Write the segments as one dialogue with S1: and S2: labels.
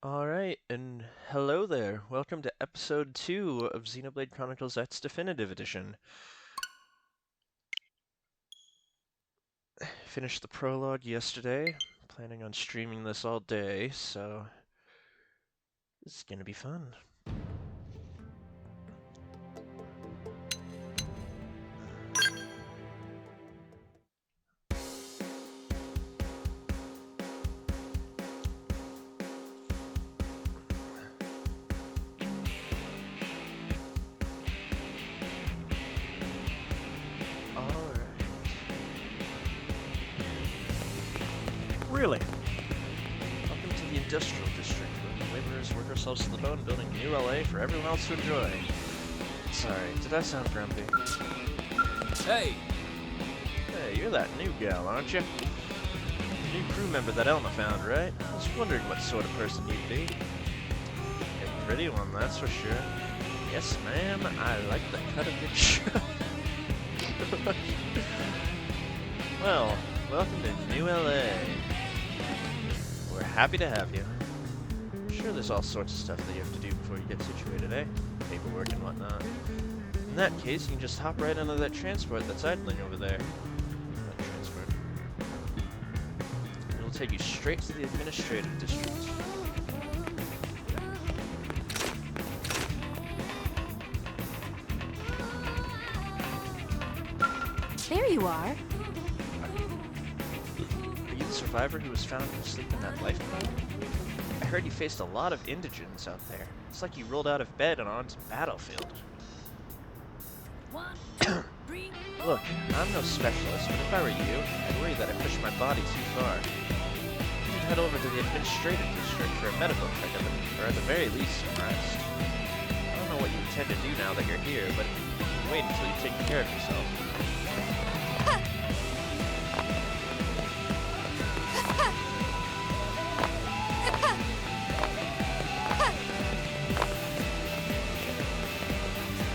S1: Alright, and hello there. Welcome to episode 2 of Xenoblade Chronicles X Definitive Edition. Finished the prologue yesterday. Planning on streaming this all day, so this is gonna be fun. Alright. Really? Welcome to the Industrial District, where the laborers work ourselves to the bone building a new LA for everyone else to enjoy. Sorry, did I sound grumpy?
S2: Hey!
S1: Hey, you're that new gal, aren't you? New crew member that Elma found, right? I was wondering what sort of person you'd be. A pretty one, that's for sure. Yes, ma'am, I like the cut of your shirt. Well, welcome to New LA. We're happy to have you. Sure, there's all sorts of stuff that you have to do before you get situated, eh? Paperwork and whatnot. In that case, you can just hop right onto that transport that's idling over there. That transport. It'll take you straight to the administrative district.
S3: There you are.
S1: Are you the survivor who was found asleep in that lifeboat? I heard you faced a lot of indigents out there. It's like you rolled out of bed and onto the battlefield. Look, I'm no specialist, but if I were you, I'd worry that I pushed my body too far. You should head over to the administrative district for a medical checkup, or at the very least, some rest. I don't know what you intend to do now that you're here, but wait until you've taken care of yourself.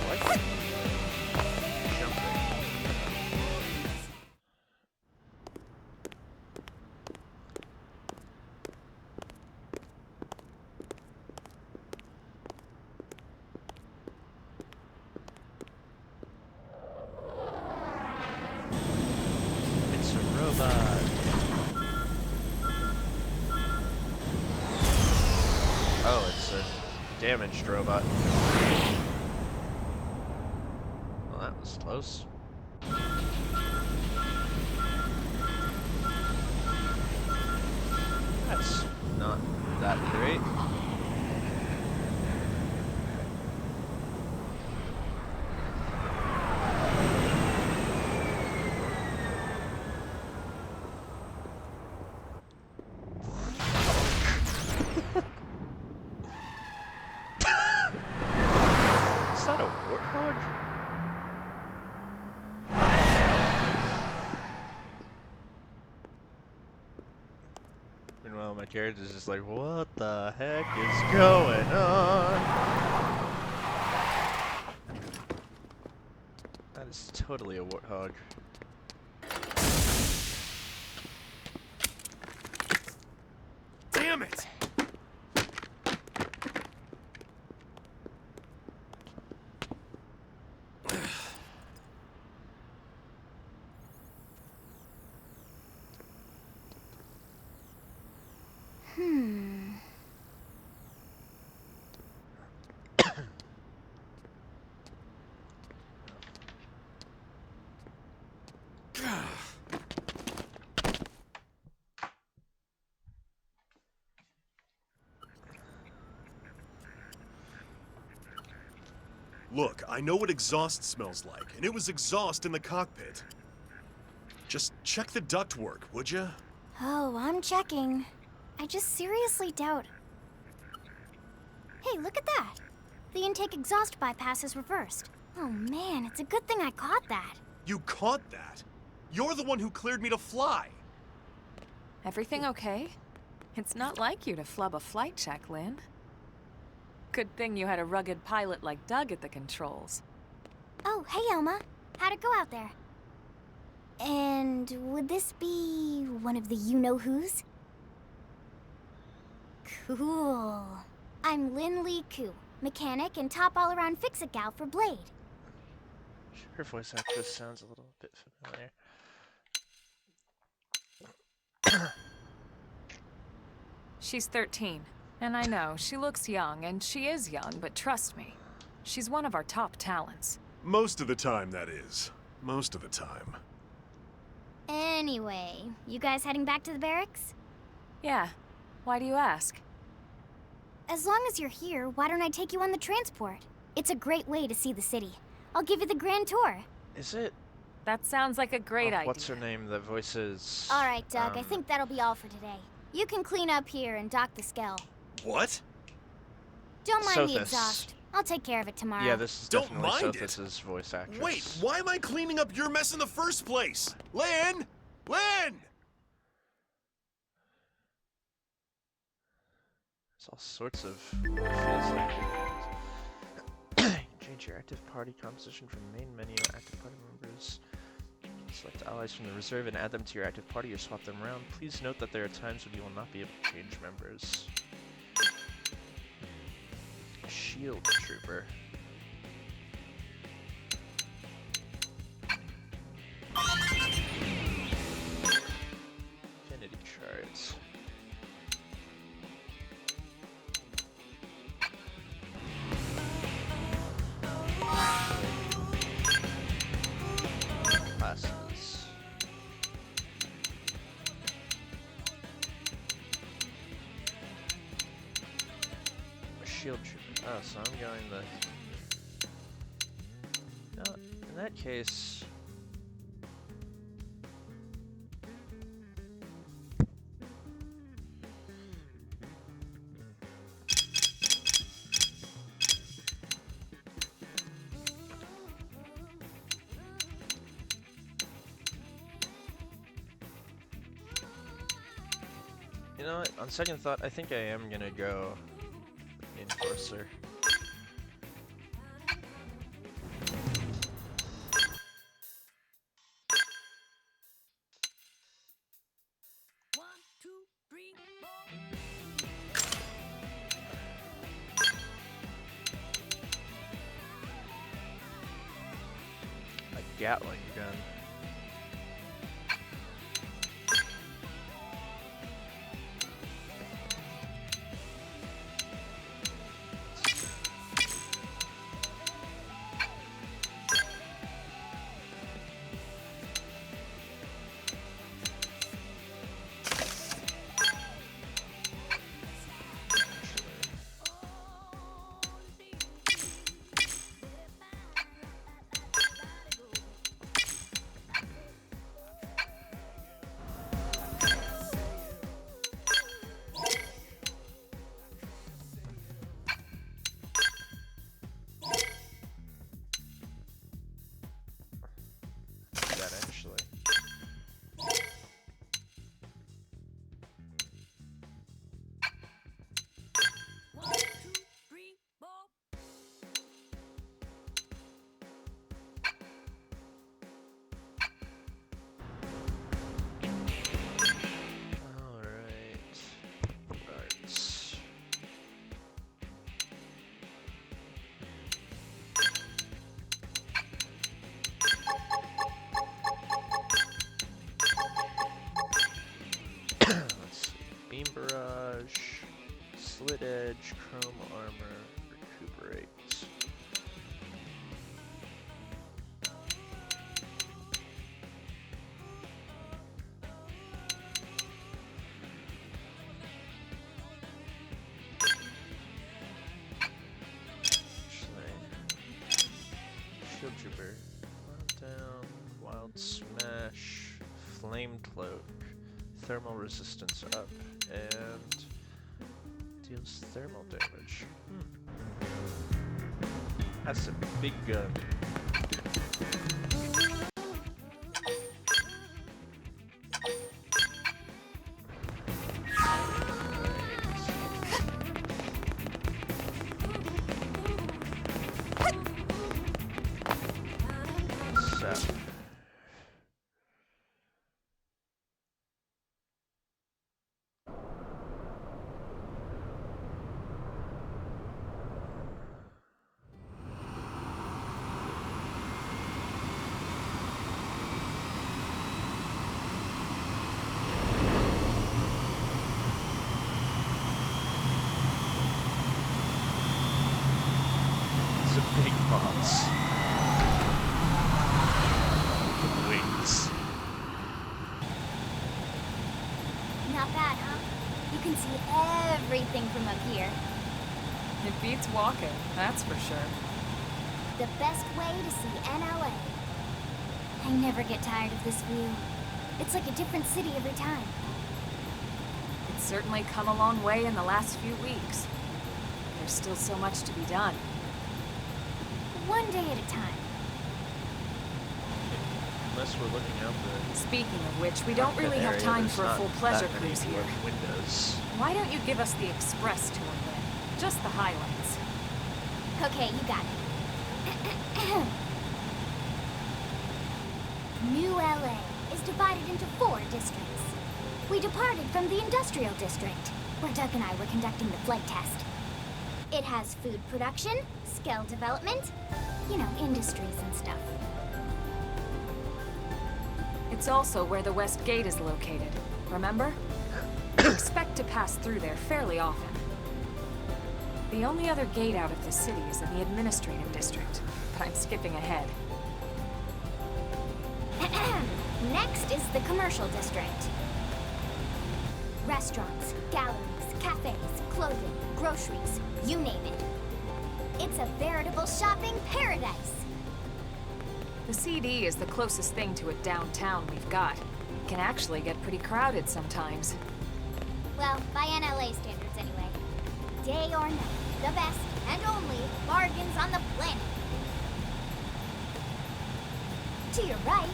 S1: What? Jumping. It's a robot. Oh, it's a damaged robot. Well, that was close. That's not that great. Is that a warthog? Meanwhile, my character's just like, what the heck is going on? That is totally a warthog.
S2: Damn it!
S4: Look, I know what exhaust smells like, and it was exhaust in the cockpit. Just check the ductwork, would ya?
S3: Oh, I'm checking. I just seriously doubt. Hey, look at that. The intake exhaust bypass is reversed. Oh man, it's a good thing I caught that.
S4: You caught that? You're the one who cleared me to fly.
S5: Everything okay? It's not like you to flub a flight check, Lynn. Good thing you had a rugged pilot like Doug at the controls.
S3: Oh, hey Elma. How'd it go out there? And would this be one of the you-know-whos? Cool. I'm Lin Lee Ku, mechanic and top all-around fix-it gal for Blade.
S1: Her voice actress sounds a little bit familiar.
S5: She's 13. And I know, she looks young, and she is young, but trust me, she's one of our top talents.
S4: Most of the time, that is. Most of the time.
S3: Anyway, you guys heading back to the barracks?
S5: Yeah. Why do you ask?
S3: As long as you're here, why don't I take you on the transport? It's a great way to see the city. I'll give you the grand tour.
S1: Is it?
S5: That sounds like a great idea.
S1: What's her name? The voices.
S3: All right, Doug, I think that'll be all for today. You can clean up here and dock the Skell.
S4: What?
S3: Don't mind the
S1: Sothis.
S3: exhaust. I'll take care of it tomorrow.
S1: Yeah, this is
S4: Don't
S1: definitely
S4: mind it.
S1: Sothis's voice actress.
S4: Wait, why am I cleaning up your mess in the first place? Lynn! Lynn!
S1: It's all sorts of feels like change your active party composition from the main menu. Active party members. Select allies from the reserve and add them to your active party or swap them around. Please note that there are times when you will not be able to change members. Shield Trooper. Affinity charts. Classes. Shield Trooper. Oh, so I'm going the... No, in that case... You know what, on second thought, I think I am gonna go Enforcer. A Gatling gun. Beam Barrage, Slit Edge, Chrome Armor, Recuperate. Shield Trooper, Wild Down, Wild Smash, Flame Cloak, Thermal Resistance up, and deals thermal damage. That's a big gun. So. Big boss. With wings.
S3: Not bad, huh? You can see everything from up here.
S5: It beats walking, that's for sure.
S3: The best way to see NLA. I never get tired of this view. It's like a different city every time.
S5: It's certainly come a long way in the last few weeks. There's still so much to be done.
S3: One day at a time.
S1: Unless we're looking out the
S5: Speaking of which, we don't really have
S1: area,
S5: time
S1: there's
S5: for a
S1: not
S5: full
S1: that
S5: pleasure
S1: many
S5: cruise here.
S1: windows.
S5: Why don't you give us the express tour then? Just the highlights.
S3: Okay, you got it. New LA is divided into 4 districts. We departed from the industrial district, where Doug and I were conducting the flight test. It has food production, skill development, you know, industries and stuff.
S5: It's also where the West Gate is located, remember? We expect to pass through there fairly often. The only other gate out of the city is in the administrative district, but I'm skipping ahead.
S3: Next is the commercial district. Restaurants, galleries, cafes, clothing, groceries, you name it. It's a veritable shopping paradise.
S5: The CD is the closest thing to a downtown we've got. It can actually get pretty crowded sometimes.
S3: Well, by NLA standards anyway. Day or night, the best and only bargains on the planet. To your right,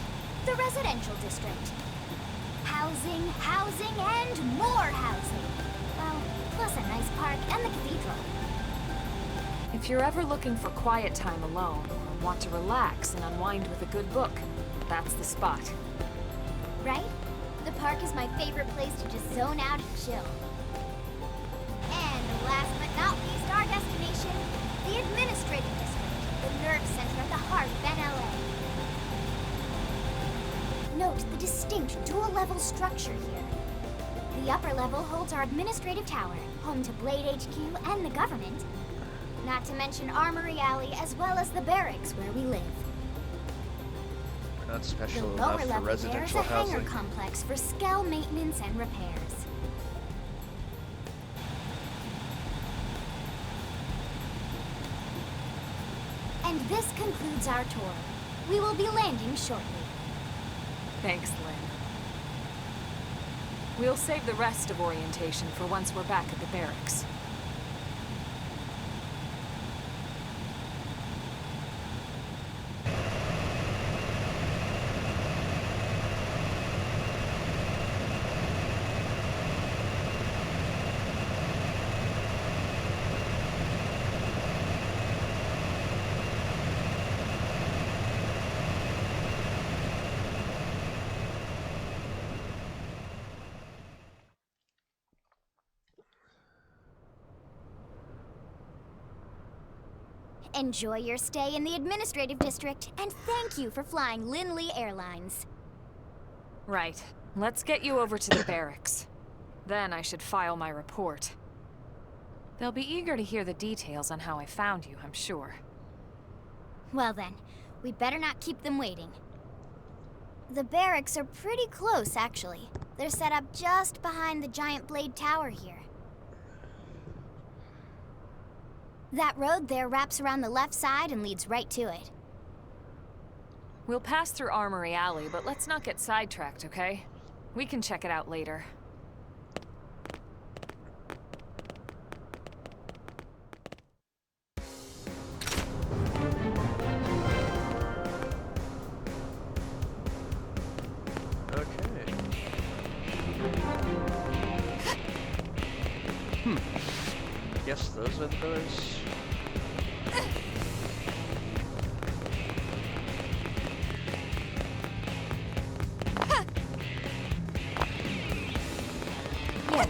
S3: the residential district. Housing, housing, and more housing. Well, plus a nice park and the cathedral.
S5: If you're ever looking for quiet time alone, or want to relax and unwind with a good book, that's the spot.
S3: Right? The park is my favorite place to just zone out and chill. And last but not least, our destination, the administrative district, the nerve center at the heart of NLA. Note the distinct dual-level structure here. The upper level holds our administrative tower, home to Blade HQ and the government. Not to mention Armory Alley, as well as the barracks where we live.
S1: We're not
S3: The
S1: special
S3: lower
S1: enough for
S3: level there is
S1: residential
S3: a hangar
S1: housing.
S3: complex for Skell maintenance and repairs. And this concludes our tour. We will be landing shortly.
S5: Thanks, Lynn. We'll save the rest of orientation for once we're back at the barracks.
S3: Enjoy your stay in the administrative district, and thank you for flying Lindley Airlines.
S5: Right. Let's get you over to the barracks. Then I should file my report. They'll be eager to hear the details on how I found you, I'm sure.
S3: Well then, we'd better not keep them waiting. The barracks are pretty close, actually. They're set up just behind the giant blade tower here. That road there wraps around the left side and leads right to it.
S5: We'll pass through Armory Alley, but let's not get sidetracked, okay? We can check it out later.
S1: Okay. Guess those are the doors.
S5: Yes.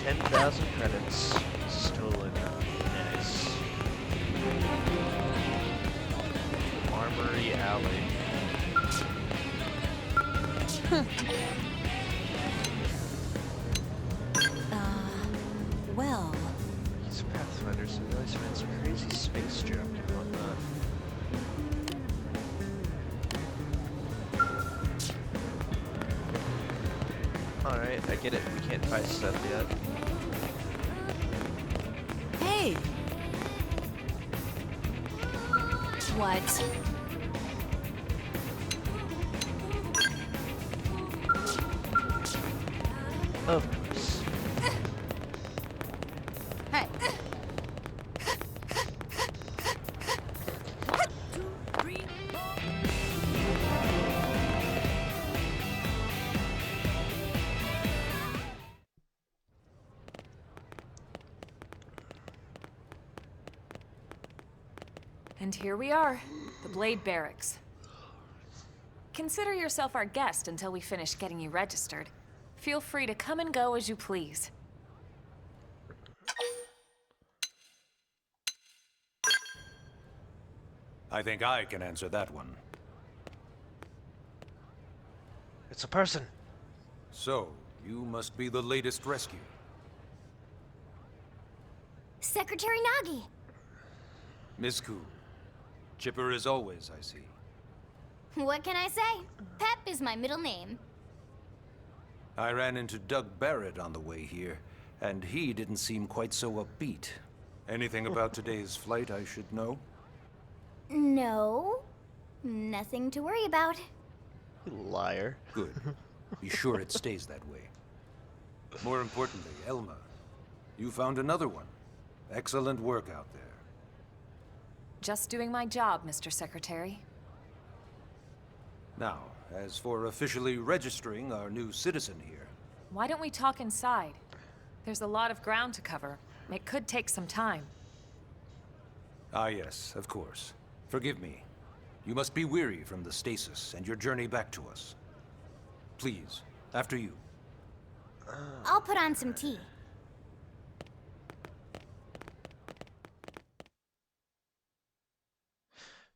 S5: $10,000 credits stolen. Nice. Armory Alley.
S6: Well,
S1: He's a Pathfinder, so he always finds crazy space junk and whatnot. Alright, I get it. We can't buy stuff yet.
S6: hey! What?
S1: Of course.
S6: Hey!
S5: And here we are, the Blade Barracks. Consider yourself our guest until we finish getting you registered. Feel free to come and go as you please.
S2: I think I can answer that one.
S1: It's a person.
S2: So, you must be the latest rescue.
S3: Secretary Nagi.
S2: Miss Koo. Chipper as always, I see.
S3: What can I say? Pep is my middle name.
S2: I ran into Doug Barrett on the way here, and he didn't seem quite so upbeat. Anything about today's flight I should know?
S3: No. Nothing to worry about.
S1: You liar.
S2: Good. Be sure it stays that way. More importantly, Elma, you found another one. Excellent work out there.
S5: Just doing my job, Mr. Secretary.
S2: Now, as for officially registering our new citizen here,
S5: Why don't we talk inside? There's a lot of ground to cover. It could take some time.
S2: ah yes, of course. Forgive me. You must be weary from the stasis and your journey back to us. Please, after you.
S3: I'll put on some tea.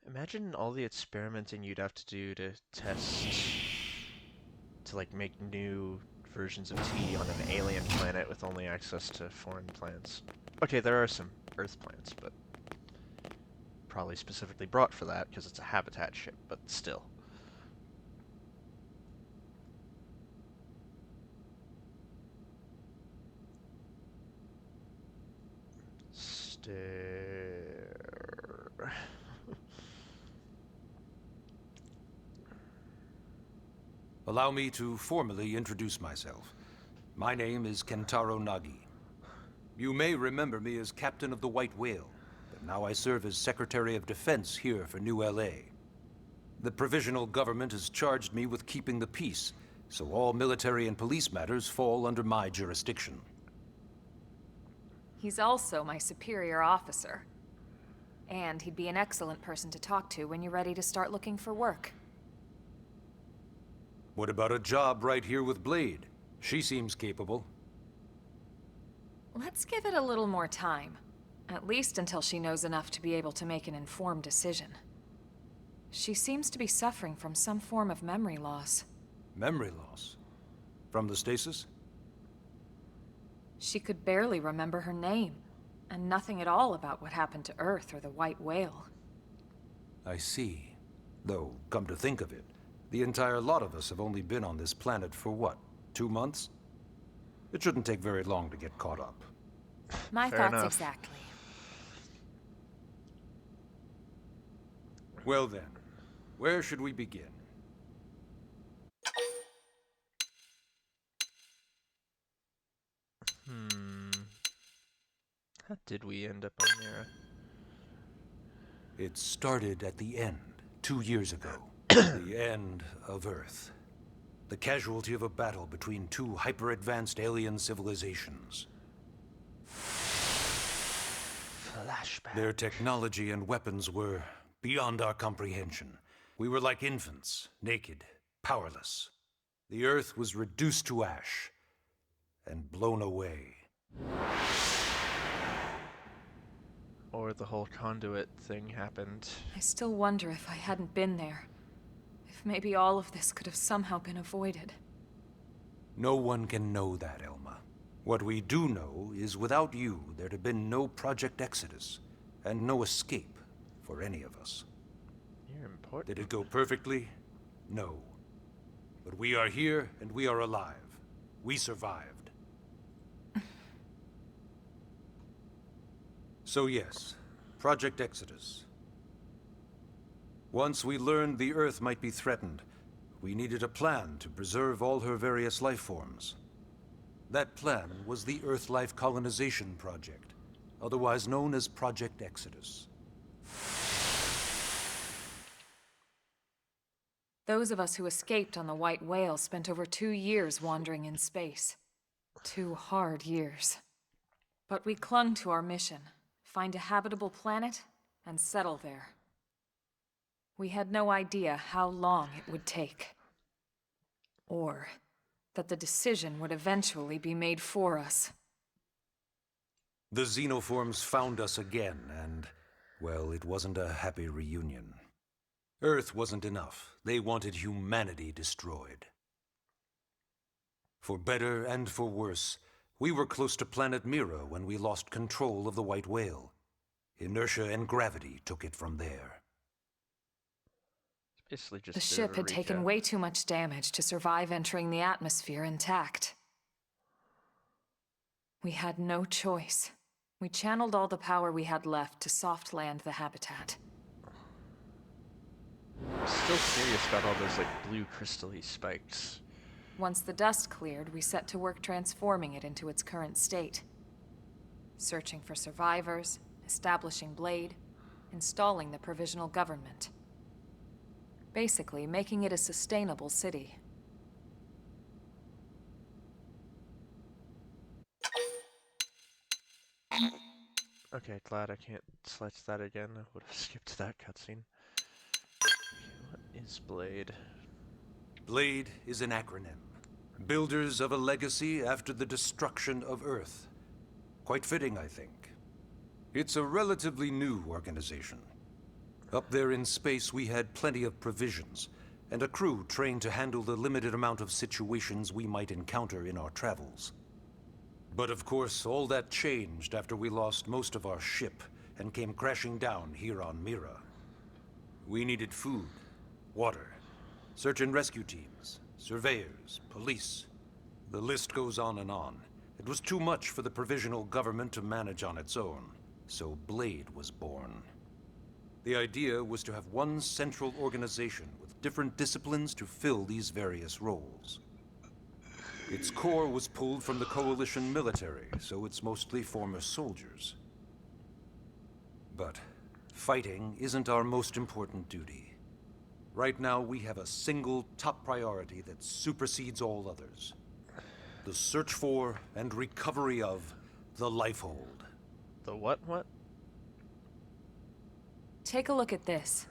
S1: Imagine all the experimenting you'd have to do to test, to like make new versions of tea on an alien planet with only access to foreign plants. Okay, there are some Earth plants, but probably specifically brought for that because it's a habitat ship, but still. Stare.
S2: Allow me to formally introduce myself. My name is Kentaro Nagi. You may remember me as Captain of the White Whale, but now I serve as Secretary of Defense here for New LA. The provisional government has charged me with keeping the peace, so all military and police matters fall under my jurisdiction.
S5: He's also my superior officer. And he'd be an excellent person to talk to when you're ready to start looking for work.
S2: What about a job right here with Blade? She seems capable.
S5: Let's give it a little more time. At least until she knows enough to be able to make an informed decision. She seems to be suffering from some form of memory loss.
S2: Memory loss? From the stasis?
S5: She could barely remember her name, and nothing at all about what happened to Earth or the White Whale.
S2: I see. Though, come to think of it, the entire lot of us have only been on this planet for what, 2 months? It shouldn't take very long to get caught up.
S5: My
S1: Fair
S5: thoughts
S1: enough.
S5: exactly.
S2: Well then, where should we begin?
S1: How did we end up on Mira?
S2: It started at the end, 2 years ago. The end of Earth. The casualty of a battle between two hyper-advanced alien civilizations.
S1: Flashback.
S2: Their technology and weapons were beyond our comprehension. We were like infants, naked, powerless. The Earth was reduced to ash and blown away.
S1: Or the whole conduit thing happened.
S5: I still wonder if I hadn't been there. If maybe all of this could have somehow been avoided.
S2: No one can know that, Elma. What we do know is without you, there'd have been no Project Exodus, and no escape for any of us.
S1: You're important.
S2: Did it go perfectly? No. But we are here, and we are alive. We survived. So yes, Project Exodus. Once we learned the Earth might be threatened, we needed a plan to preserve all her various life forms. That plan was the Earth Life Colonization Project, otherwise known as Project Exodus.
S5: Those of us who escaped on the White Whale spent over 2 years wandering in space. 2 hard years. But we clung to our mission, find a habitable planet, and settle there. We had no idea how long it would take. Or that the decision would eventually be made for us.
S2: The xenoforms found us again, and, well, it wasn't a happy reunion. Earth wasn't enough. They wanted humanity destroyed. For better and for worse, we were close to planet Mira when we lost control of the White Whale. Inertia and gravity took it from there.
S1: Basically just
S5: The
S1: a
S5: ship had taken
S1: recap.
S5: way too much damage to survive entering the atmosphere intact. We had no choice. We channeled all the power we had left to soft land the habitat.
S1: I'm still curious about all those like blue crystal-y spikes.
S5: Once the dust cleared, we set to work transforming it into its current state. Searching for survivors, establishing Blade, installing the provisional government. Basically, making it a sustainable city.
S1: Okay, glad I can't select that again. I would have skipped that cutscene. Okay, what is Blade?
S2: Blade is an acronym. Builders of a legacy after the destruction of Earth. Quite fitting, I think. It's a relatively new organization. Up there in space, we had plenty of provisions, and a crew trained to handle the limited amount of situations we might encounter in our travels. But of course, all that changed after we lost most of our ship and came crashing down here on Mira. We needed food, water, search and rescue teams, surveyors, police. The list goes on and on. It was too much for the provisional government to manage on its own, so Blade was born. The idea was to have one central organization with different disciplines to fill these various roles. Its core was pulled from the Coalition military, so it's mostly former soldiers. But fighting isn't our most important duty. Right now, we have a single top priority that supersedes all others. The search for and recovery of the Lifehold.
S1: The what?
S5: Take a look at this.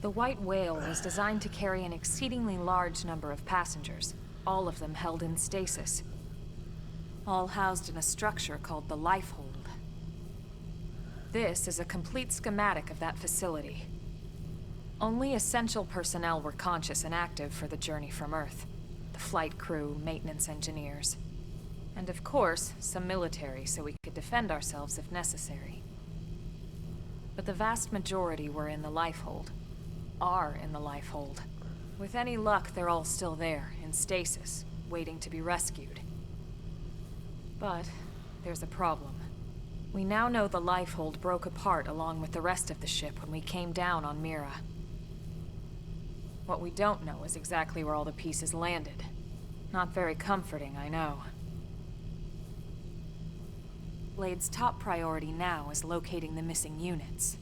S5: The White Whale was designed to carry an exceedingly large number of passengers, all of them held in stasis. All housed in a structure called the Lifehold. This is a complete schematic of that facility. Only essential personnel were conscious and active for the journey from Earth. The flight crew, maintenance engineers. And of course, some military so we could defend ourselves if necessary. But the vast majority were in the Lifehold. Are in the Lifehold. With any luck, they're all still there, in stasis, waiting to be rescued. But there's a problem. We now know the Lifehold broke apart along with the rest of the ship when we came down on Mira. What we don't know is exactly where all the pieces landed. Not very comforting, I know. Blade's top priority now is locating the missing units.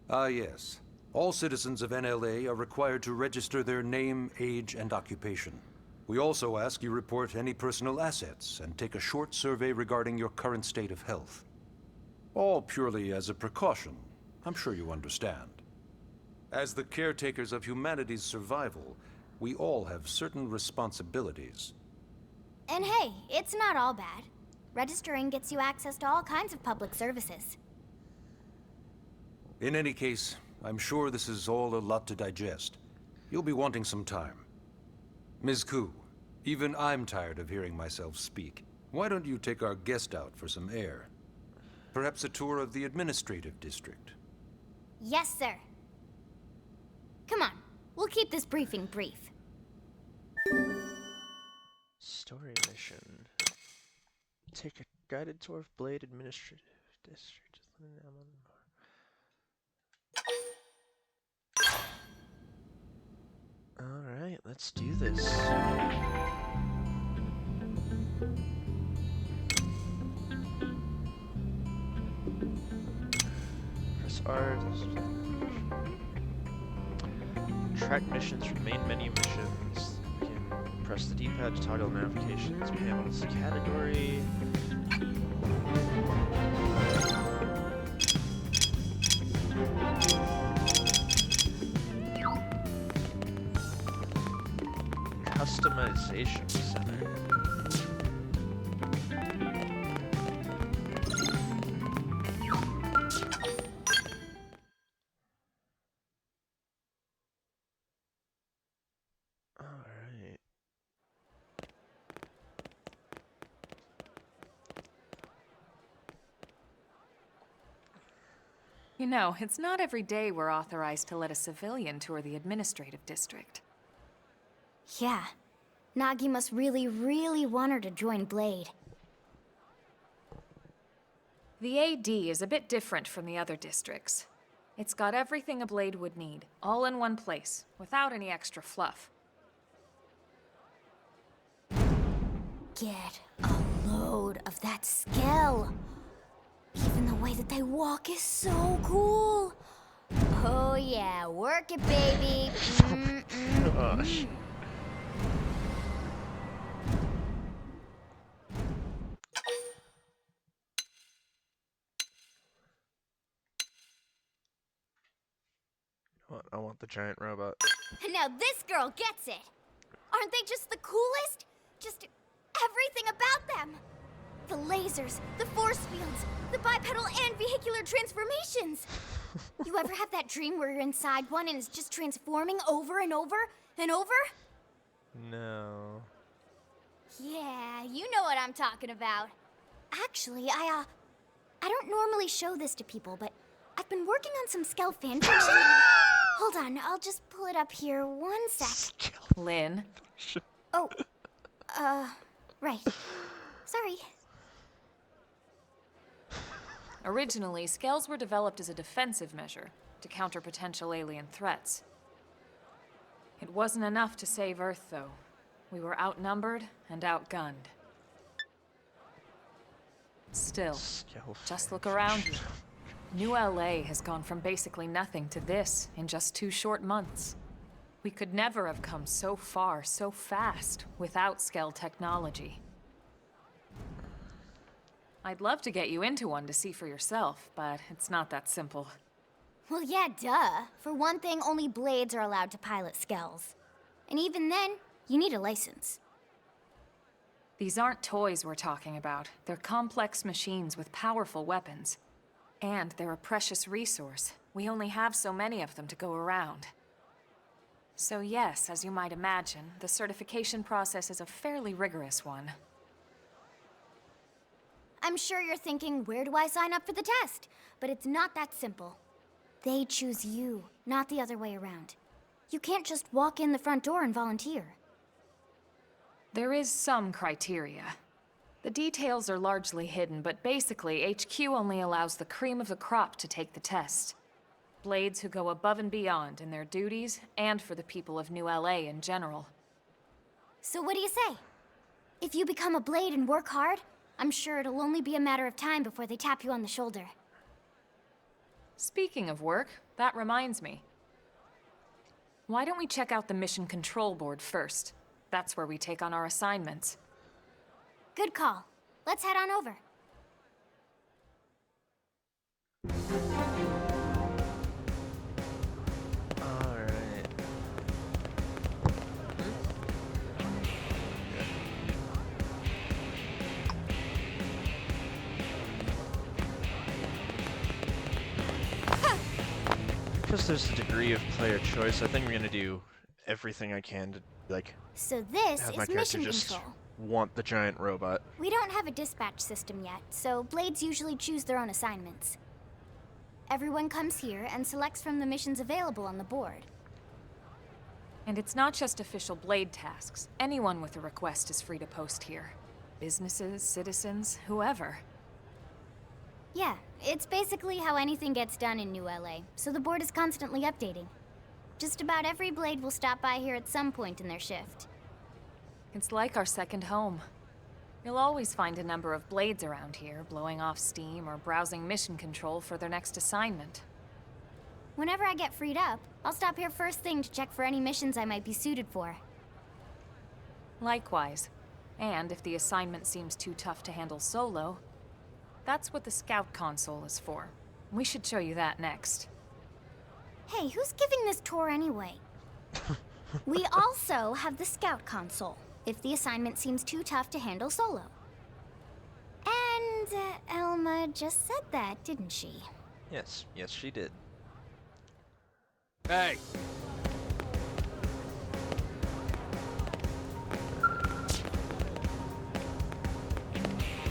S2: Ah, yes. All citizens of NLA are required to register their name, age, and occupation. We also ask you report any personal assets and take a short survey regarding your current state of health. All purely as a precaution, I'm sure you understand. As the caretakers of humanity's survival, we all have certain responsibilities.
S3: And hey, it's not all bad. Registering gets you access to all kinds of public services.
S2: In any case, I'm sure this is all a lot to digest. You'll be wanting some time. Ms. Koo, even I'm tired of hearing myself speak. Why don't you take our guest out for some air? Perhaps a tour of the administrative district.
S3: Yes, sir. Come on, we'll keep this briefing brief.
S1: Story mission. Take a guided tour of Blade Administrative District. Alright, let's do this. Press R. Track missions from main menu missions. We can press the D-pad to toggle notifications panels category. Customization Center. Alright.
S5: You know, it's not every day we're authorized to let a civilian tour the administrative district.
S3: Yeah, Nagi must really, really want her to join Blade.
S5: The AD is a bit different from the other districts. It's got everything a Blade would need, all in one place, without any extra fluff.
S3: Get a load of that skill. Even the way that they walk is so cool. Oh yeah, work it, baby.
S1: Gosh. I want the giant robot.
S3: Now this girl gets it. Aren't they just the coolest? Just everything about them. The lasers, the force fields, the bipedal and vehicular transformations. You ever have that dream where you're inside one and it's just transforming over and over and over?
S1: No.
S3: Yeah, you know what I'm talking about. Actually, I don't normally show this to people, but I've been working on some Skell fanfiction. Hold on, I'll just pull it up here 1 sec.
S5: Lynn?
S3: Oh, right. Sorry.
S5: Originally, Skells were developed as a defensive measure to counter potential alien threats. It wasn't enough to save Earth, though. We were outnumbered and outgunned. Still, just look around you. New LA has gone from basically nothing to this in just 2 short months. We could never have come so far, so fast, without Skell technology. I'd love to get you into one to see for yourself, but it's not that simple.
S3: Well, yeah, duh. For one thing, only Blades are allowed to pilot Skells. And even then, you need a license.
S5: These aren't toys we're talking about. They're complex machines with powerful weapons. And they're a precious resource. We only have so many of them to go around. So yes, as you might imagine, the certification process is a fairly rigorous one.
S3: I'm sure you're thinking, where do I sign up for the test? But it's not that simple. They choose you, not the other way around. You can't just walk in the front door and volunteer.
S5: There is some criteria. The details are largely hidden, but basically, HQ only allows the cream of the crop to take the test. Blades who go above and beyond in their duties, and for the people of New LA in general.
S3: So what do you say? If you become a Blade and work hard, I'm sure it'll only be a matter of time before they tap you on the shoulder.
S5: Speaking of work, that reminds me. Why don't we check out the Mission Control Board first? That's where we take on our assignments.
S3: Good call. Let's head on over.
S1: because there's a degree of player choice, I think I'm gonna do everything I can to, like,
S3: So this
S1: have my
S3: is
S1: character
S3: mission
S1: just
S3: control.
S1: want the giant robot.
S3: We don't have a dispatch system yet, so Blades usually choose their own assignments. Everyone comes here and selects from the missions available on the board.
S5: And it's not just official Blade tasks. Anyone with a request is free to post here. Businesses, citizens, whoever.
S3: Yeah, it's basically how anything gets done in New LA, so the board is constantly updating. Just about every Blade will stop by here at some point in their shift.
S5: It's like our second home. You'll always find a number of Blades around here, blowing off steam or browsing mission control for their next assignment.
S3: Whenever I get freed up, I'll stop here first thing to check for any missions I might be suited for.
S5: Likewise. And if the assignment seems too tough to handle solo, that's what the Scout Console is for. We should show you that next.
S3: Hey, who's giving this tour anyway? We also have the Scout Console, if the assignment seems too tough to handle solo. And Elma just said that, didn't she?
S1: Yes, yes she did.
S2: Hey!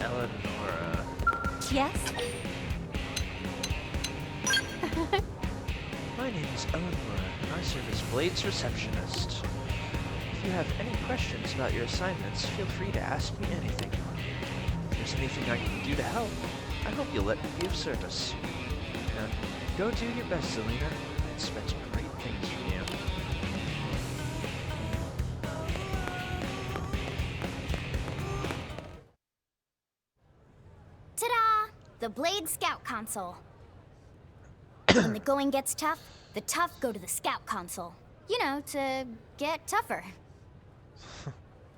S1: Eleonora.
S3: Yes?
S1: My name is Eleanor, and I serve as Blade's receptionist. If you have any questions about your assignments, feel free to ask me anything. If there's anything I can do to help, I hope you'll let me be of service. Now, go do your best, Selena. I expect great things from you.
S3: Ta-da! The Blade Scout Console. When the going gets tough, the tough go to the Scout Console. You know, to get tougher.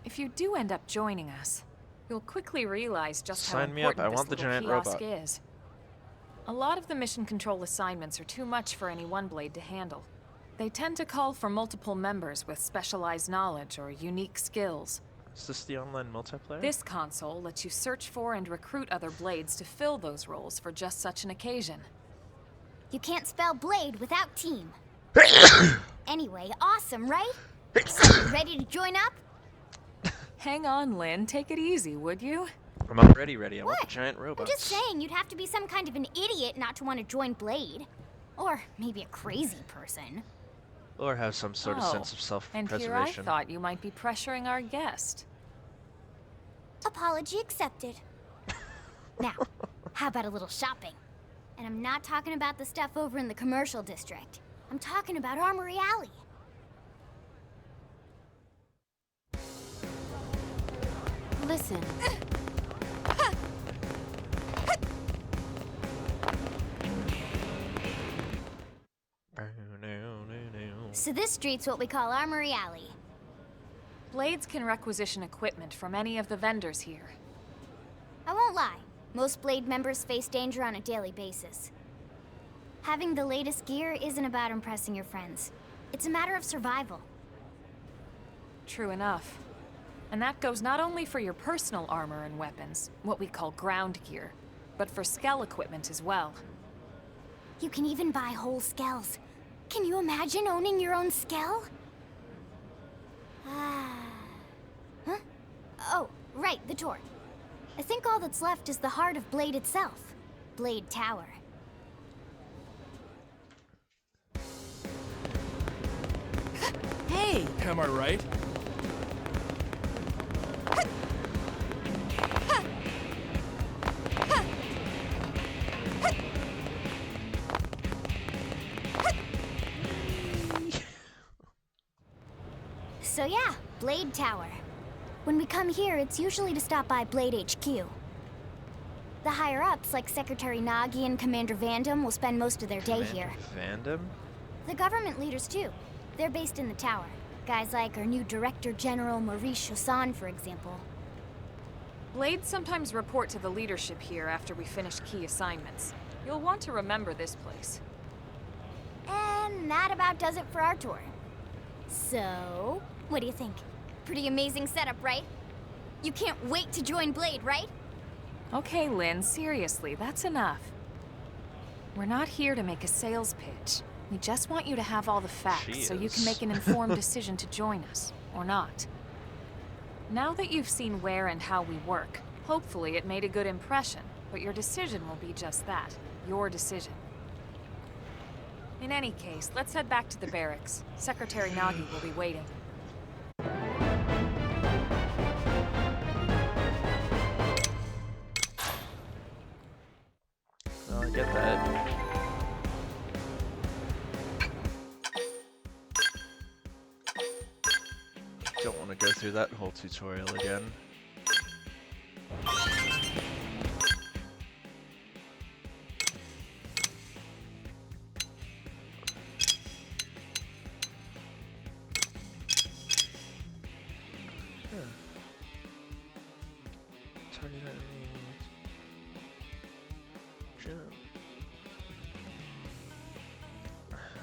S5: If you do end up joining us, you'll quickly realize just how
S1: Sign me up,
S5: important
S1: I
S5: this
S1: want the
S5: little
S1: giant
S5: kiosk
S1: robot.
S5: is. A lot of the mission control assignments are too much for any one Blade to handle. They tend to call for multiple members with specialized knowledge or unique skills.
S1: Is this the online multiplayer?
S5: This console lets you search for and recruit other Blades to fill those roles for just such an occasion.
S3: You can't spell Blade without team. Anyway, awesome, right? So, you ready to join up?
S5: Hang on, Lynn. Take it easy, would you?
S1: I'm already ready. I want the
S3: What?
S1: giant
S3: I'm
S1: robots.
S3: just saying, you'd have to be some kind of an idiot not to want to join Blade. Or maybe a crazy person.
S1: Or have some sort of sense of
S5: And here I
S1: self-preservation.
S5: thought you might be pressuring our guest.
S3: Apology accepted. Now, how about a little shopping? And I'm not talking about the stuff over in the commercial district. I'm talking about Armory Alley.
S6: Listen,
S3: So this street's what we call Armory Alley.
S5: Blades can requisition equipment from any of the vendors here.
S3: I won't lie, most Blade members face danger on a daily basis. Having the latest gear isn't about impressing your friends. It's a matter of survival.
S5: True enough. And that goes not only for your personal armor and weapons, what we call ground gear, but for skell equipment as well.
S3: You can even buy whole skells. Can you imagine owning your own skell? Huh? Oh, right, the tour. I think all that's left is the heart of Blade itself. Blade Tower.
S6: hey,
S7: Am I right?
S3: So yeah, Blade Tower. When we come here, it's usually to stop by Blade HQ. The higher-ups, like Secretary Nagi and Commander Vandam, will spend most of their day here.
S1: Vandam?
S3: The government leaders, too. They're based in the tower. Guys like our new Director General Maurice Chassan, for example.
S5: Blades sometimes report to the leadership here after we finish key assignments. You'll want to remember this place.
S3: And that about does it for our tour. So, what do you think? Pretty amazing setup, right? You can't wait to join Blade, right?
S5: Okay, Lynn, seriously, that's enough. We're not here to make a sales pitch. We just want you to have all the facts
S1: She
S5: so you can
S1: is.
S5: make an informed decision to join us, or not. Now that you've seen where and how we work, hopefully it made a good impression, but your decision will be just that, your decision. In any case, let's head back to the barracks. Secretary Nagi will be waiting.
S1: Well, I get that. Don't want to go through that whole tutorial again. Target enemies. Jump.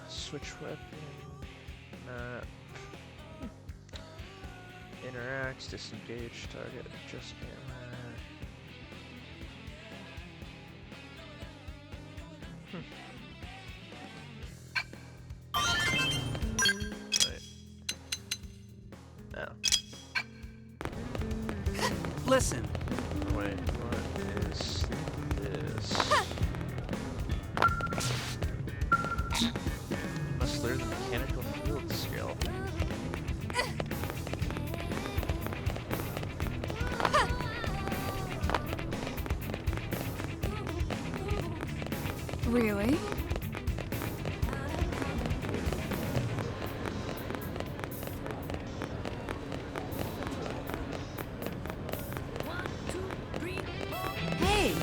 S1: Switch weapon. Map. Interact, disengage, target, adjust camera. Right. Now.
S7: Listen,
S1: Wait, what is this? Must learn the mechanical field skill.
S6: Really? Hey!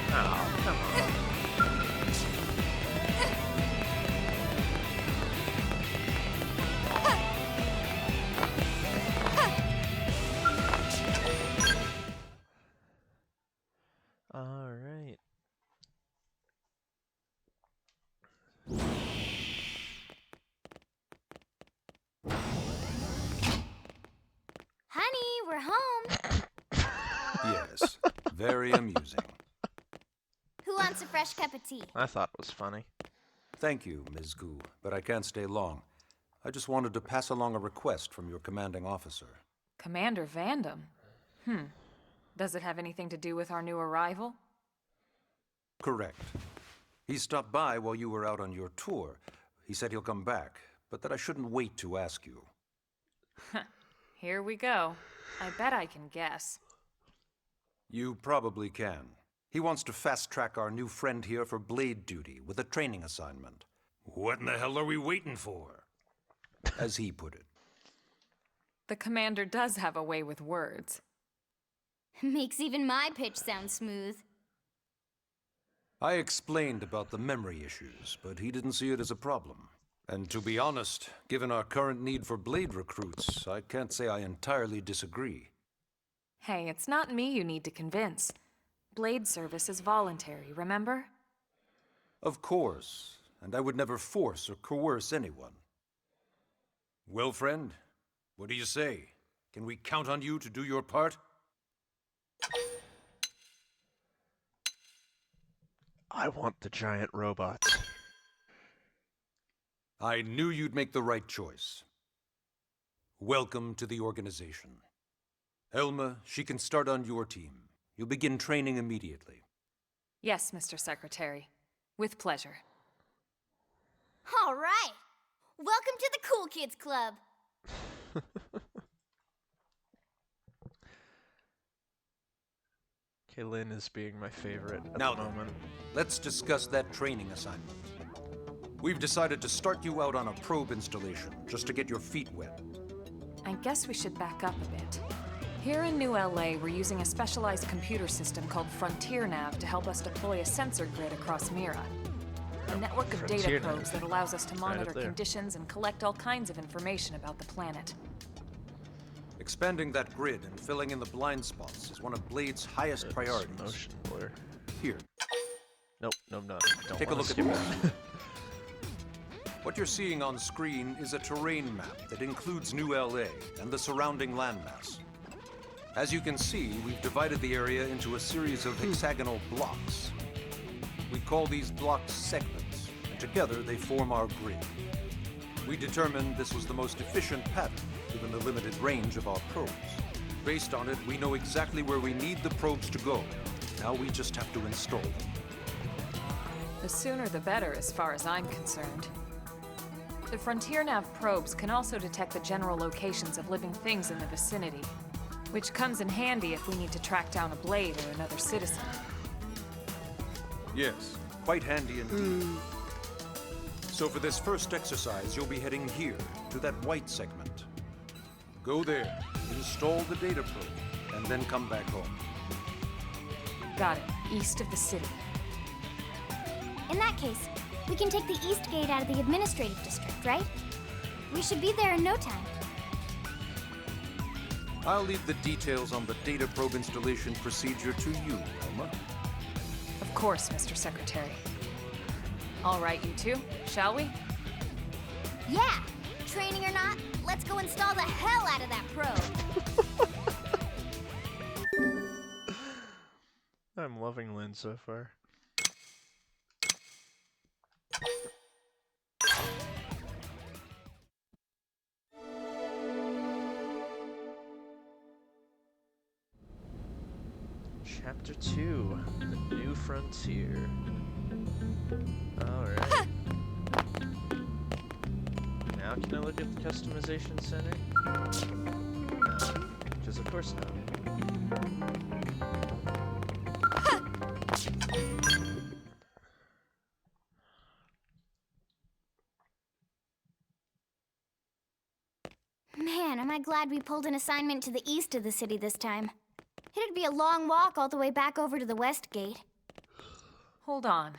S1: Oh, come on. All right.
S3: Honey, we're home.
S2: Yes, very amusing.
S3: Who wants a fresh cup of tea?
S1: I thought it was funny.
S2: Thank you, Ms. Gu, but I can't stay long. I just wanted to pass along a request from your commanding officer.
S5: Commander Vandam? Does it have anything to do with our new arrival?
S2: Correct. He stopped by while you were out on your tour. He said he'll come back, but that I shouldn't wait to ask you.
S5: Here we go. I bet I can guess.
S2: You probably can. He wants to fast-track our new friend here for blade duty with a training assignment. What in the hell are we waiting for? As he put it.
S5: The commander does have a way with words.
S3: Makes even my pitch sound smooth.
S2: I explained about the memory issues, but he didn't see it as a problem. And to be honest, given our current need for blade recruits, I can't say I entirely disagree.
S5: Hey, it's not me you need to convince. Blade service is voluntary, remember?
S2: Of course, and I would never force or coerce anyone. Well, friend, what do you say? Can we count on you to do your part?
S1: I want the giant robots.
S2: I knew you'd make the right choice. Welcome to the organization. Elma, she can start on your team. You'll begin training immediately.
S5: Yes, Mr. Secretary. With pleasure.
S3: All right. Welcome to the Cool Kids Club.
S1: Kaylin is being my favorite at
S2: Now
S1: the
S2: then,
S1: moment.
S2: let's discuss that training assignment. We've decided to start you out on a probe installation, just to get your feet wet.
S5: I guess we should back up a bit. Here in New LA, we're using a specialized computer system called Frontier Nav to help us deploy a sensor grid across Mira. A network of data
S1: Frontier Nav.
S5: probes that allows us to
S1: Right up
S5: monitor
S1: there.
S5: conditions and collect all kinds of information about the planet.
S2: Expanding that grid and filling in the blind spots is one of Blade's highest
S1: It's
S2: priorities.
S1: Motion blur.
S2: Here,
S1: Nope, no, not. Don't
S2: take a
S1: wanna
S2: look at
S1: skip
S2: this.
S1: that.
S2: What you're seeing on screen is a terrain map that includes New LA and the surrounding landmass. As you can see, we've divided the area into a series of hexagonal blocks. We call these blocks segments, and together they form our grid. We determined this was the most efficient pattern, given the limited range of our probes. Based on it, we know exactly where we need the probes to go. Now we just have to install them.
S5: The sooner the better, as far as I'm concerned. The Frontier Nav probes can also detect the general locations of living things in the vicinity, which comes in handy if we need to track down a Blade or another citizen.
S2: Yes, quite handy indeed. So for this first exercise, you'll be heading here, to that white segment. Go there, install the data probe, and then come back home.
S5: Got it. East of the city.
S3: In that case, we can take the East Gate out of the administrative district, right? We should be there in no time.
S2: I'll leave the details on the data probe installation procedure to you, Elma.
S5: Of course, Mr. Secretary. All right, you two, shall we?
S3: Yeah! Training or not, let's go install the hell out of that probe!
S1: I'm loving Lynn so far. Chapter 2, The New Frontier. Alright. Now can I look at the customization center? No. Because of course not.
S3: Man, am I glad we pulled an assignment to the east of the city this time. It'd be a long walk all the way back over to the West Gate.
S5: Hold on.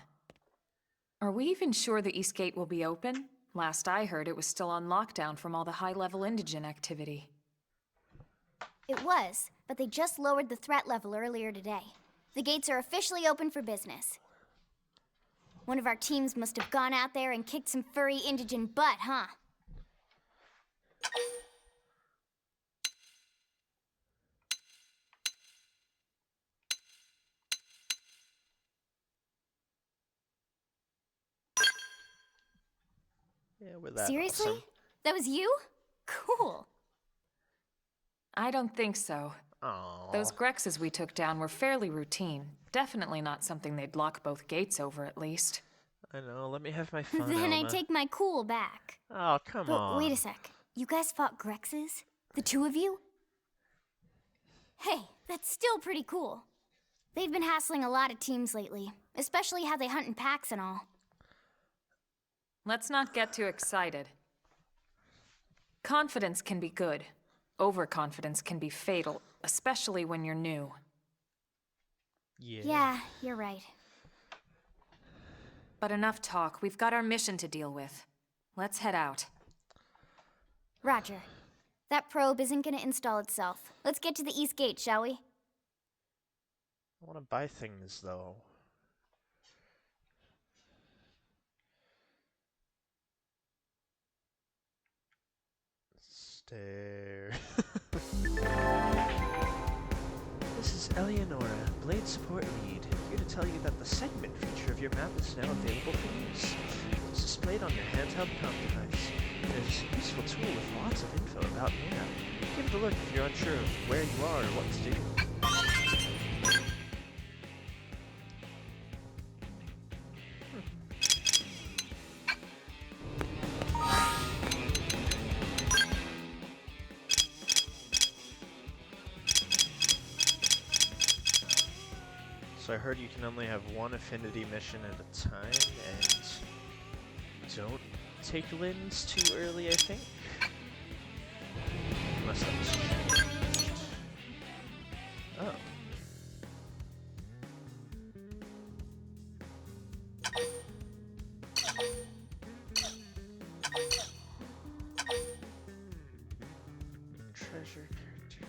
S5: Are we even sure the East Gate will be open? Last I heard, it was still on lockdown from all the high-level indigent activity.
S3: It was, but they just lowered the threat level earlier today. The gates are officially open for business. One of our teams must have gone out there and kicked some furry indigent butt, huh?
S1: Yeah, we're that
S3: Seriously?
S1: awesome.
S3: That was you? Cool.
S5: I don't think so.
S1: Aww.
S5: Those Grexes we took down were fairly routine. Definitely not something they'd lock both gates over, at least.
S1: I know, let me have my fun,
S3: Then I
S1: Elma.
S3: take my cool back.
S1: Oh, come
S3: But
S1: on.
S3: wait a sec. You guys fought Grexes? The two of you? Hey, that's still pretty cool. They've been hassling a lot of teams lately, especially how they hunt in packs and all.
S5: Let's not get too excited. Confidence can be good. Overconfidence can be fatal, especially when you're new.
S3: Yeah, you're right.
S5: But enough talk. We've got our mission to deal with. Let's head out.
S3: Roger. That probe isn't gonna install itself. Let's get to the East Gate, shall we?
S1: I want to buy things, though. Stare. This is Eleonora, Blade Support Lead, here to tell you that the segment feature of your map is now available for use. It's displayed on your handheld comm device. It is a useful tool with lots of info about Mira. Give it a look if you're unsure of where you are or what to do. So I heard you can only have one affinity mission at a time, and don't take Lynn's too early, I think. Unless that was changed. Oh. Treasure criteria.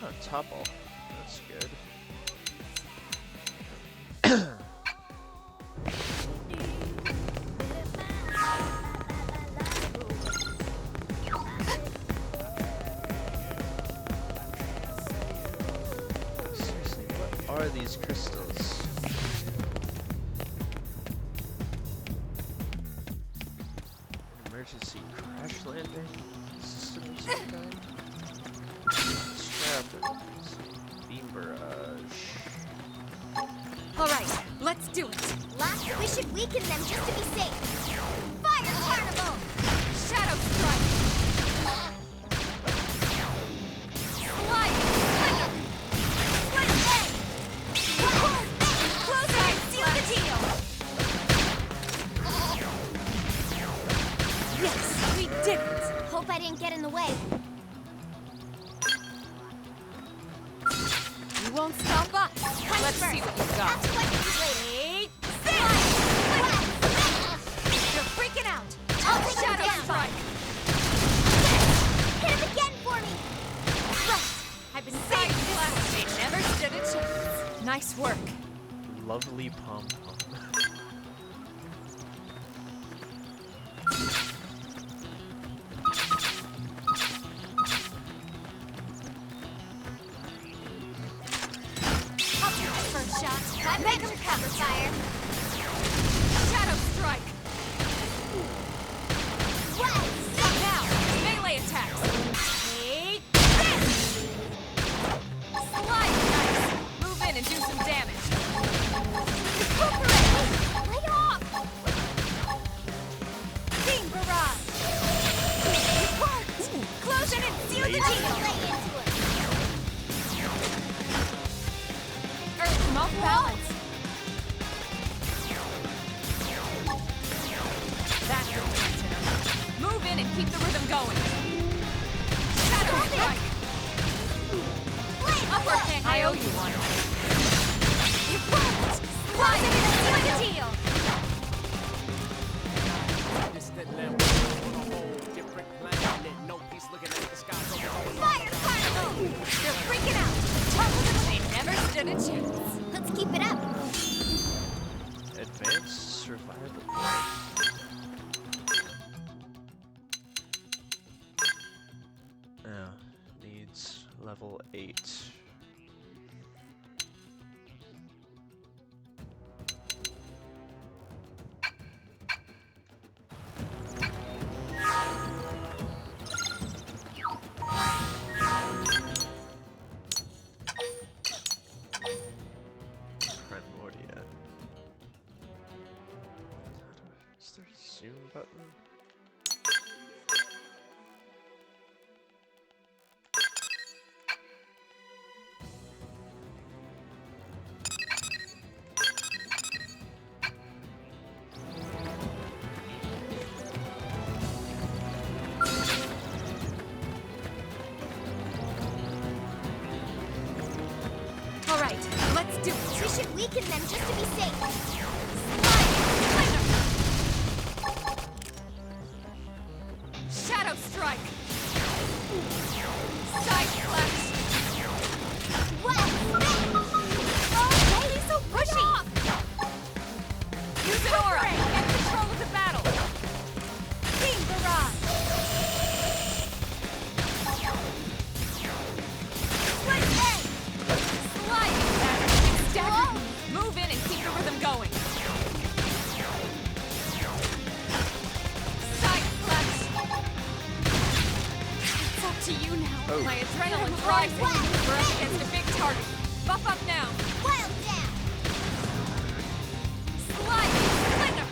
S1: Oh, topple. That's good. Seriously, what are these crystals? Emergency crash landing system of some kind? Strap. Beam barrage.
S5: All right, let's do it.
S3: Last, we should weaken them just to be safe. Fire Carnival!
S5: Shadow strike. Slide.
S3: Split egg! Close it and seal the deal!
S5: Yes, we did it.
S3: Hope I didn't get in the way.
S5: You won't stop us.
S3: Punch
S5: Let's
S3: first.
S5: see what you've got.
S3: Ask questions later.
S5: You're freaking out.
S3: I'll take him
S5: Shadow
S3: down.
S5: strike.
S3: Hit him again for me!
S5: Right. I've been saying this. They never stood a chance. Nice work.
S1: Lovely pom pom.
S3: I'll take the first shot. I make him cover fire.
S5: Shadow strike.
S3: What?
S5: Now, melee attacks.
S3: Take
S5: This. Slide nice. Move in and do some damage.
S3: Recuperate! Lay off!
S5: Beam barrage. It worked. Close it and seal the
S1: Laser.
S5: deal.
S3: Lay into it.
S5: Earth, come off balance. That's the momentum. Move in and keep the rhythm going. Shadow strike. Upper hand. I owe you one.
S3: You worked! Close it and seal the deal! Fire Carnival!
S5: They're freaking out. They never stood a chance.
S3: Let's keep it up.
S1: Advanced survival course. Oh, needs level 8. Primordia. Is there a zoom button?
S5: All right, let's do it.
S3: We should weaken them just to be safe.
S5: Shadow strike. Side flash.
S3: What? Oh, he's so pushy!
S5: Use an aura. Get control of the battle. Beam barrage.
S3: Split egg!
S5: Sliding back. Stagger. Move in and keep the rhythm going. Side flash. It's up to you now.
S1: Oh.
S5: My adrenaline's rising. We're up against a big target. Buff up now.
S3: Wild down!
S5: Sliding. Splinter.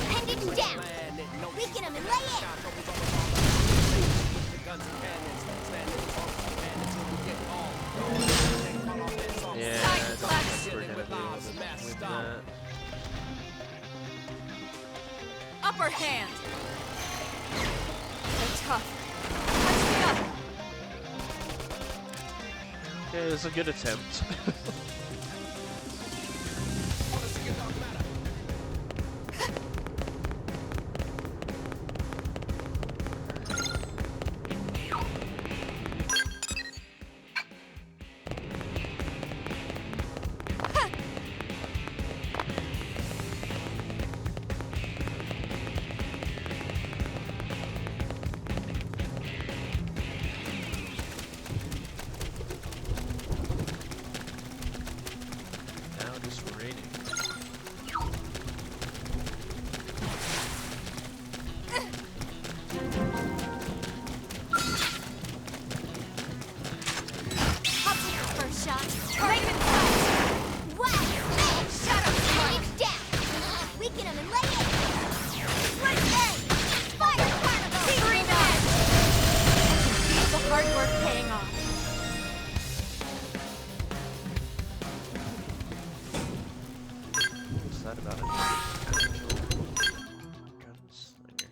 S3: Pendant him down! Weaken him and lay in!
S1: Yeah, I
S5: Side
S1: don't
S5: flash.
S1: think we're gonna be able to win that.
S5: upper hand! They're tough. Touch me up!
S1: Okay, it's a good attempt. Now just raining.
S3: I'll take the first shot. Raven flash! Wow! Shadow strike! Down! Weaken him and lay in! Right there! Fire carnival!
S5: Scream edge! Feel the hard work paying off.
S1: What's that about it? Gunslinger.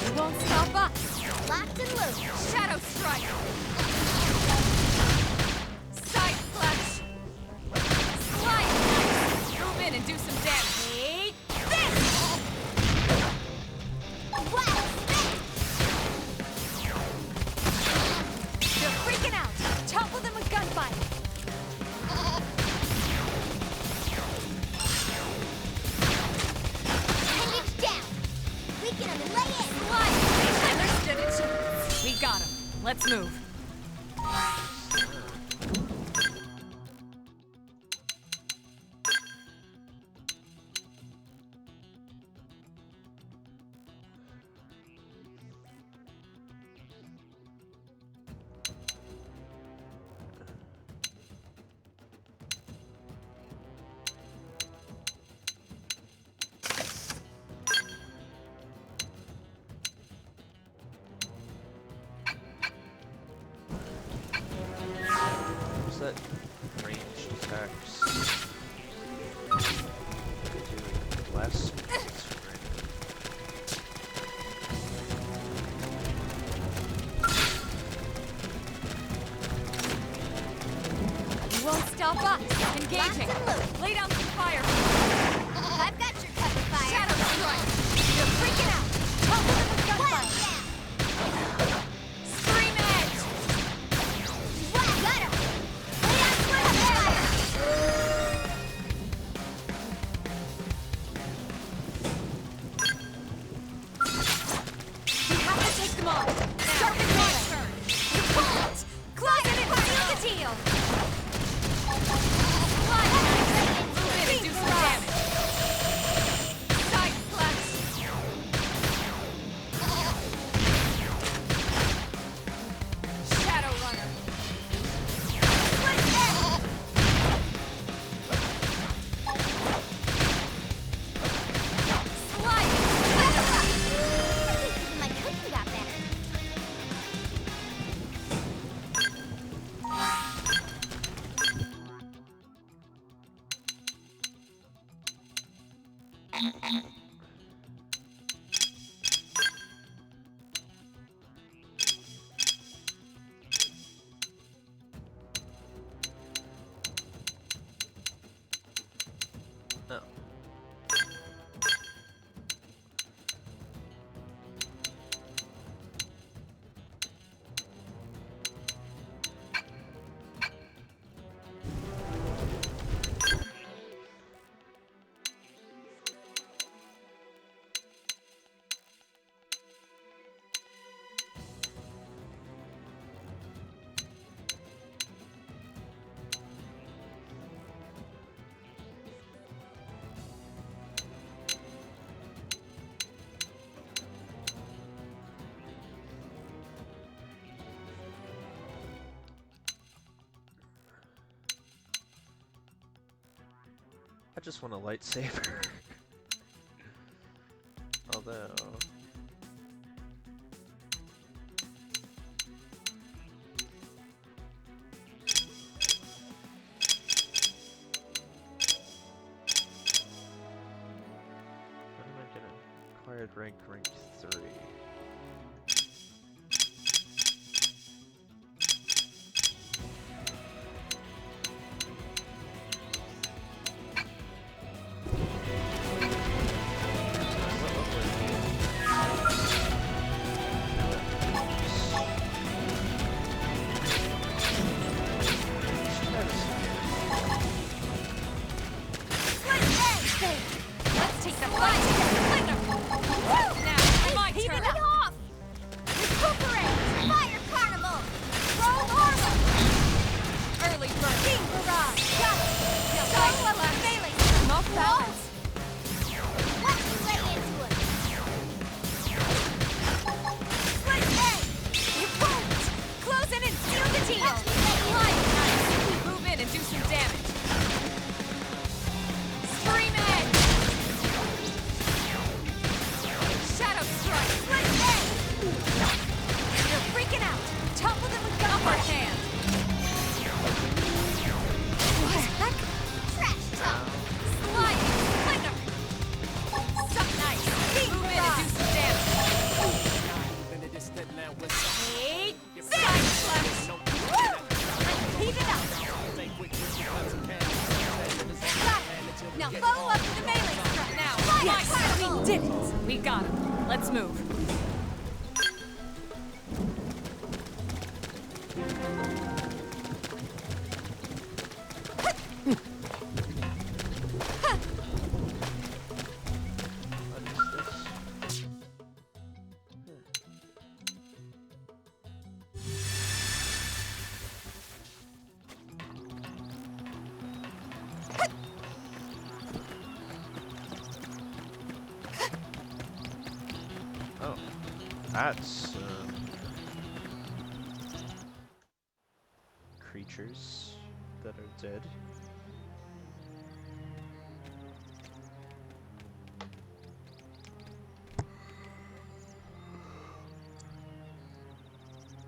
S5: You won't stop us!
S3: Locked and loaded.
S5: Shadow strike! Side slash! Slide slash! Move in and do some damage. Take this!
S3: Wow!
S5: They're freaking out! Topple them with gunfire!
S3: Appendage down! Weaken him and lay in!
S5: Slide! Understood it. We got him. Let's move.
S1: What's that? Ranged attacks. Do less.
S5: You won't stop us. Engaging.
S3: Locked and loaded.
S5: Lay down some fire.
S3: I've got your cover fire!
S5: Shadow strike! You're freaking out! Topple them with
S3: Wow!
S5: gunfire!
S3: Yeah!
S5: Scream edge!
S3: Wow! Got him! Lay on cover fire!
S5: We have to take them on. Start with water. You pull it. Close it and seal the deal. Slide. Move in and do some damage.
S1: I just want a lightsaber. Although... What am I gonna... Acquired rank 3.
S5: Let's take the fight! Now, my
S3: Keep
S5: turn!
S3: it off! Recuperate! Fire Carnival! Roll Orla!
S5: Early bird!
S3: King Barrage! Got it! Now go up on melee!
S5: I'm off balance!
S3: Let's lay into it! Split egg!
S5: You won't! Close in and seal the deal!
S3: Light!
S5: Nice! Move in and do some damage! Scream edge! Shadow strike!
S3: Split egg!
S5: You're freaking out! Topple them with upper hand!
S3: What the heck? Trash talk!
S5: Slide! Flicker! Suck nice! Move in and do some damage!
S3: Eight!
S5: Side slash!
S3: Heat it up! Got it! Now follow up with the melee strike!
S5: Now,
S3: Fire
S5: nice!
S3: Carnival!
S5: We did it! We got him. Let's move.
S1: What is this? Oh, that's creatures that are dead.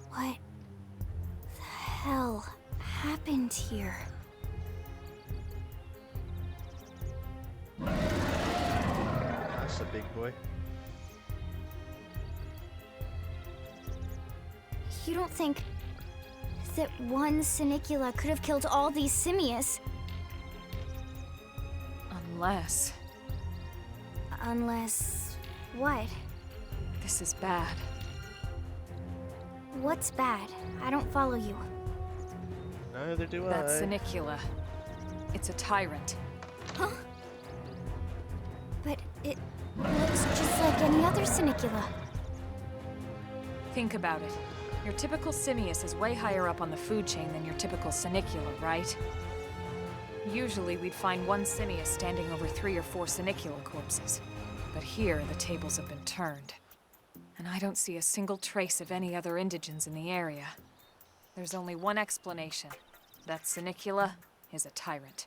S3: What the hell happened here?
S1: That's a big boy.
S3: You don't think that one Sinicula could have killed all these simius?
S5: Unless
S3: Unless... what?
S5: this is bad.
S3: What's bad? I don't follow you.
S1: Neither do
S5: That's
S1: I.
S5: Sinicula. It's a tyrant.
S3: Huh? But it looks just like any other Sinicula.
S5: Think about it. Your typical simius is way higher up on the food chain than your typical Sinicula, right? Usually we'd find one simius standing over 3 or 4 Sinicula corpses. But here, the tables have been turned. And I don't see a single trace of any other indigents in the area. There's only one explanation. That Sinicula is a tyrant.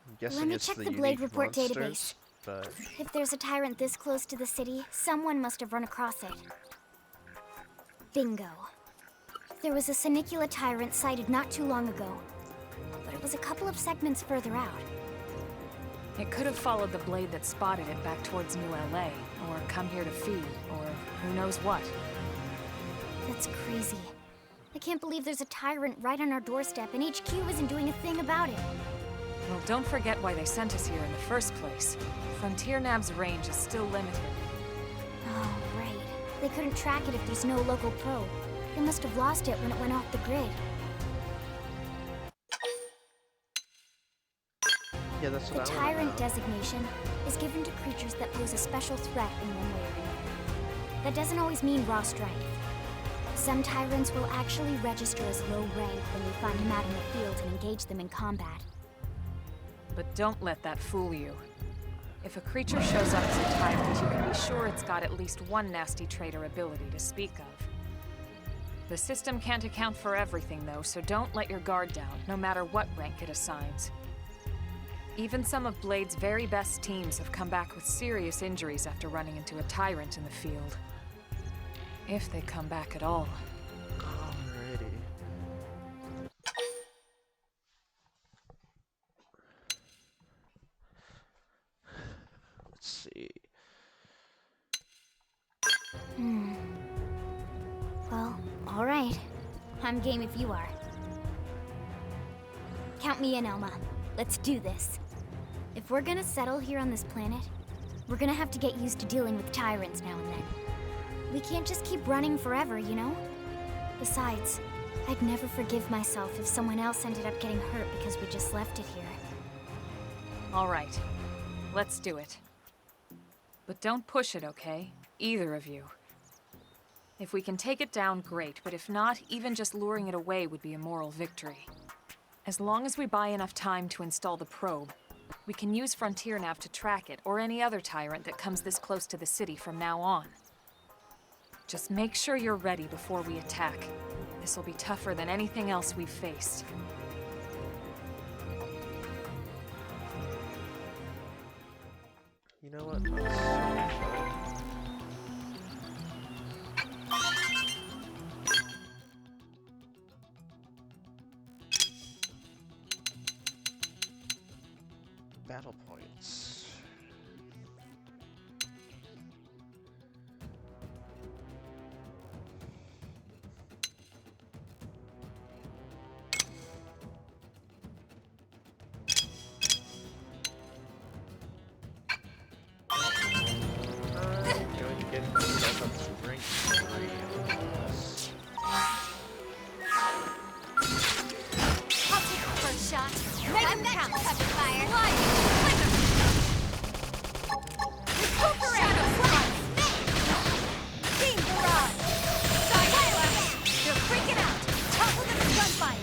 S1: I'm guessing
S3: Let me
S1: it's
S3: check
S1: the
S3: the Blade
S1: unique
S3: Report
S1: monsters,
S3: database.
S1: But
S3: If there's a tyrant this close to the city, someone must have run across it. Bingo. There was a Sinicula tyrant sighted not too long ago, but it was a couple of segments further out.
S5: It could have followed the blade that spotted it back towards New LA, or come here to feed, or who knows what.
S3: That's crazy. I can't believe there's a tyrant right on our doorstep and HQ isn't doing a thing about it.
S5: Well, don't forget why they sent us here in the first place. Frontier Nav's range is still limited.
S3: Oh, right. They couldn't track it if there's no local probe. They must have lost it when it went off the grid.
S1: yeah, that's
S3: The
S1: what I
S3: tyrant
S1: want to know.
S3: designation is given to creatures that pose a special threat in one way or another. That doesn't always mean raw strength. Some tyrants will actually register as low rank when we find them out in the field and engage them in combat.
S5: But don't let that fool you. If a creature shows up as a tyrant, you can be sure it's got at least one nasty trait or ability to speak of. The system can't account for everything, though, so don't let your guard down, no matter what rank it assigns. Even some of Blade's very best teams have come back with serious injuries after running into a tyrant in the field. If they come back at all.
S1: Alrighty. Let's see.
S3: Well, all right. I'm game if you are. Count me in, Elma. Let's do this. If we're gonna settle here on this planet, we're gonna have to get used to dealing with tyrants now and then. We can't just keep running forever, you know? Besides, I'd never forgive myself if someone else ended up getting hurt because we just left it here.
S5: All right. Let's do it. But don't push it, okay? Either of you. If we can take it down, great, but if not, even just luring it away would be a moral victory. As long as we buy enough time to install the probe, we can use Frontier Nav to track it, or any other tyrant that comes this close to the city from now on. Just make sure you're ready before we attack. This will be tougher than anything else we've faced.
S1: You know what? Let's battle points. Going to get myself up to rank 3.
S3: I'll take the first shot. Make him count. Cover fire. Recuperate. Team Barrage. They're freaking out. Topple them with gunfire.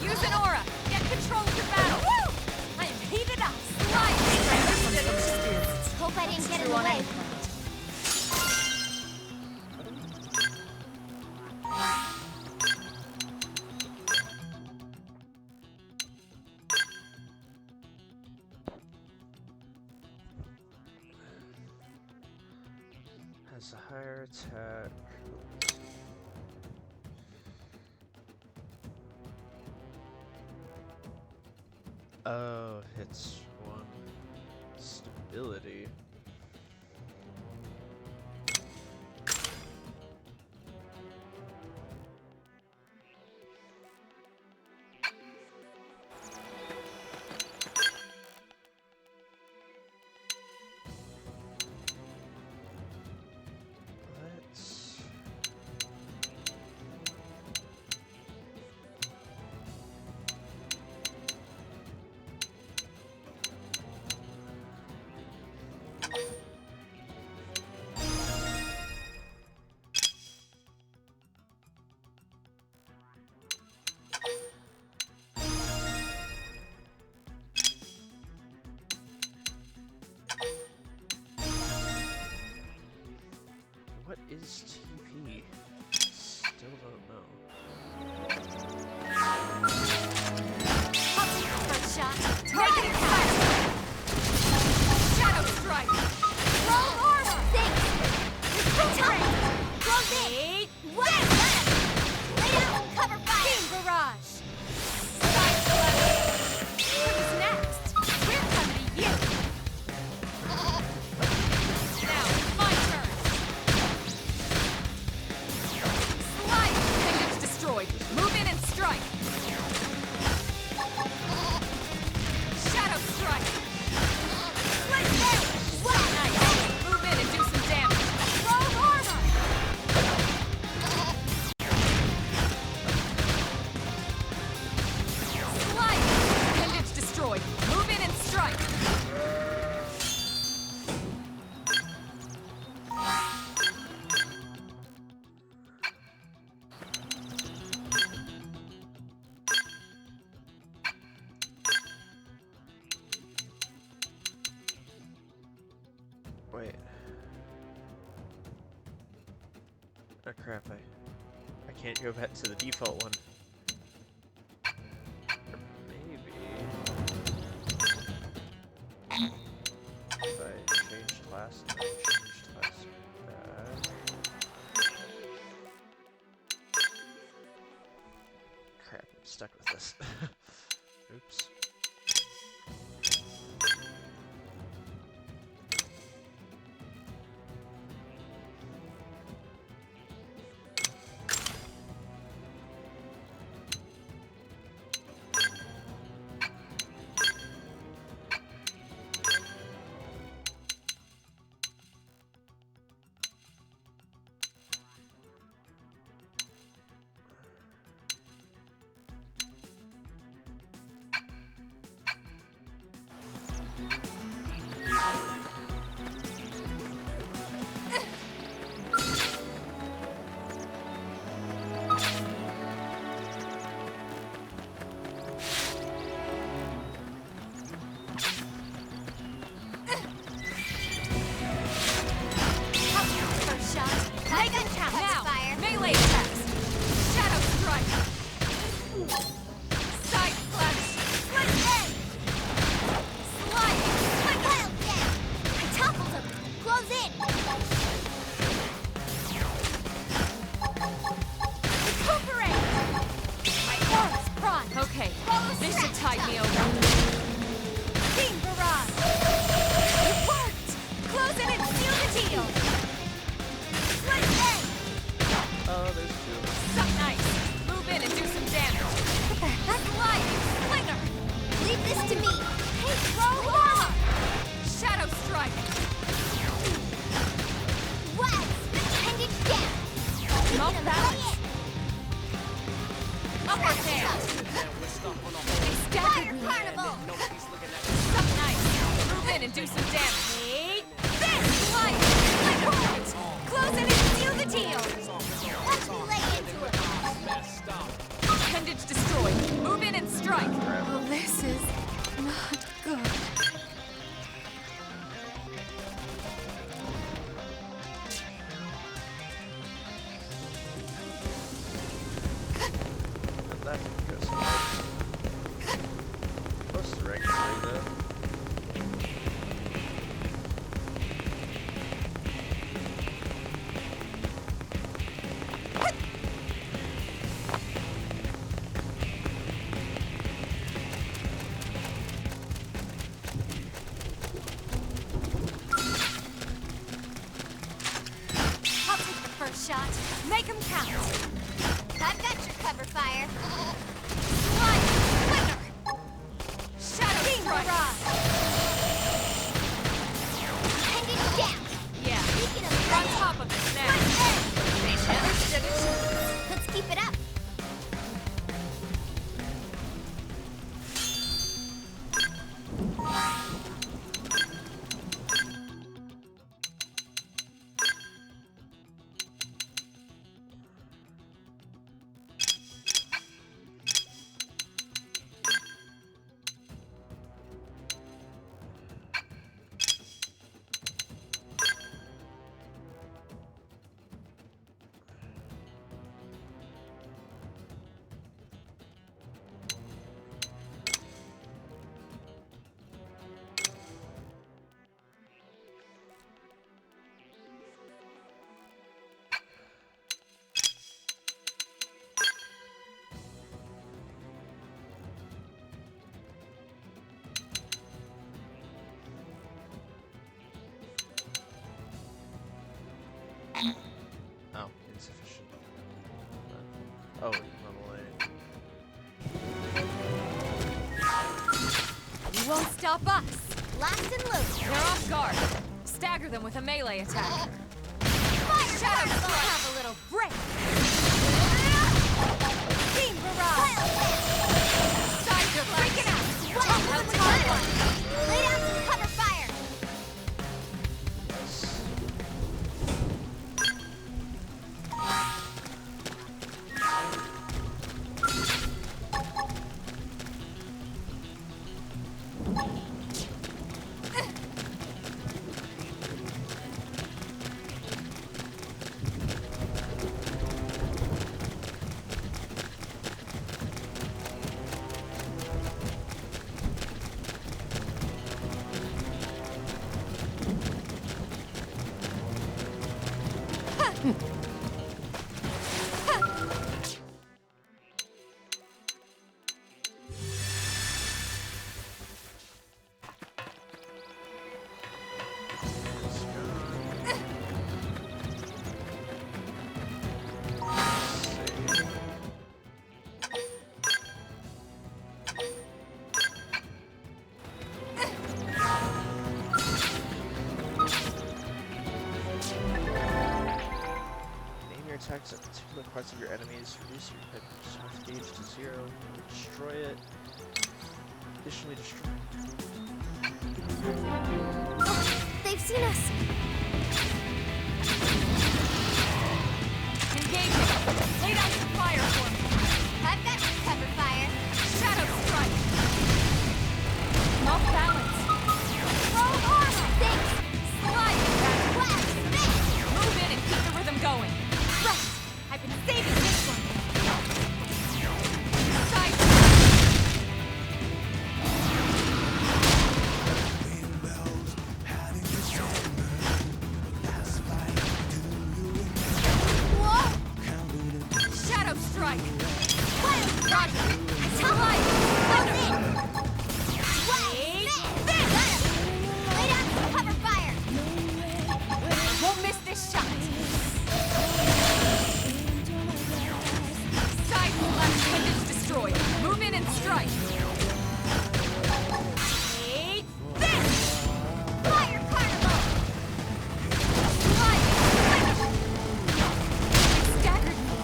S5: Use an aura! Get control of the battle!
S3: Woo! I am heated up. Slide. Hope I didn't get in the way.
S1: Has a higher attack. Oh, hits 1. Stability. Let's... What is TP? Still don't know.
S3: I'll take the first shot.
S5: Make it fire! Shadow Strike!
S3: Roll armor. Thanks. Recuperate. Close in. Wait. Lay down. Cover fire. Team Barrage.
S5: Who's next? We're coming to you! Now, my turn! Slide! Appendage destroyed. Move in and strike! Shadow Strike!
S3: Right there. What?
S5: Nice! Move in and do some damage!
S3: Roll armor.
S5: Slide! Appendage destroyed. Move in and strike!
S1: Wait. Oh crap, I can't go back to the default one. Or maybe if I change class and then change class back. Crap, I'm stuck with this. Oops.
S3: Shot. Make them count. I've got your cover fire. Slide. Winner. Shadow Strike. And it's down. Yeah. Speaking of
S5: You're on top of it now.
S3: They never stood a chance. Let's keep it up.
S1: Oh, insufficient. Oh, level 8.
S5: You won't stop us.
S3: Locked and loaded.
S5: They're off guard. Stagger them with a melee attack.
S3: Fire
S5: Shadow
S3: Carnival.
S5: Strike. Have a little break.
S3: Beam barrage.
S5: Signs are freaking out.
S3: What?
S5: Help top one.
S3: Lay down some cover fire.
S1: Yes. targets at particular parts of your enemies, reduce your health gauge to 0, destroy it. Additionally, destroy.
S3: They've seen us!
S5: Engaging! Lay down some fire for me!
S3: I've got cover fire.
S5: Shadow strike! Off balance!
S3: Roll armor! Thanks!
S5: Slide!
S3: Blast!
S5: Move in and keep the rhythm going!
S3: Right! I've been saving this one!
S5: Side!
S3: Whoa!
S5: Shadow strike!
S3: Wild strike!
S5: Slide!
S3: Close in! Wait! Lay down some cover fire!
S5: Won't miss this shot! Side left appendage destroyed! Move in and strike!
S3: Take this! Fire carnival!
S5: Slide! Staggered me!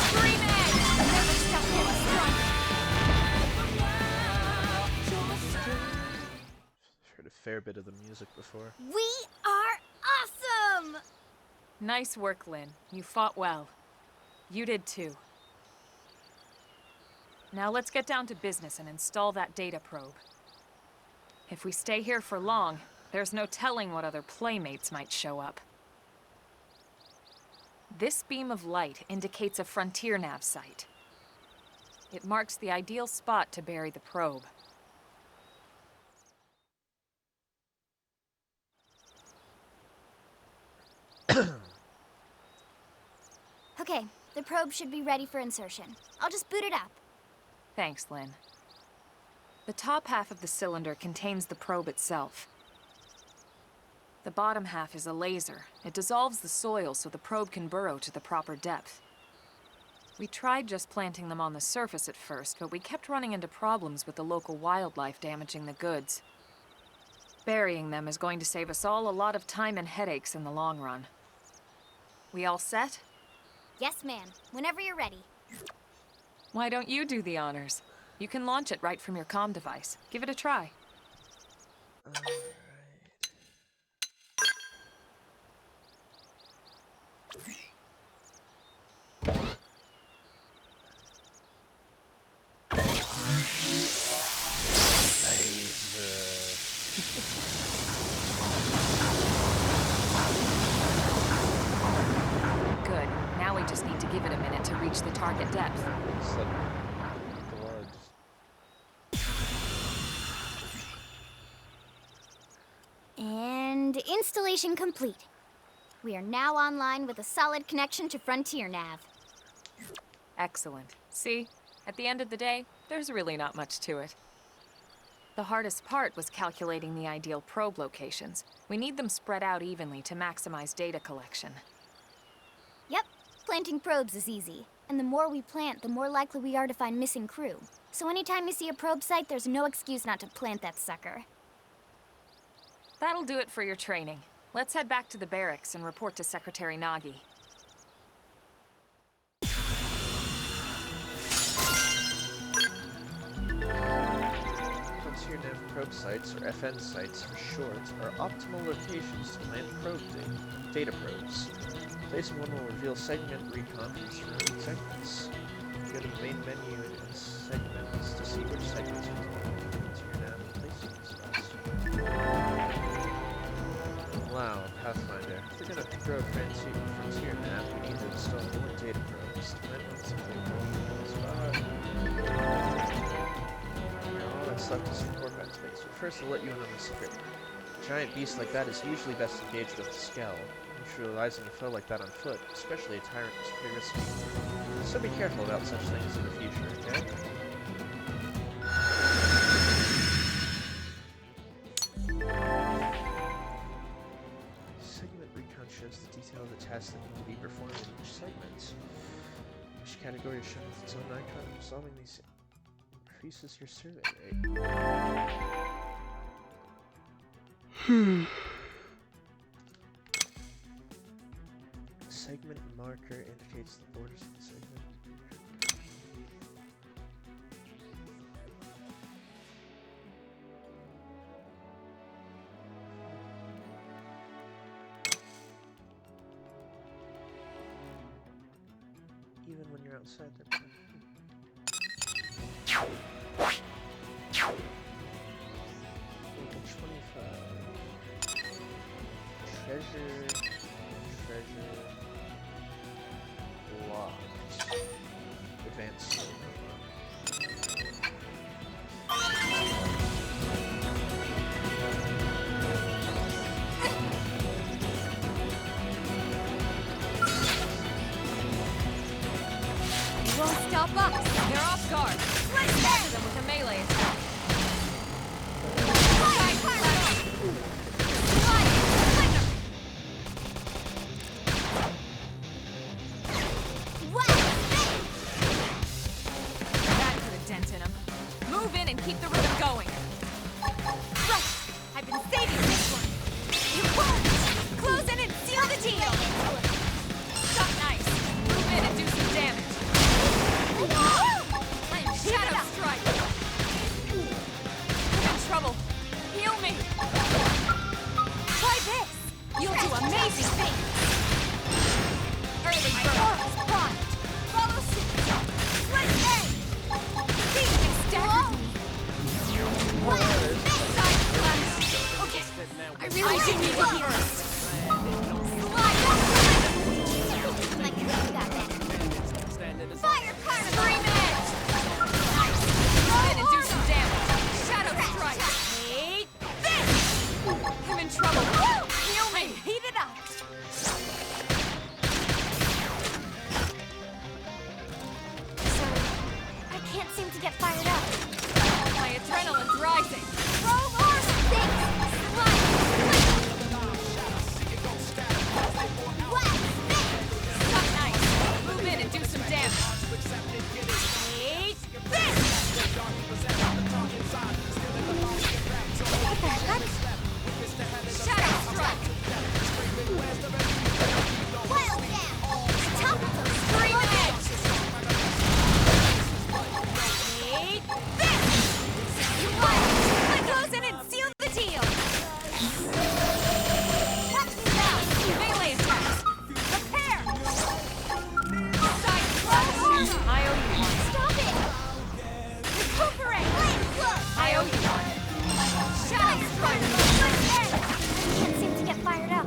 S5: Scream edge! Never stop getting struck!
S1: I've heard a fair bit of the music before.
S3: We are awesome!
S5: Nice work, Lynn. You fought well. You did too. Now let's get down to business and install that data probe. If we stay here for long, there's no telling what other playmates might show up. This beam of light indicates a frontier nav site. It marks the ideal spot to bury the probe.
S3: Okay, the probe should be ready for insertion. I'll just boot it up.
S5: Thanks, Lynn. The top half of the cylinder contains the probe itself. The bottom half is a laser. It dissolves the soil so the probe can burrow to the proper depth. We tried just planting them on the surface at first, but we kept running into problems with the local wildlife damaging the goods. Burying them is going to save us all a lot of time and headaches in the long run. We all set?
S3: Yes, ma'am. Whenever you're ready.
S5: Why don't you do the honors? You can launch it right from your comm device. Give it a try.
S1: Alright.
S5: Good. Now we just need to give it a minute to reach the target depth.
S1: It's like blood.
S3: And installation complete. We are now online with a solid connection to Frontier Nav.
S5: Excellent. See? At the end of the day, there's really not much to it. The hardest part was calculating the ideal probe locations. We need them spread out evenly to maximize data collection.
S3: Yep, planting probes is easy. And the more we plant, the more likely we are to find missing crew. So anytime you see a probe site, there's no excuse not to plant that sucker.
S5: That'll do it for your training. Let's head back to the barracks and report to Secretary Nagi.
S1: Frontier Nav probe sites, or FN sites for short, are optimal locations to plant probe data probes. Placing one will reveal segment recon from surrounding segments. Go to the main menu and segments to see which segments belong to Frontier Nav and place them as best. Wow, Pathfinder. If we're gonna grow Frontier Nav, we need to install more data probes. Plant one simply spot. All that's left is report back space. But first, I'll let you in on the secret. A giant beast like that is usually best engaged with the scowl. Neutralizing a foe like that on foot, especially a tyrant, is pretty risky. So be careful about such things in the future, okay? Segment recon shows the detail of the tasks that need to be performed in each segment. Each category is shown with its own icon. Resolving these increases your survey rate. Segment marker indicates the borders of the segment. Even when you're outside the Level 25. Treasure locked. Advanced skill
S5: You won't stop us! They're off guard! Let's batter them with a melee attack! That put a dent in him. Move in and keep the rhythm going! Right! I've been saving this one! You won't! Close in and seal the deal! Shot nice! Move in and do some damage! I'm Shadow Strike! I'm in trouble! Heal me! Try this! You'll do amazing things! Early bird is primed! Follow suit! Let's end! These things staggered me! Side flash! Okay, I really do need to heal! Slide up!
S3: Like you got that.
S5: Fire Karma! Scream edge! Nice! Move in and do some damage! Shadow Strike! Hate this! I'm in trouble! Heal me! Heat it up!
S3: Sorry, I can't seem to get fired up.
S5: My adrenaline's rising!
S3: Throw more things! Slide!
S5: Suck nice! Move in and do some damage! Hate this!
S3: What the heck?
S5: Shadow Strike!
S3: Wild down! Topical!
S5: Scream edge! Hate this! What? Close in and seal the deal!
S3: Watch me now!
S5: Melee attacks! Prepare! Side flash! I owe you one.
S3: Stop it!
S5: Recuperate!
S3: Look!
S5: I owe you one. Shadow Strike!
S3: Can't seem to get fired up.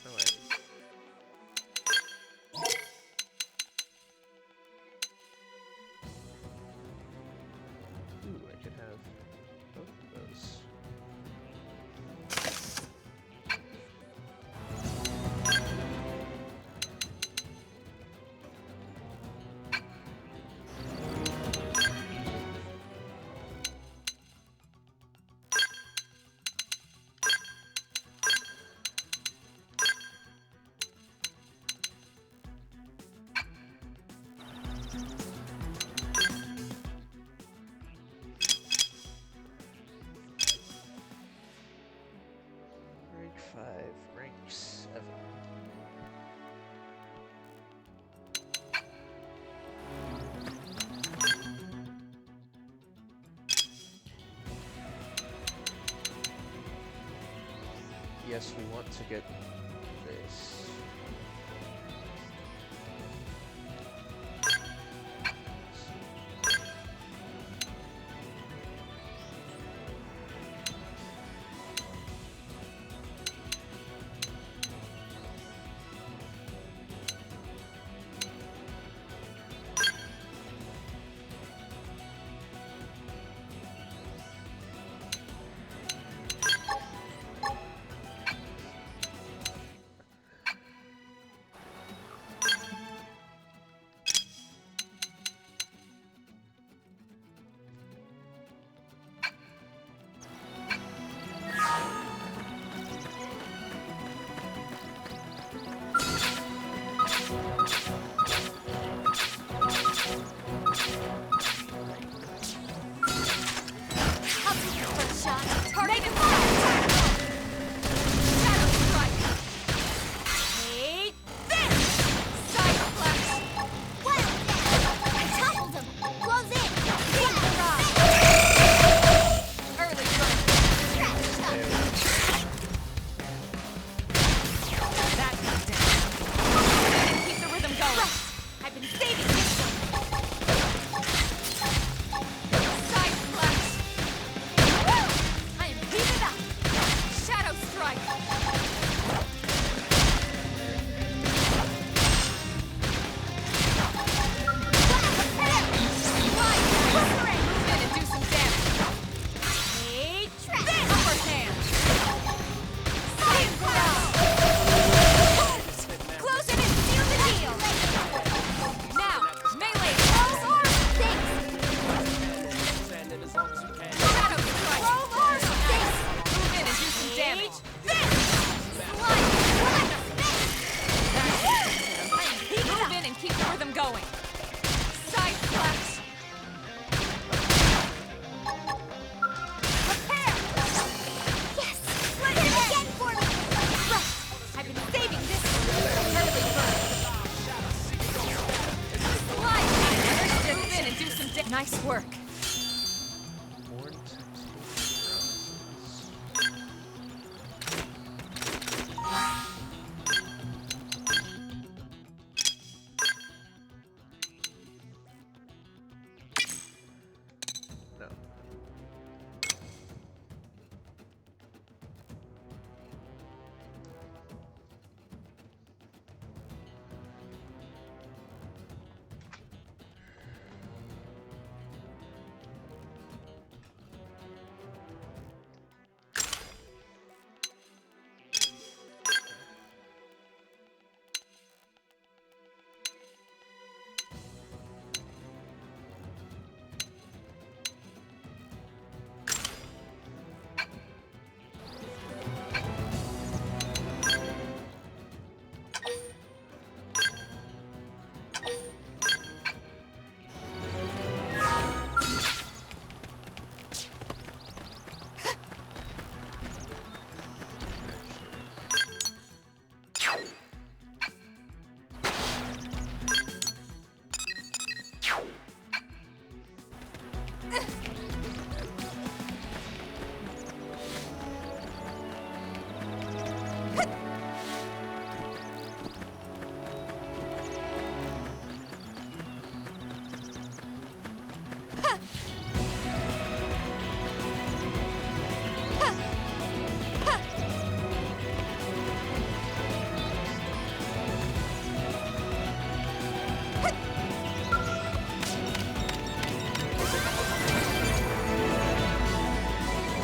S1: Alright. Ooh, I could have both of those. Rank 5, rank 7. Yes, we want to get this.
S5: Nice work.
S1: Warrant no.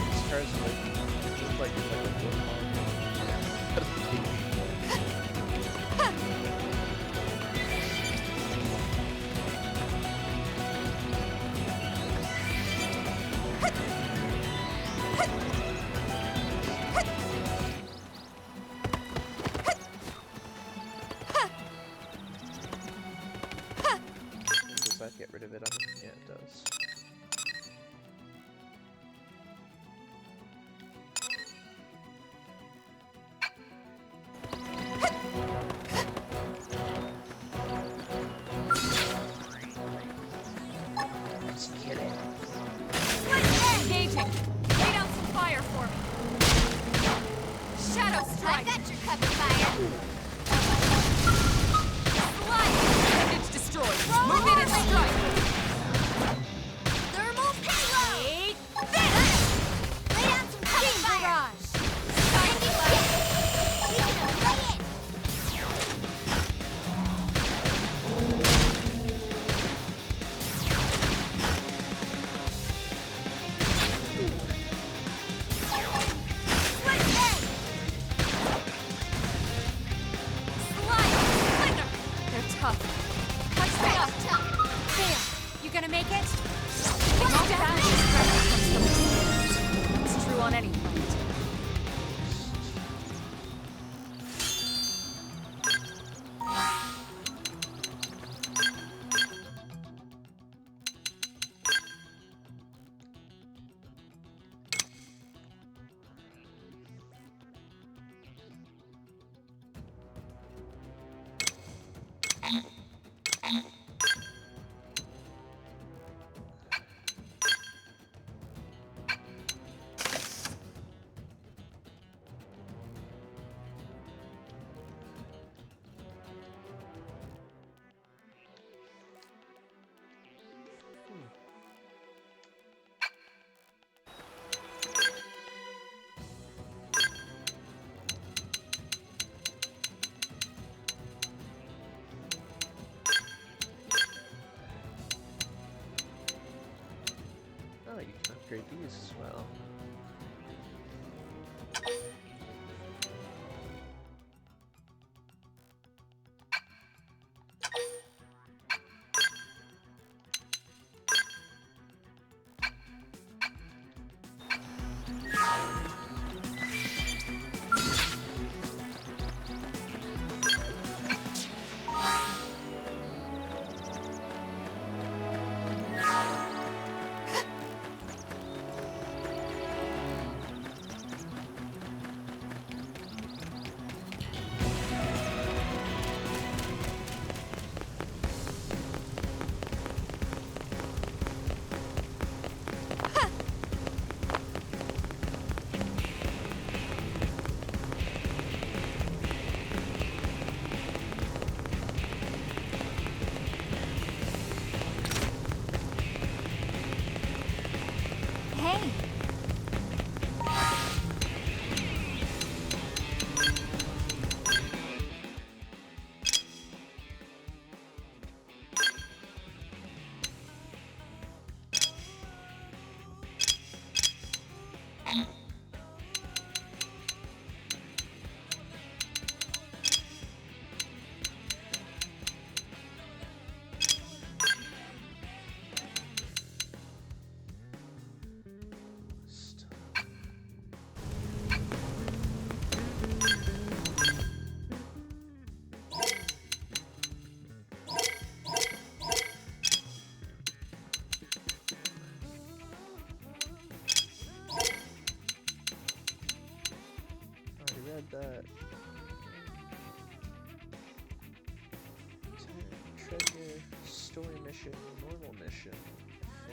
S1: This car's like it's like a Does that get rid of it? Yeah, it does. Just kidding.
S5: Engaging. Lay down some fire for me. Shadow
S3: I
S5: strike.
S3: got your cover fire.
S5: Slide. Appendage destroyed. Move in and strike.
S3: Thermal payload.
S5: Eight.
S3: Lay down some cover fire. Sending fire. You can lay it.
S5: Slide. Splinter. They're tough. Punch them up.
S3: There. You gonna make it?
S5: All damage is directly comes from the stairs. It's true on any planet.
S1: Oh, you can upgrade these as well.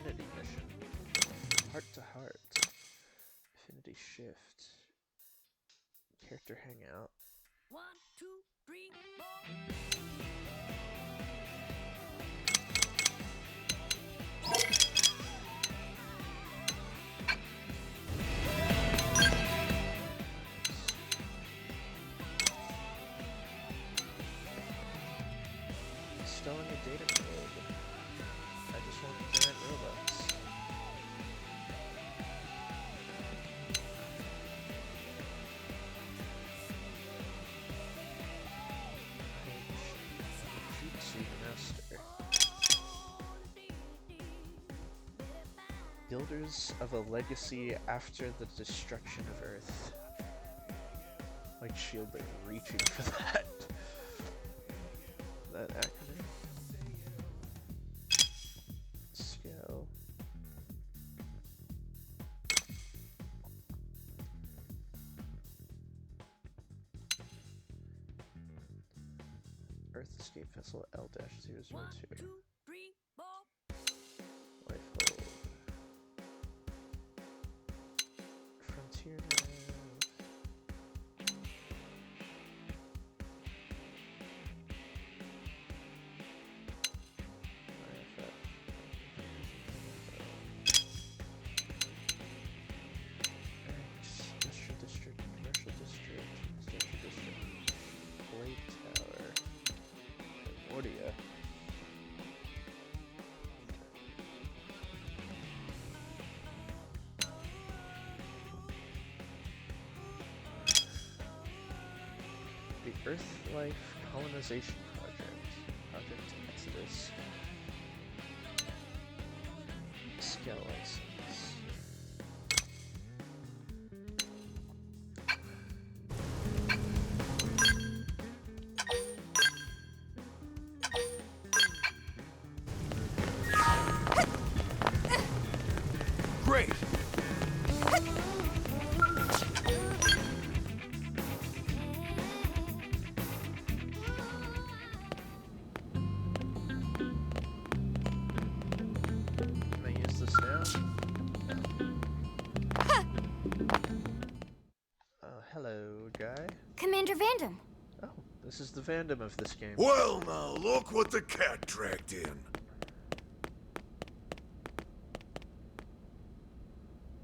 S1: Affinity mission. Heart to heart. Affinity shift. Character hangout.
S6: 1, 2, 3, 4.
S1: Installing a data probe. I just want giant robots. Jutsu Master. Builders of a legacy after the destruction of Earth. Like Shield, like reaching for that. That acronym. Scale. Earth Escape Vessel L-002.
S6: 1, 2, 3, 4.
S1: Life hold. Frontier nav. IFF. Industrial District, Commercial District, Residential District, Blade Tower, Primordia. The Earth-Life Colonization Project. Project Exodus. Scale license.
S2: Great!
S1: Can I use this now? Hello, guy.
S3: Commander Vandam.
S1: Oh, this is the fandom of this game.
S7: Well, now, look what the cat dragged in.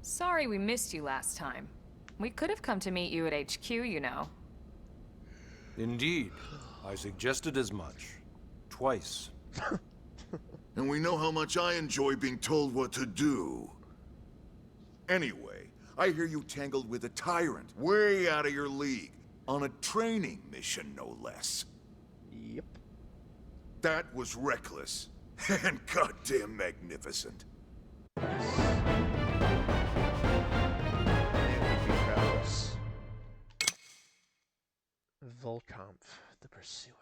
S5: Sorry we missed you last time. We could have come to meet you at HQ, you know.
S2: Indeed. I suggested as much. Twice.
S7: And we know how much I enjoy being told what to do. Anyway, I hear you tangled with a tyrant, way out of your league, on a training mission, no less.
S1: Yep.
S7: That was reckless, and goddamn magnificent.
S1: Volkampf, the Pursuer.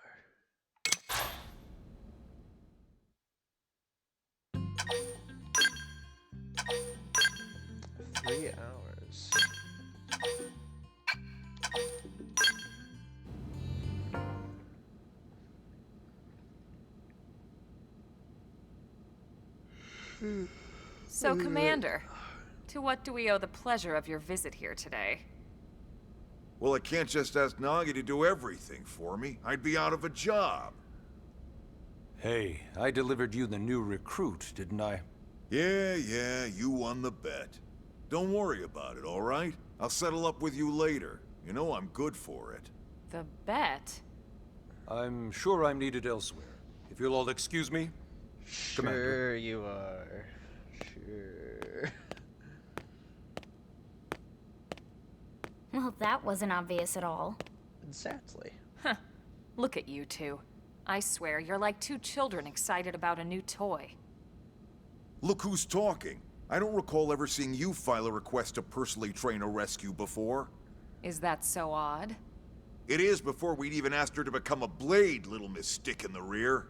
S1: Three hours.
S5: So, Commander, to what do we owe the pleasure of your visit here today?
S7: Well, I can't just ask Nagi to do everything for me. I'd be out of a job.
S2: Hey, I delivered you the new recruit, didn't I?
S7: Yeah, you won the bet. Don't worry about it, all right? I'll settle up with you later. You know I'm good for it.
S5: The bet?
S2: I'm sure I'm needed elsewhere. If you'll all excuse me.
S1: Sure
S2: Commander.
S1: you are. Sure.
S3: Well, that wasn't obvious at all.
S1: Exactly.
S5: Huh. Look at you two. I swear, you're like two children excited about a new toy.
S7: Look who's talking. I don't recall ever seeing you file a request to personally train a rescue before.
S5: Is that so odd?
S7: It is before we'd even asked her to become a blade, little Miss Stick in the Rear.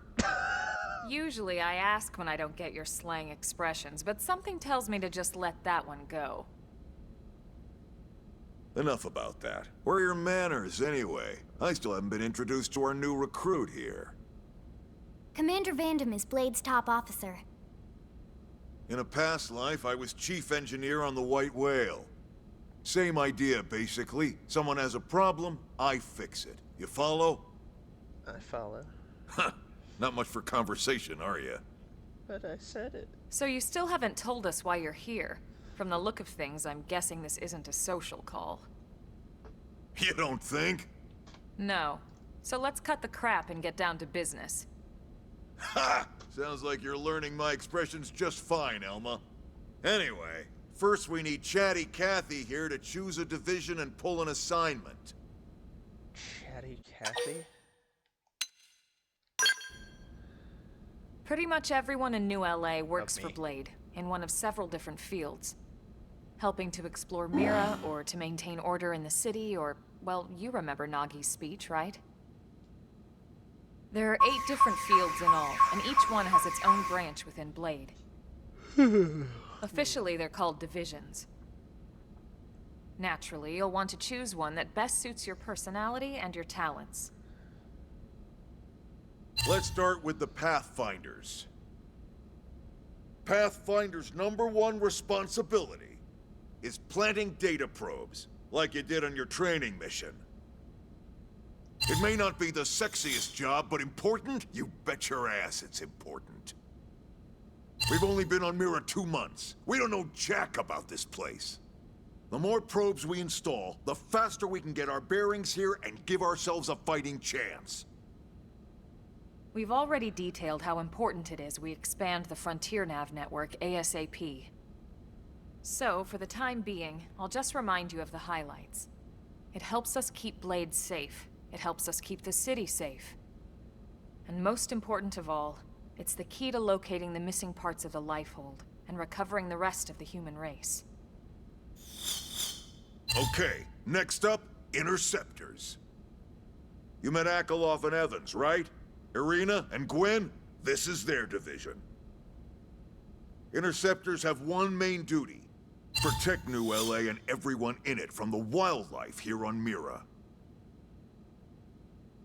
S5: Usually I ask when I don't get your slang expressions, but something tells me to just let that one go.
S7: Enough about that. Where are your manners, anyway? I still haven't been introduced to our new recruit here.
S3: Commander Vandam is Blade's top officer.
S7: In a past life, I was chief engineer on the White Whale. Same idea, basically. Someone has a problem, I fix it. You follow?
S1: I follow.
S7: Huh. Not much for conversation, are you?
S1: But I said it.
S5: So you still haven't told us why you're here. From the look of things, I'm guessing this isn't a social call.
S7: You don't think?
S5: No. So let's cut the crap and get down to business.
S7: Ha! Sounds like you're learning my expressions just fine, Elma. Anyway, first we need Chatty Cathy here to choose a division and pull an assignment.
S1: Chatty Cathy?
S5: Pretty much everyone in New LA works
S1: Of
S5: for
S1: me.
S5: Blade, in one of several different fields. Helping to explore Mira, or to maintain order in the city, or, well, you remember Nagi's speech, right? There are 8 different fields in all, and each one has its own branch within Blade. Officially, they're called divisions. Naturally, you'll want to choose one that best suits your personality and your talents.
S7: Let's start with the Pathfinders. Pathfinder's #1 responsibility is planting data probes, like you did on your training mission. It may not be the sexiest job, but important? You bet your ass it's important. We've only been on Mira 2 months. We don't know jack about this place. The more probes we install, the faster we can get our bearings here and give ourselves a fighting chance.
S5: We've already detailed how important it is we expand the Frontier Nav network ASAP. So, for the time being, I'll just remind you of the highlights. It helps us keep Blade safe. It helps us keep the city safe. And most important of all, it's the key to locating the missing parts of the Lifehold and recovering the rest of the human race.
S7: Okay, next up, Interceptors. You met Akalov and Evans, right? Irina and Gwen? This is their division. Interceptors have one main duty. Protect New LA and everyone in it from the wildlife here on Mira.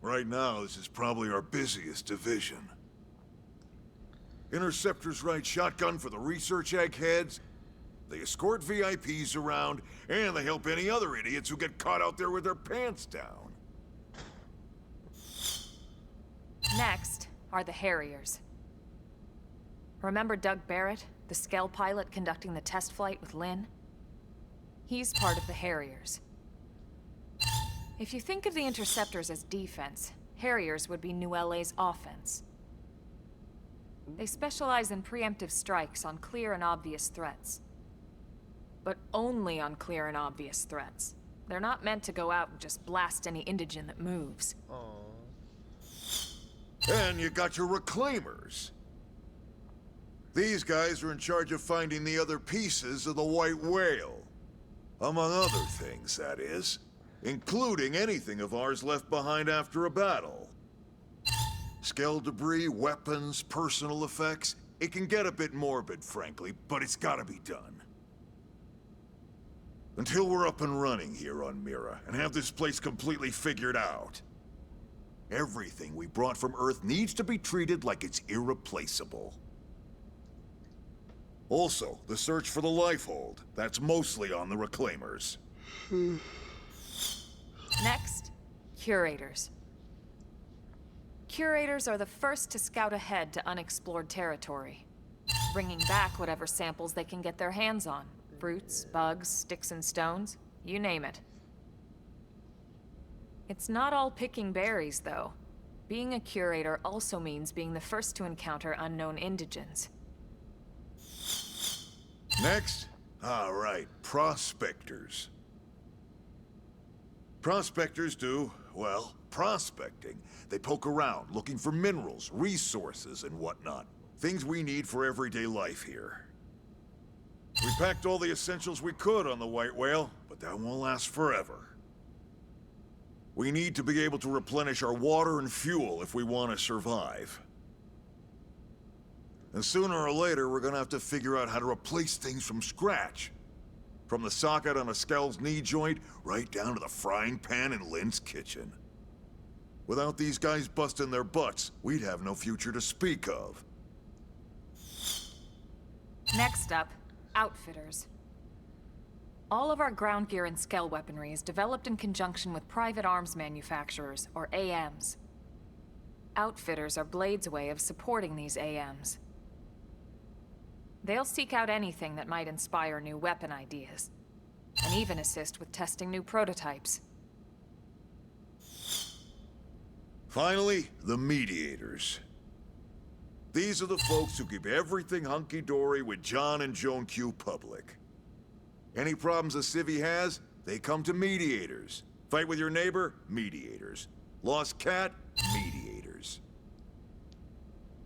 S7: Right now, this is probably our busiest division. Interceptors ride shotgun for the research eggheads, they escort VIPs around, and they help any other idiots who get caught out there with their pants down.
S5: Next are the Harriers. Remember Doug Barrett, the Skell pilot conducting the test flight with Lynn? He's part of the Harriers. If you think of the Interceptors as defense, Harriers would be New LA's offense. They specialize in preemptive strikes on clear and obvious threats. But only on clear and obvious threats. They're not meant to go out and just blast any indigene that moves.
S7: And you got your Reclaimers. These guys are in charge of finding the other pieces of the White Whale. Among other things, that is. Including anything of ours left behind after a battle. Skell debris, weapons, personal effects. It can get a bit morbid, frankly, but it's gotta be done. Until we're up and running here on Mira, and have this place completely figured out. Everything we brought from Earth needs to be treated like it's irreplaceable. Also, the search for the Lifehold. That's mostly on the Reclaimers.
S5: Next, Curators. Curators are the first to scout ahead to unexplored territory, bringing back whatever samples they can get their hands on. Fruits, bugs, sticks and stones, you name it. It's not all picking berries, though. Being a curator also means being the first to encounter unknown indigens.
S7: Next? All right, prospectors. Prospectors do, well, prospecting. They poke around, looking for minerals, resources, and whatnot. Things we need for everyday life here. We packed all the essentials we could on the White Whale, but that won't last forever. We need to be able to replenish our water and fuel if we want to survive. And sooner or later, we're gonna have to figure out how to replace things from scratch. From the socket on a Skell's knee joint, right down to the frying pan in Lynn's kitchen. Without these guys busting their butts, we'd have no future to speak of.
S5: Next up, outfitters. All of our ground gear and skell weaponry is developed in conjunction with private arms manufacturers, or AMs. Outfitters are Blade's way of supporting these AMs. They'll seek out anything that might inspire new weapon ideas, and even assist with testing new prototypes.
S7: Finally, the mediators. These are the folks who keep everything hunky-dory with John and Joan Q public. Any problems a civvy has, they come to mediators. Fight with your neighbor? Mediators. Lost cat? Mediators.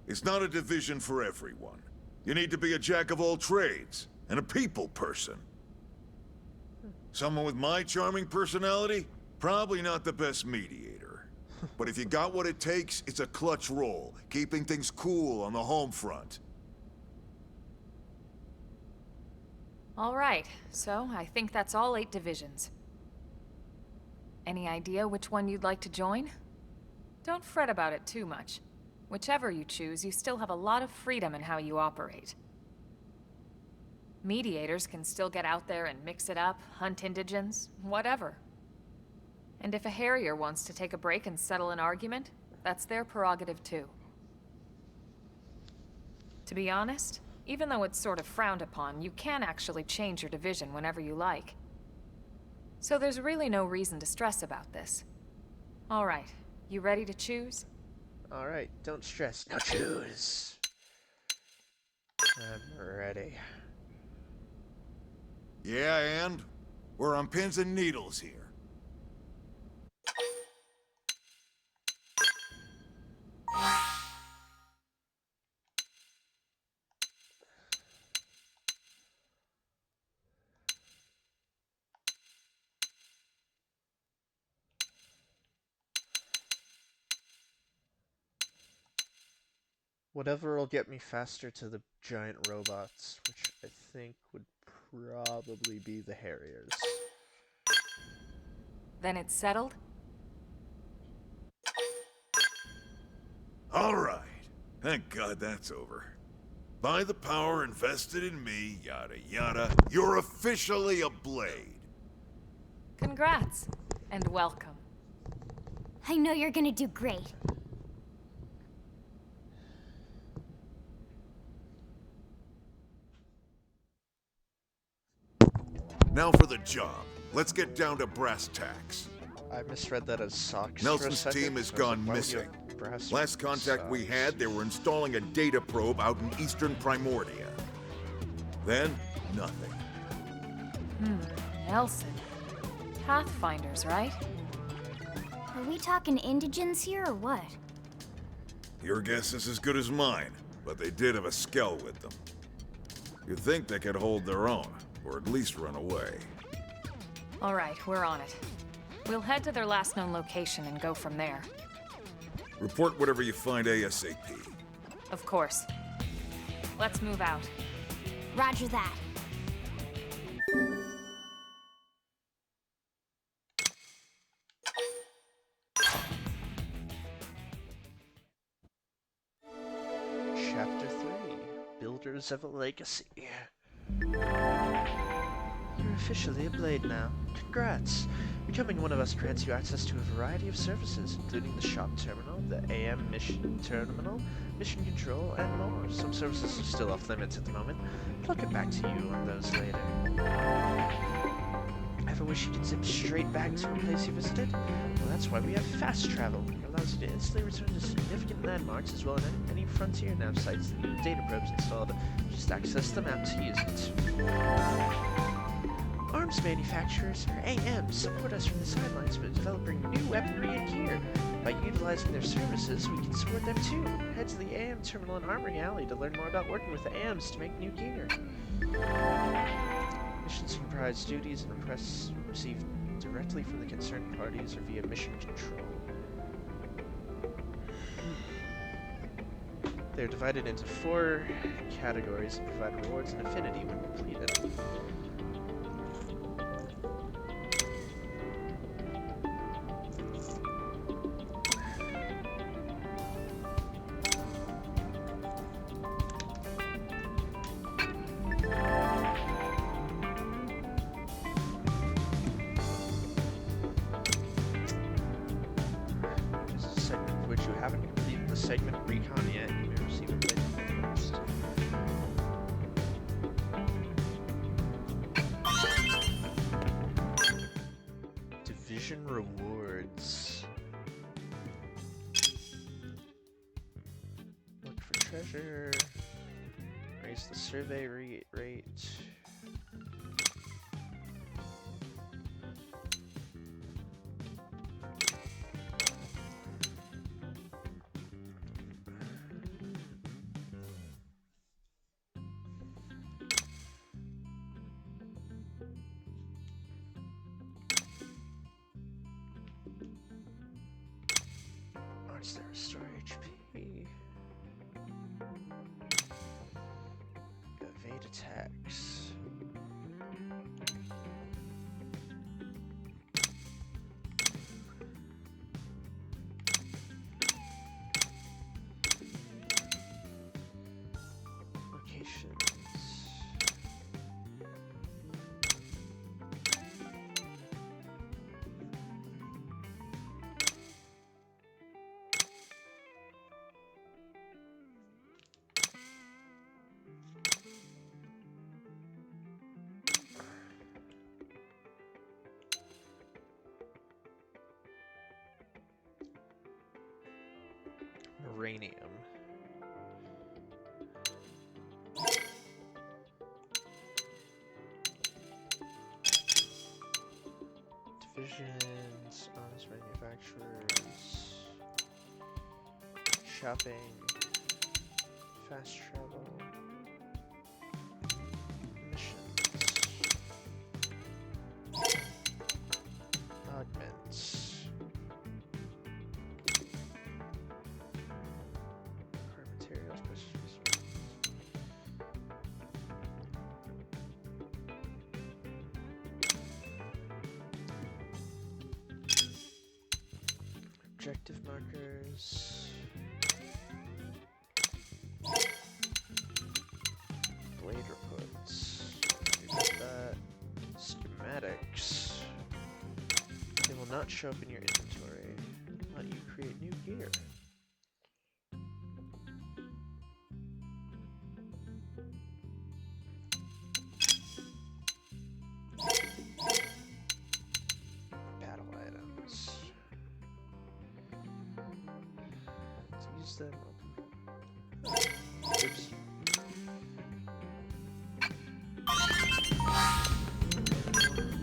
S7: It's not a division for everyone. You need to be a jack of all trades, and a people person. Someone with my charming personality? Probably not the best mediator. But if you got what it takes, it's a clutch role, keeping things cool on the home front.
S5: All right, so I think that's all 8 divisions. Any idea which one you'd like to join? Don't fret about it too much. Whichever you choose, you still have a lot of freedom in how you operate. Mediators can still get out there and mix it up, hunt indigents, whatever. And if a Harrier wants to take a break and settle an argument, that's their prerogative too. To be honest, even though it's sort of frowned upon, you can actually change your division whenever you like. So there's really no reason to stress about this. All right, you ready to choose?
S1: Alright, don't stress. Now choose. I'm ready.
S7: Yeah, and? We're on pins and needles here.
S1: Whatever will get me faster to the giant robots, which I think would probably be the Harriers.
S5: Then it's settled?
S7: All right. Thank God that's over. By the power invested in me, yada yada, you're officially a Blade.
S5: Congrats, and welcome.
S3: I know you're gonna do great.
S7: Now for the job. Let's get down to brass tacks.
S1: I misread that as socks.
S7: Nelson's
S1: for a second.
S7: team has
S1: I was
S7: gone
S1: like, why would you
S7: missing.
S1: have brass
S7: Last contact we
S1: socks?
S7: had, they were installing a data probe out in eastern Primordia. Then, nothing.
S5: Nelson. Pathfinders, right?
S3: Are we talking indigents here or what?
S7: Your guess is as good as mine, but they did have a skell with them. You'd think they could hold their own, or at least run away.
S5: All right, we're on it. We'll head to their last known location and go from there.
S7: Report whatever you find ASAP.
S5: Of course. Let's move out.
S3: Roger that.
S1: Chapter 3, Builders of a Legacy. You're officially a Blade now. Congrats! Becoming one of us grants you access to a variety of services, including the shop terminal, the AM mission terminal, mission control, and more. Some services are still off limits at the moment, but I'll get back to you on those later. Ever wish you could zip straight back to a place you visited? Well, that's why we have fast travel. It allows you to instantly return to significant landmarks as well as any frontier nav sites that need data probes installed. Just access the map to use it. Arms manufacturers, or AMs, support us from the sidelines by developing new weaponry and gear. By utilizing their services, we can support them too. Head to the AM terminal in Armory Alley to learn more about working with the AMs to make new gear. Missions comprise duties and requests received directly from the concerned parties or via mission control. They're divided into 4 categories and provide rewards and affinity when completed. segment recon yet, you may receive a plate first. Division rewards. Look for treasure. Raise the survey rate. What's that? Restore HP. Evade attacks. Locations. Uranium. Divisions, arms manufacturers, shopping, fast travel, missions, augments. Materials, precious objective markers, blade reports, we got that. Schematics. They will not show up in your inventory. How do you create new gear? Battle items. Let's use them. Oops.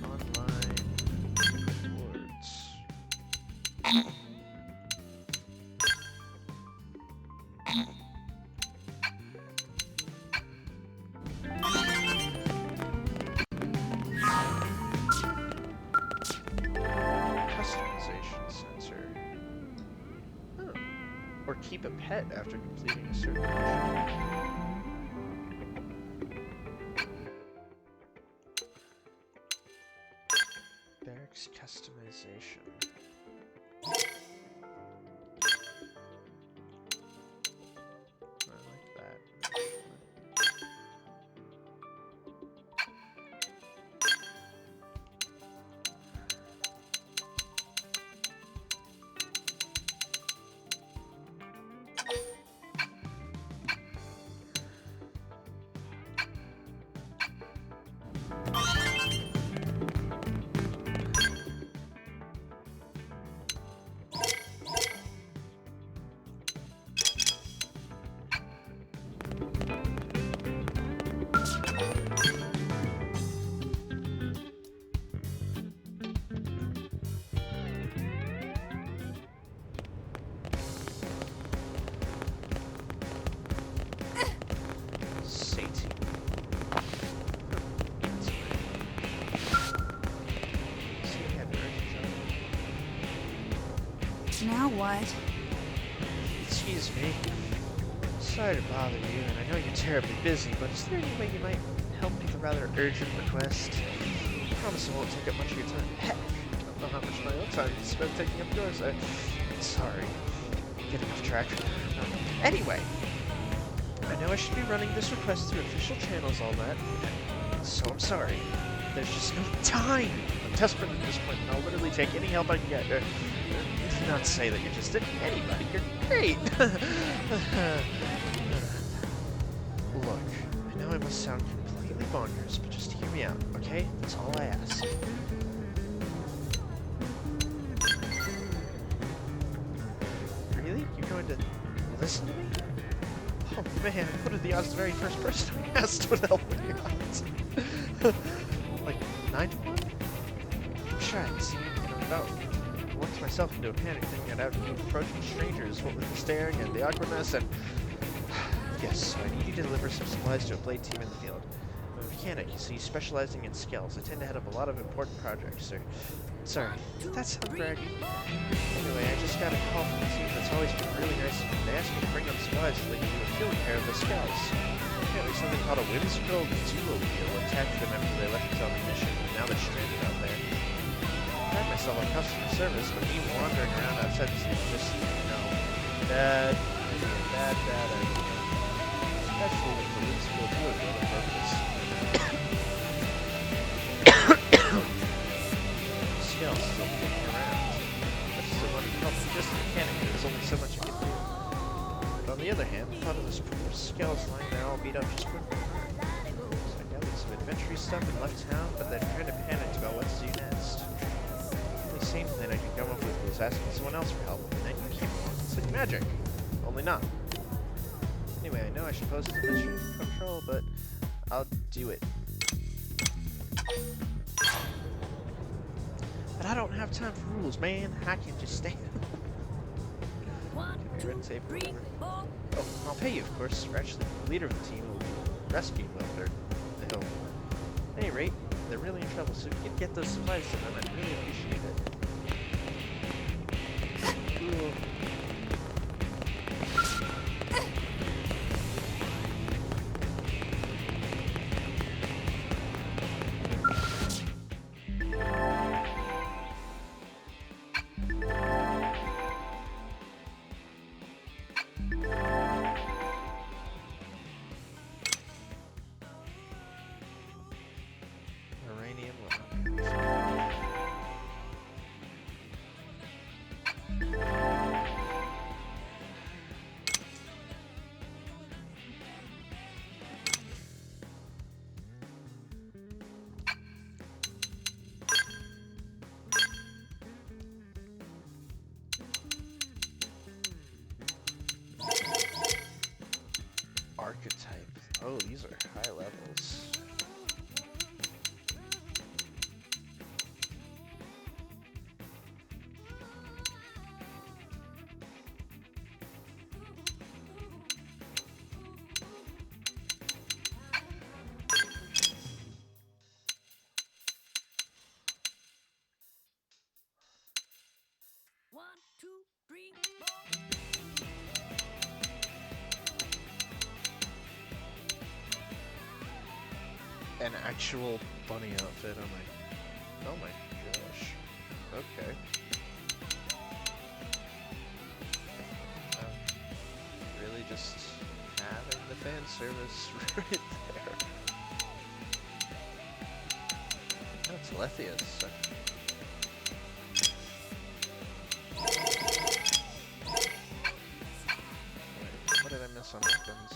S1: Online rewards. Customization sensor. Oh. Or keep a pet after completing a certain mission. Barracks customization. I like that. Sati. See, had the
S8: Now what?
S1: Excuse me. Sorry to bother you, and I know you're terribly busy, but is there any way you might help me with a rather urgent request? I promise it won't take up much of your time. Heck, I don't know how much of my own time is spent taking up yours. I'm sorry. Getting off track. Anyway, I know I should be running this request through official channels, all that, so I'm sorry. There's just no time. I'm desperate at this point, and I'll literally take any help I can get. not say that you're just anybody. You're great. Look, I know I must sound completely bonkers, but just hear me out, okay? That's all I ask. Really? You're going to listen to me? Oh man, what are the odds the very first person I asked would help me out? Like, 9 to 1? I'm shy, see, without worked myself into a panic thinking I'd have to keep approaching strangers, what with the staring and the awkwardness, and... Yes, so I need you to deliver some supplies to a blade team in the field. I'm a mechanic, you see, specializing in skills. I tend to head up a lot of important projects, sir. Sorry, did that sound braggy? Anyway, I just got a call from the team that's always been really nice to me. They asked me to bring them supplies so they can do a field repair of the scouts. Apparently something called a whimsical duo wheel attacked them after they left us on a mission, and now they're stranded out there. I had myself on customer service, but me wandering around outside the city just, bad idea. Especially with the whimsical duo wheel in purpose. Scouts still kicking around. That's so much help. Just a mechanic, there's only so much you can do. But on the other hand, the thought of those poor scouts lying there all beat up just wouldn't be hard. So I gathered some adventure stuff and left town, but then kind of panicked about what to do next. The only sane plan I could come up with was asking someone else for help, and then you came along. It's like magic. Only not. Anyway, I know I should pose as a mission control, but I'll do it. But I don't have time for rules, man. I can just stand.
S6: One,
S1: Give me red tape or
S6: 3,
S1: whatever.
S6: 4.
S1: Oh, I'll pay you, of course. Or actually, the leader of the team will rescue them. They'll... At any rate, they're really in trouble, so if you could get those supplies to them, I'd really appreciate it. Cool. Uranium rock. Archetype. Oh, these are high levels.
S6: One, two, three, 4.
S1: An actual bunny outfit. Oh my gosh. Okay. Really just having the fan service right there. That's Lethius. Wait, what did I miss on weapons?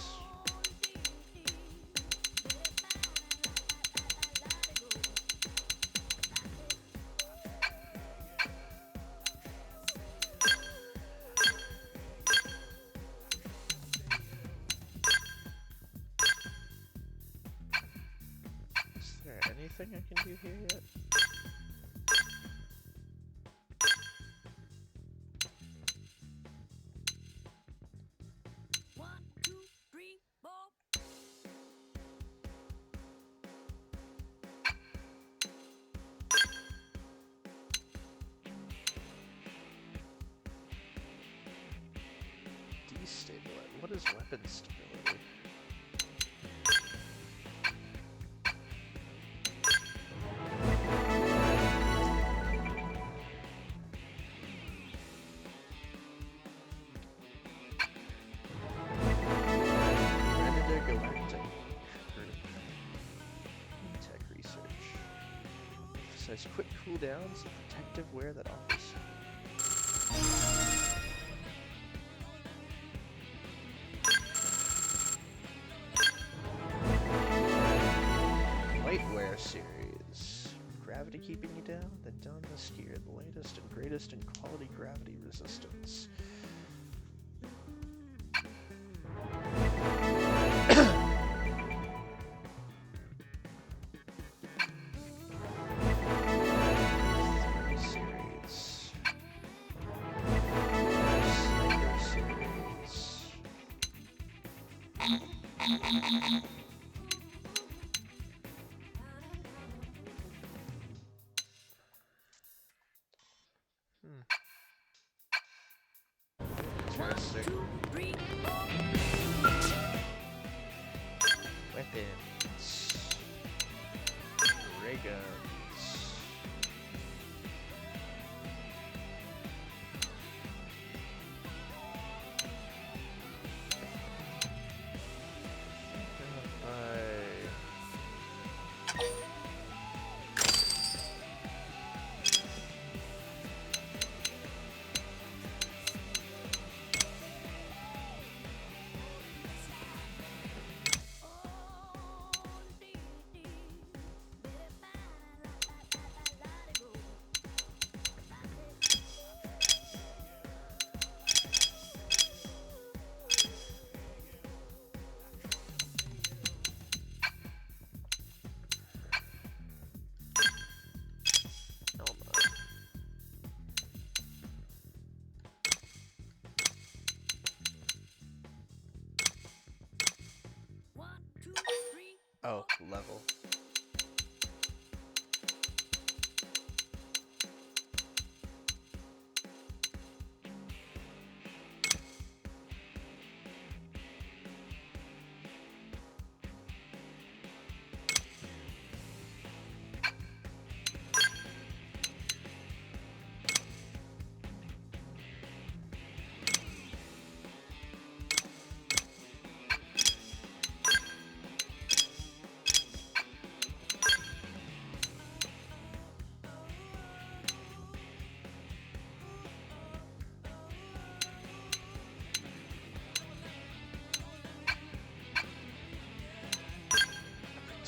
S1: Is there anything I can do here yet?
S6: One, two, three, 4.
S1: Destabilize. What is weapon stability? Predator Galactic. Tech research. Emphasize quick cooldowns and protective wear that offers. Whitewear series. Gravity keeping you down? Then don this gear, the latest and greatest in quality gravity resistance. Series. Sniper series. Interesting.
S6: 2, 3, 4.
S1: Weapons. Ray guns. Oh, level.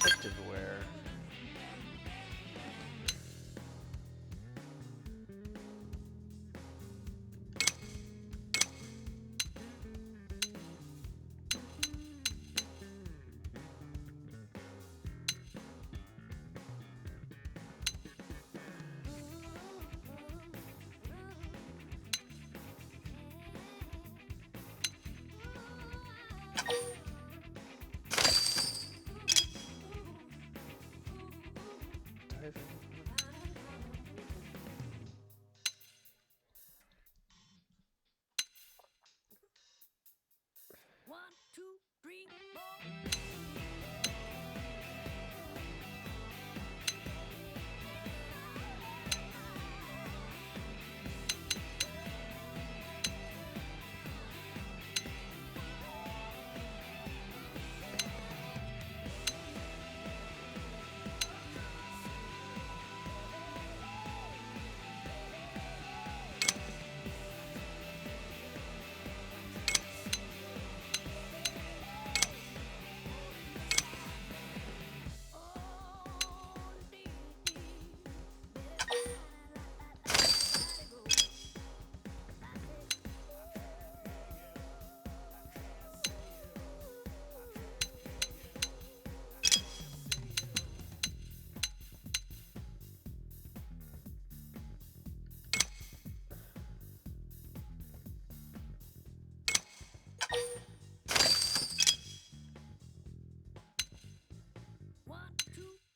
S1: Protective wear. Diving.
S6: 1, 2,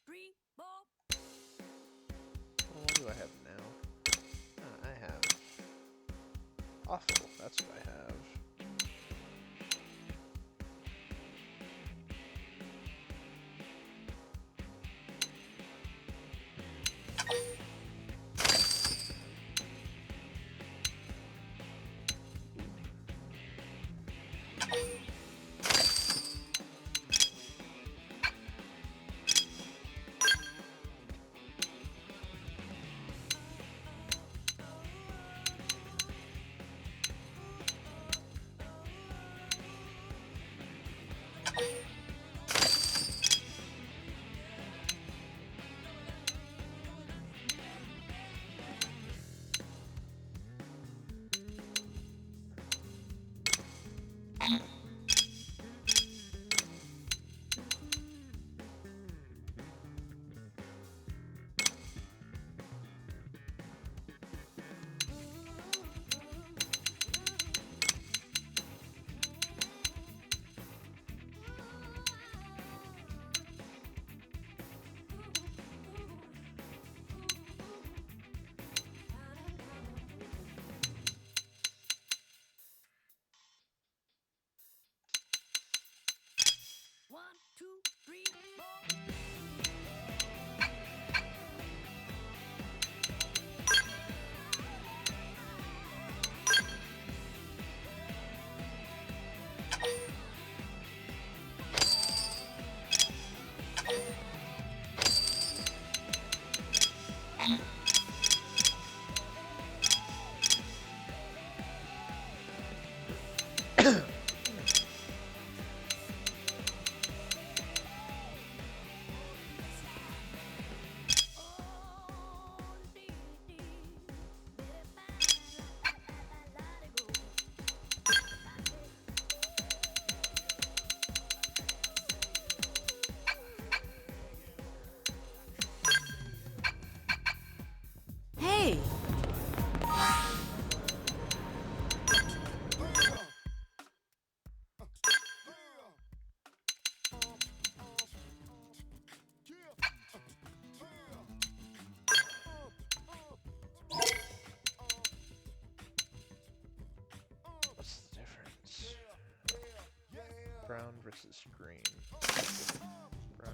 S6: 3, 4.
S1: What do I have now? I have awful. That's what I have. is green. Brown.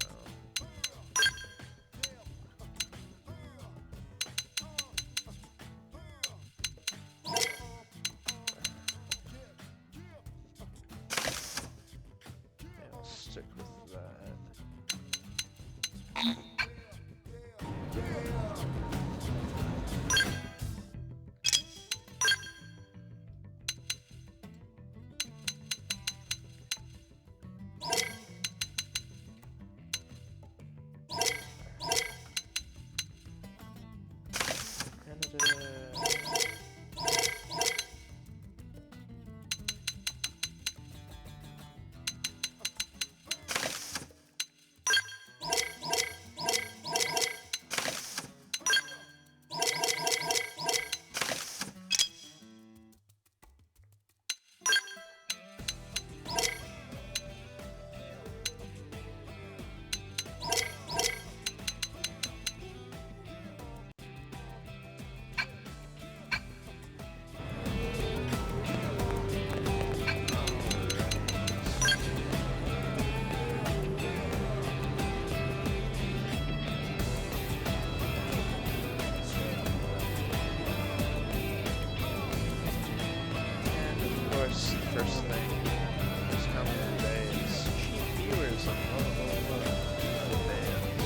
S1: Yeah, I'll stick with that. First thing that's coming today is cheap viewers on multiple bands.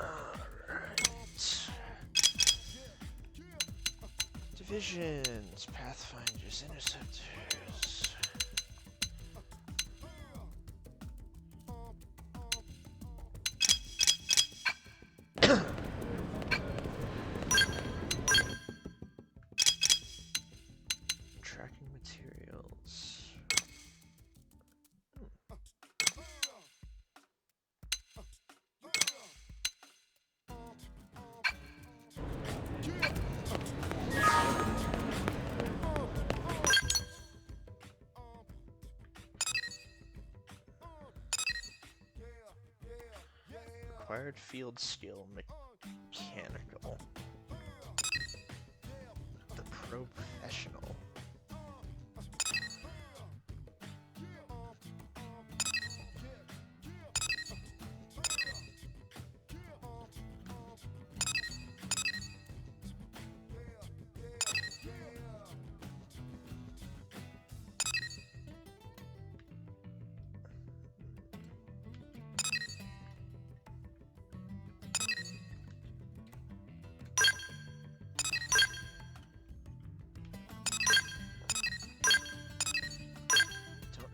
S1: Alright. Divisions, Pathfinders, Interceptors. Tracking materials. Acquired field skill mechanical. The professional.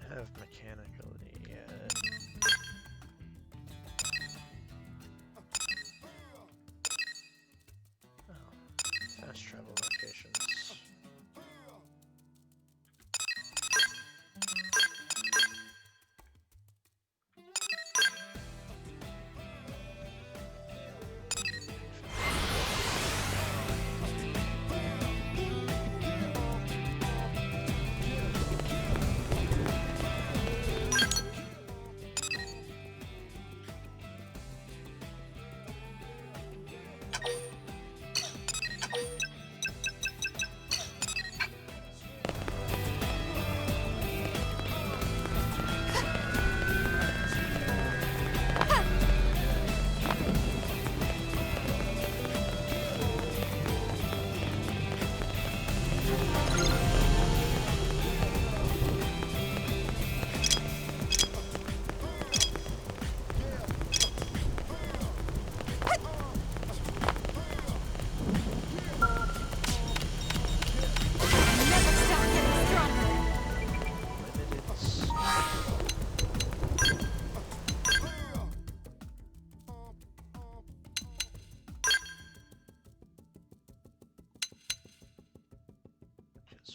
S1: Have mechanically yet. Oh, fast travel locations.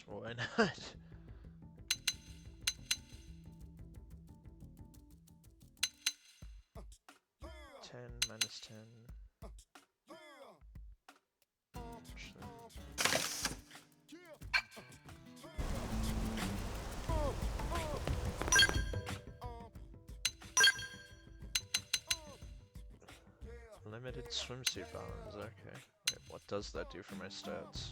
S1: Why not? -10. Limited swimsuit bonds, okay. Wait, what does that do for my stats?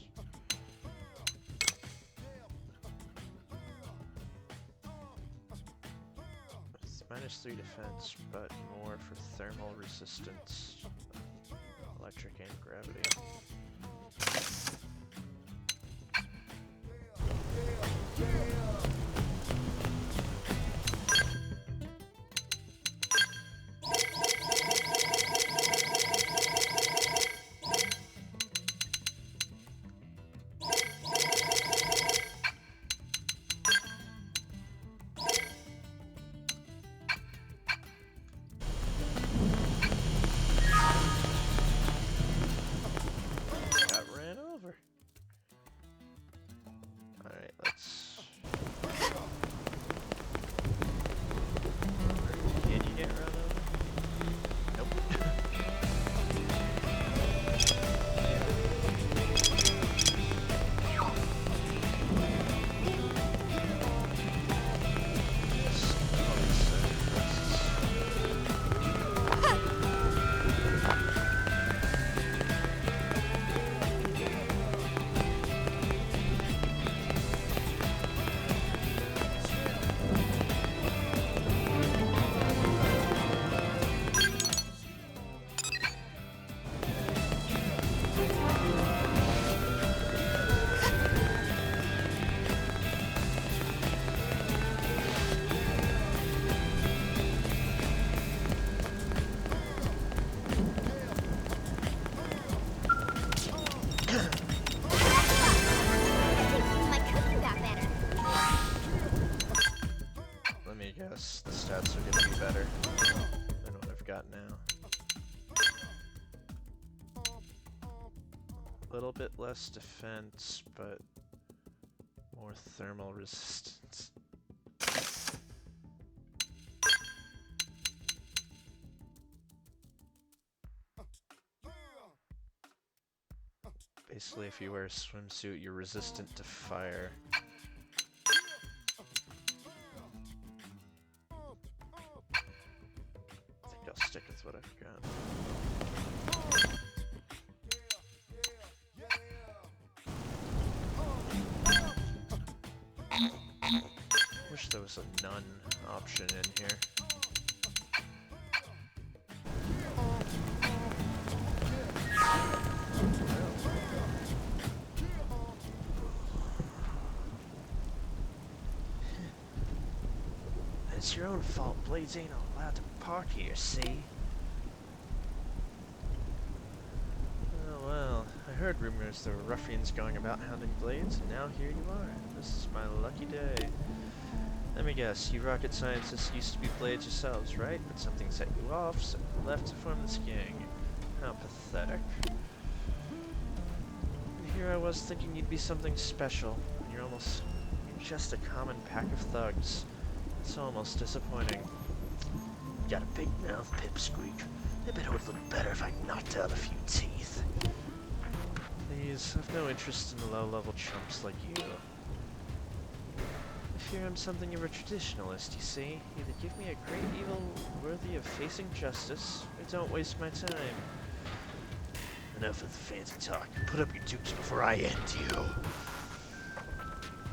S1: It's -3 defense, but more for thermal resistance, electric and gravity. Yes, the stats are gonna be better than what I've got now. A little bit less defense, but more thermal resistance. Basically, if you wear a swimsuit, you're resistant to fire. I'll stick with what I've got. Wish there was a none option in here. It's your own fault. Blades ain't allowed to park here, see? Oh well, I heard rumors there were ruffians going about hounding Blades, and now here you are. This is my lucky day. Let me guess, you rocket scientists used to be Blades yourselves, right? But something set you off, so you left to form this gang. How pathetic. And here I was thinking you'd be something special, and you're just a common pack of thugs. It's almost disappointing. Got a big mouth, Pipsqueak. I bet it would look better if I knocked out a few teeth. Please, I've no interest in low-level chumps like you. I fear I'm something of a traditionalist, you see. Either give me a great evil worthy of facing justice, or don't waste my time. Enough of the fancy talk. Put up your dukes before I end you.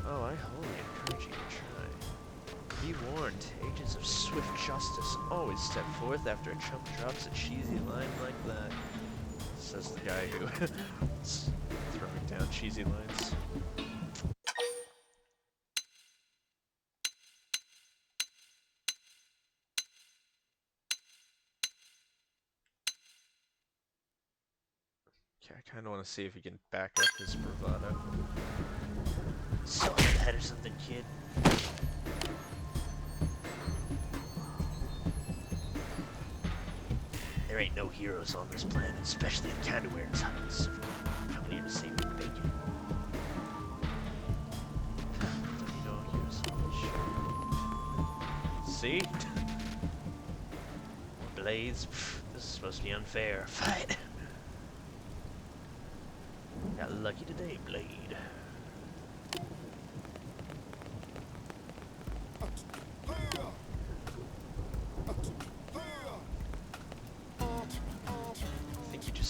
S1: Oh, I wholly encourage you to try. Be warned, agents of swift justice always step forth after a chump drops a cheesy line like that. Says the guy who's throwing down cheesy lines. Okay, I kinda wanna see if he can back up his bravado. Saw your head or something, kid? There ain't no heroes on this planet, especially the kind of wearing titles. Coming here to save the bacon. Don't you know heroes on this show? See? Blades? Pfft, this is supposed to be unfair. Fight! Got lucky today, Blade.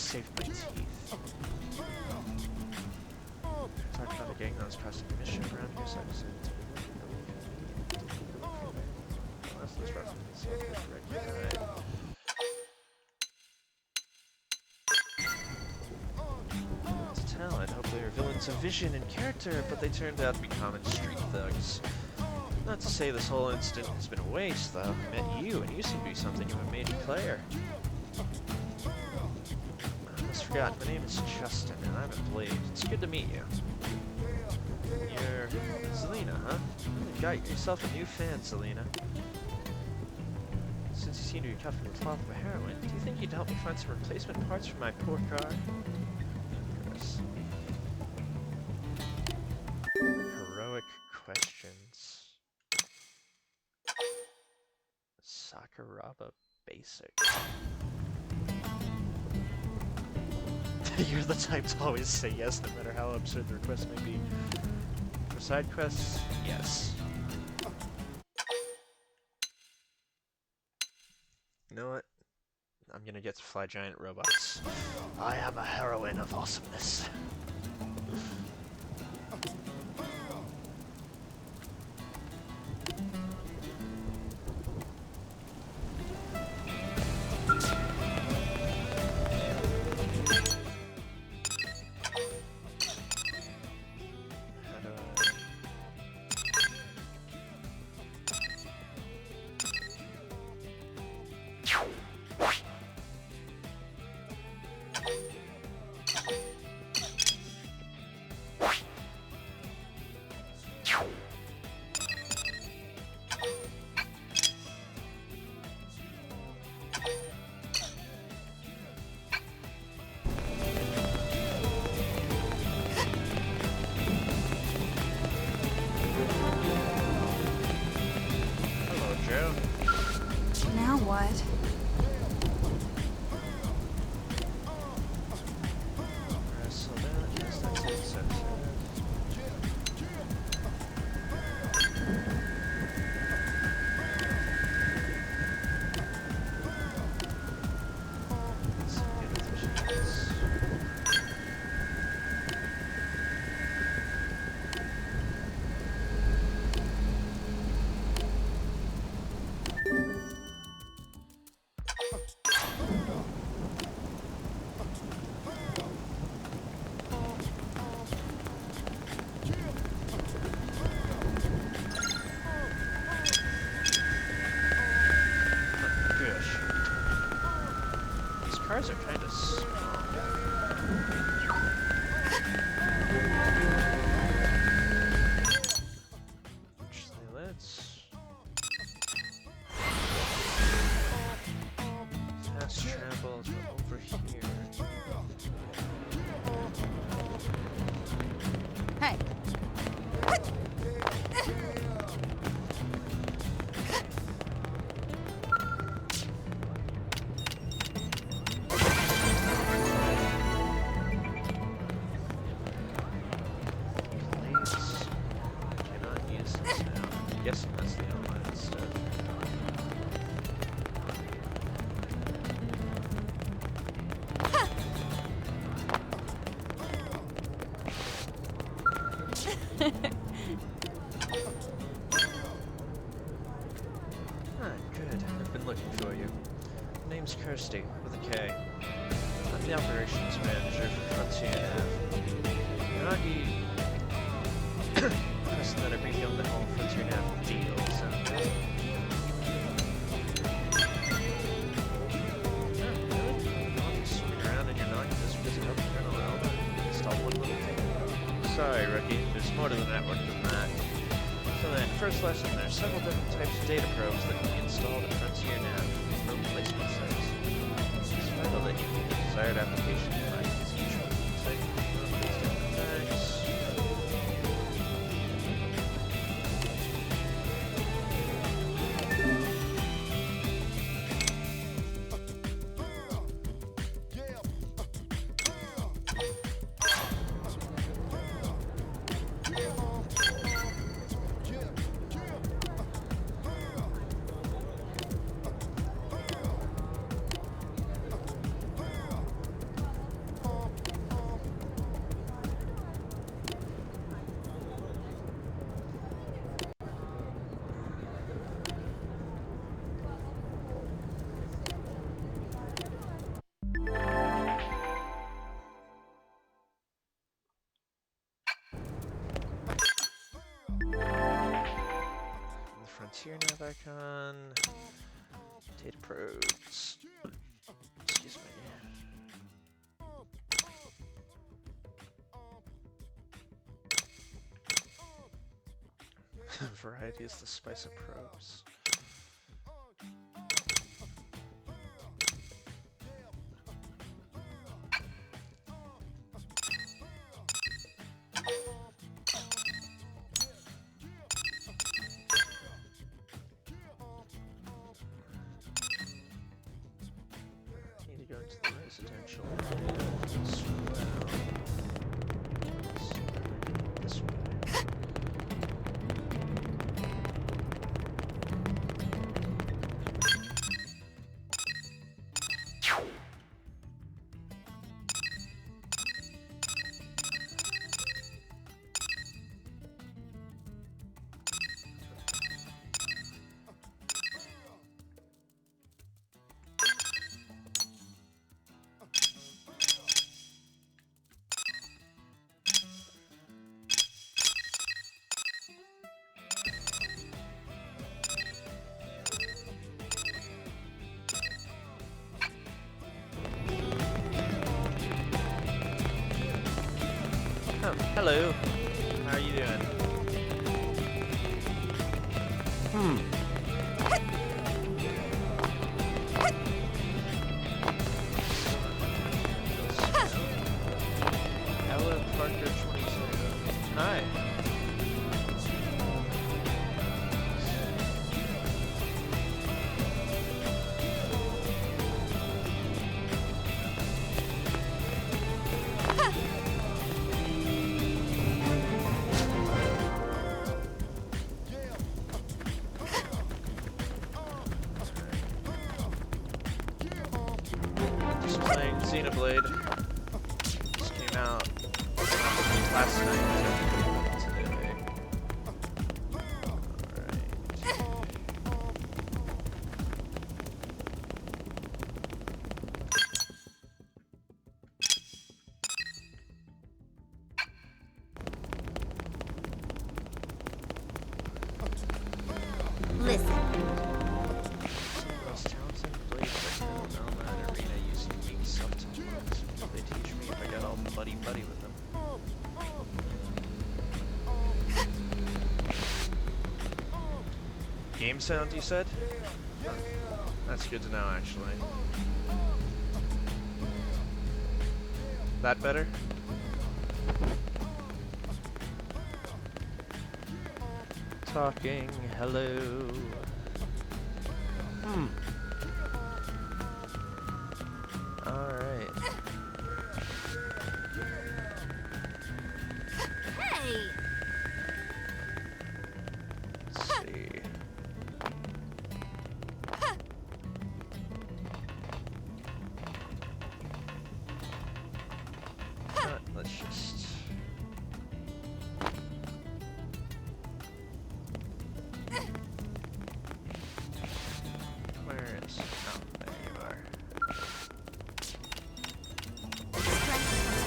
S1: saved my teeth. Talk about a gang that was causing mischief around here, so I decided to unless this rough is the correct guy. Talent. Hopefully your villains have vision and character, but they turned out to be common street thugs. Not to say this whole incident has been a waste, though. I met you, and you seem to be something of a major player. I almost forgot, my name is Justin, and I'm a Blade. It's good to meet you. You're Selena, huh? You got yourself a new fan, Selena. Since you seem to be cut from the cloth of a heroine, do you think you'd help me find some replacement parts for my poor car? Heroic questions. Sakuraba Basic. You're the type to always say yes no matter how absurd the request may be. For side quests, yes. You know what? I'm gonna get to fly giant robots. I am a heroine of awesomeness.
S5: Now what?
S1: So that, yes, that's it. So cars are kind of small. Actually, let's fast travel to over here.
S5: Hey.
S1: Guessing that's the online stuff. Ah, good. I've been looking for you. My name's Kirsty, with a K. I'm the operations manager for Frontier Nav. Nagi... person that I briefed on the whole Frontier Nav deal, so... Oh, really? I'll just swing around in your Nagi just because you helped Colonel Alba install one little thing. Sorry, rookie. There's more to the network than that. So then, first lesson, there are several different types of data probes that can be installed at Frontier Nav for replacement sites. It's vital that you get the desired application in mind, as each one can take these different tags. Nav icon. Data probes. Excuse me. Variety is the spice of probes. Need to go into the residential area as well. This way. Oh, hello. How are you doing? Ella Parker 22. Hi. Just playing Xenoblade. Just came out last night. Today. Alright.
S3: Listen,
S1: Most talented blade person in that arena using weak subtitles. They teach me if I got all buddy-buddy with them. Game sound, you said? Huh. That's good to know, actually. That better? Talking, hello. Alright.
S3: hey!
S1: Let's see. Let's just... Where is... Oh, there you are.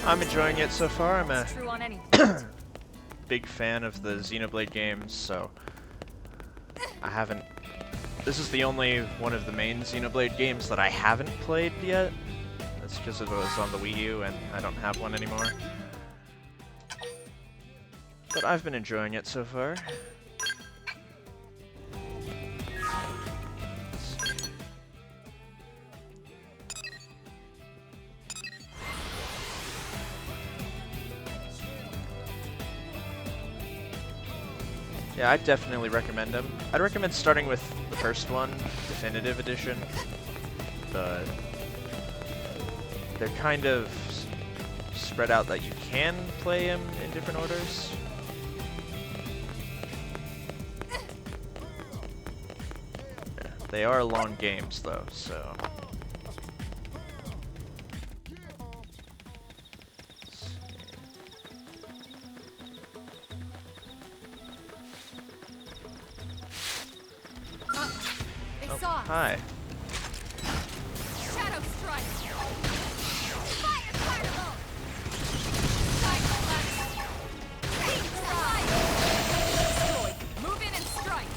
S1: I'm enjoying it so far. I'm a
S5: True on anything.
S1: big fan of the Xenoblade games, so I haven't... This is the only one of the main Xenoblade games that I haven't played yet. That's because it was on the Wii U and I don't have one anymore. But I've been enjoying it so far. Yeah, I'd definitely recommend them. I'd recommend starting with the first one, Definitive Edition, but they're kind of spread out that you can play them in different orders. Yeah, they are long games though, so...
S5: They saw us.
S1: Hi.
S5: Shadow strike.
S3: Fire carnival!
S5: Cycle left. Destroy. Move in and strike.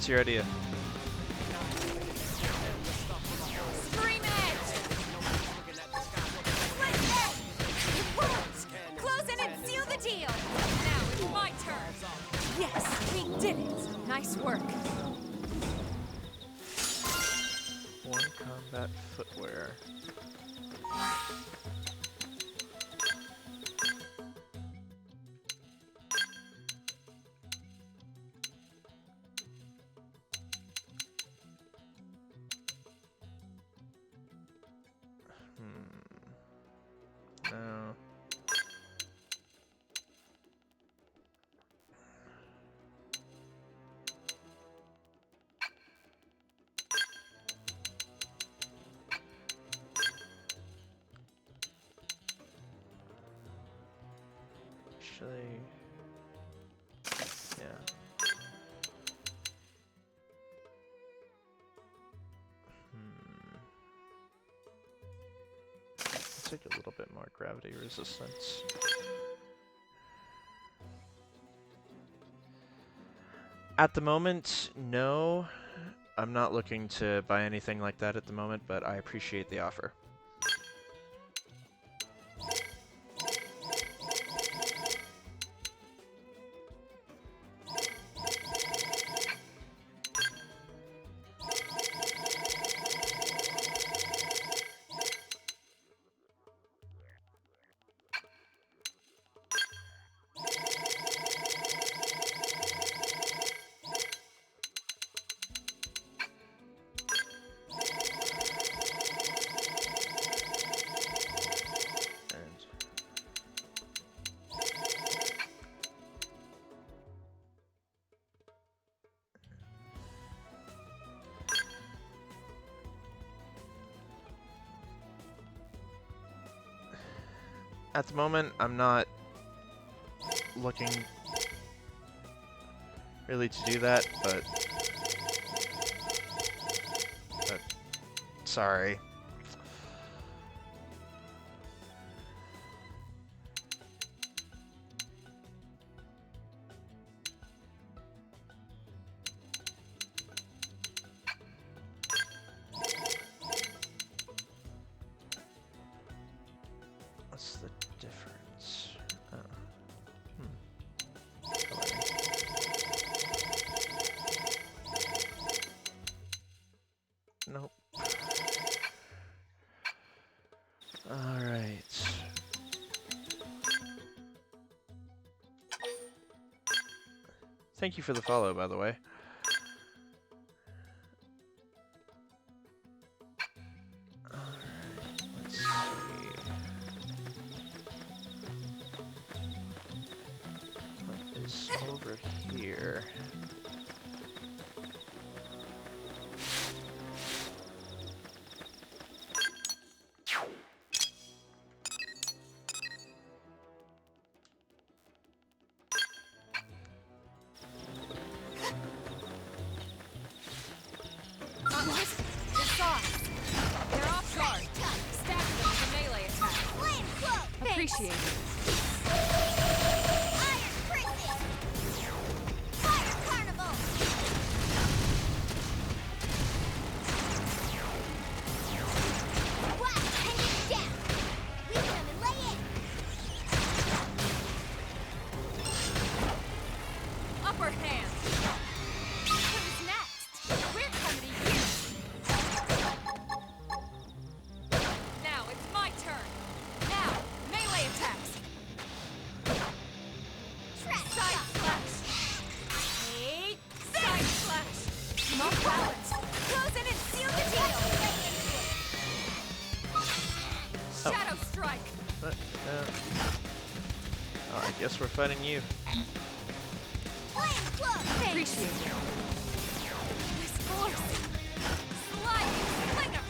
S1: What's your idea?
S5: Scream it! Close in and seal the deal! Now it's my turn! Yes, we did it! Nice work.
S1: One combat footwear. No. Actually, yeah. Let's take a little bit more gravity resistance. At the moment, no. I'm not looking to buy anything like that at the moment, but I appreciate the offer. At the moment, I'm not looking really to do that, but sorry. What's the difference? Oh. Nope. Alright. Thank you for the follow, by the way. Alright, let's see. What is over here?
S5: They're off guard. Stack them with a melee attack. Appreciate it.
S3: Iron Princess! Fire Carnival! Wow, and it's down! We come and lay in!
S5: Upper hand. Who's next? We're coming to you. Now it's my turn. Now, melee attacks. Side slash. Hey, side slash. Off balance. Close in and seal the deal. Shadow strike.
S1: What? Oh, I guess we're fighting you.
S3: Flame Club!
S5: Appreciate it. This force. Slide slinger.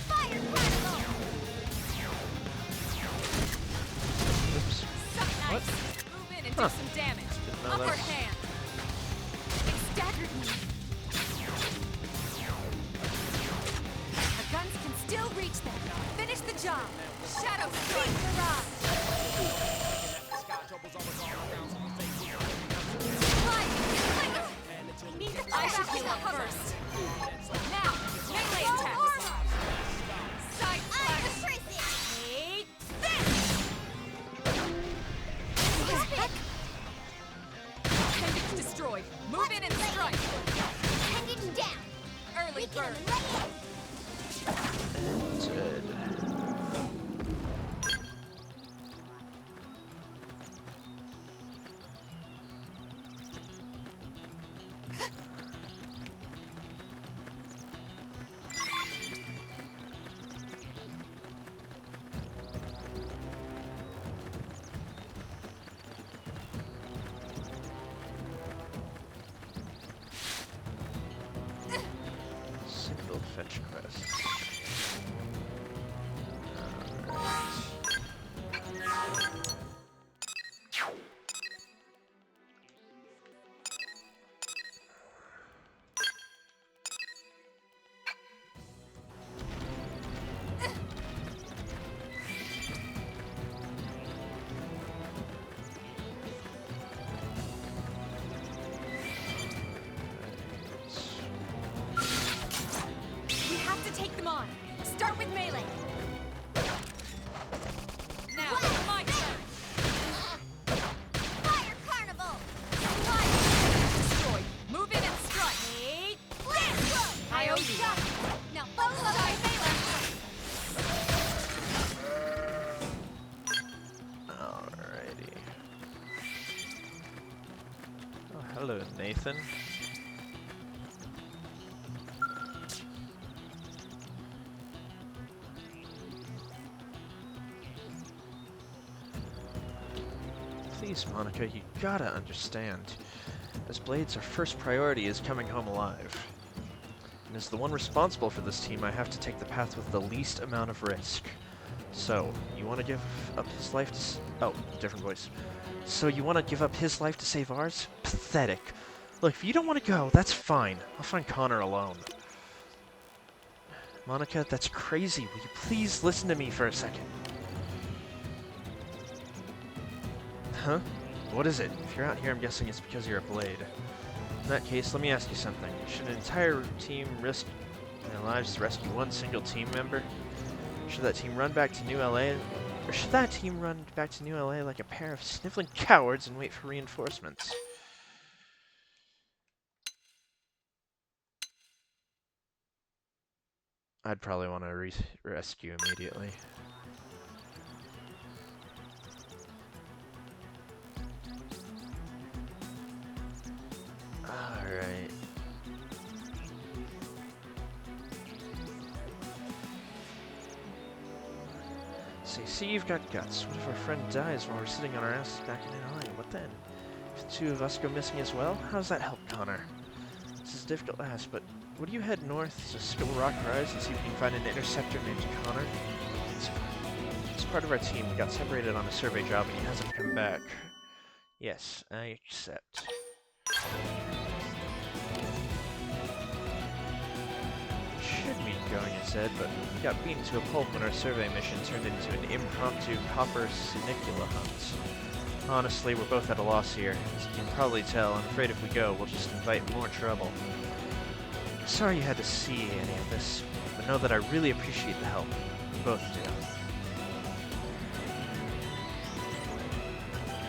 S3: Fire Carnival!
S1: Oops.
S5: Nice.
S1: What?
S5: Move in and
S1: Huh.
S5: do some damage.
S1: Didn't know
S5: Upper
S1: that's-
S5: hand. It staggered me. Our guns can still reach them. Finish the job. Shadow strike barrage. Slide slinger. you up first. Now, melee attacks. Side slash. Take this! What the heck? Appendix destroyed. Move in and strike.
S3: Appendage down.
S5: Early
S3: Weaken him
S5: bird.
S3: and lay in.
S1: Dead. Single fetch quest.
S5: We have to take them on. Start with melee. Now, my turn.
S3: Fire Carnival!
S5: Destroyed. Move in and strike. Take this! I owe you one. Now, both side melee.
S1: Alrighty. Oh, hello, Nathan. Please, Monica, you gotta understand. As Blades, our first priority is coming home alive. And as the one responsible for this team, I have to take the path with the least amount of risk. So, you want to give up his life to oh, different voice. So you want to give up his life to save ours? Pathetic. Look, if you don't want to go, that's fine. I'll find Connor alone. Monica, that's crazy. Will you please listen to me for a second? Huh? What is it? If you're out here, I'm guessing it's because you're a Blade. In that case, let me ask you something. Should an entire team risk their lives to rescue one single team member? Should that team run back to New LA? Or should that team run back to New LA like a pair of sniveling cowards and wait for reinforcements? I'd probably want to rescue immediately. Alright. So you see, you've got guts. What if our friend dies while we're sitting on our asses back in LA? What then? If the two of us go missing as well, how does that help Connor? This is difficult to ask, but would you head north to Skill Rock Rise and see if you can find an interceptor named Connor? He's part of our team. We got separated on a survey job and he hasn't come back. Yes, I accept. Should be going, it said, but we got beaten to a pulp when our survey mission turned into an impromptu copper sinicula hunt. Honestly, we're both at a loss here. As you can probably tell, I'm afraid if we go, we'll just invite more trouble. Sorry you had to see any of this, but know that I really appreciate the help. We both do.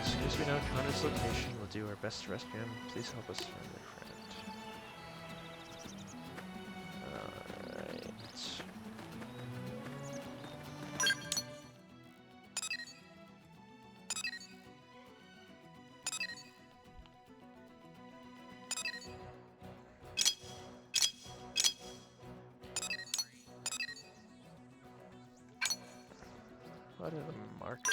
S1: As soon as we know Connor's location, we'll do our best to rescue him. Please help us find their friend. Alright. What are the markers?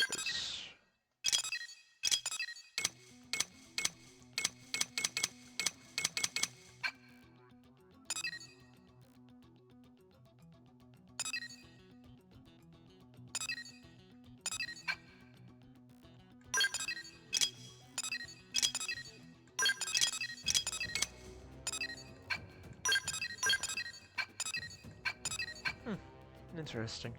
S1: Interesting.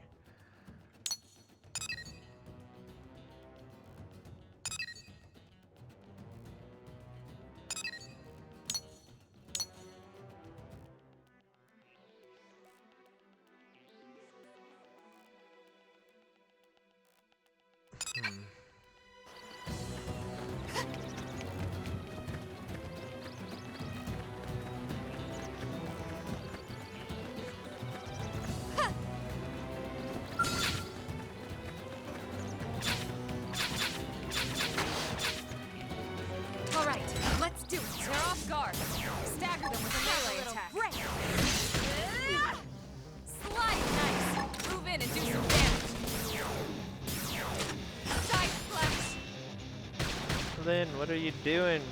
S1: in. What are you doing?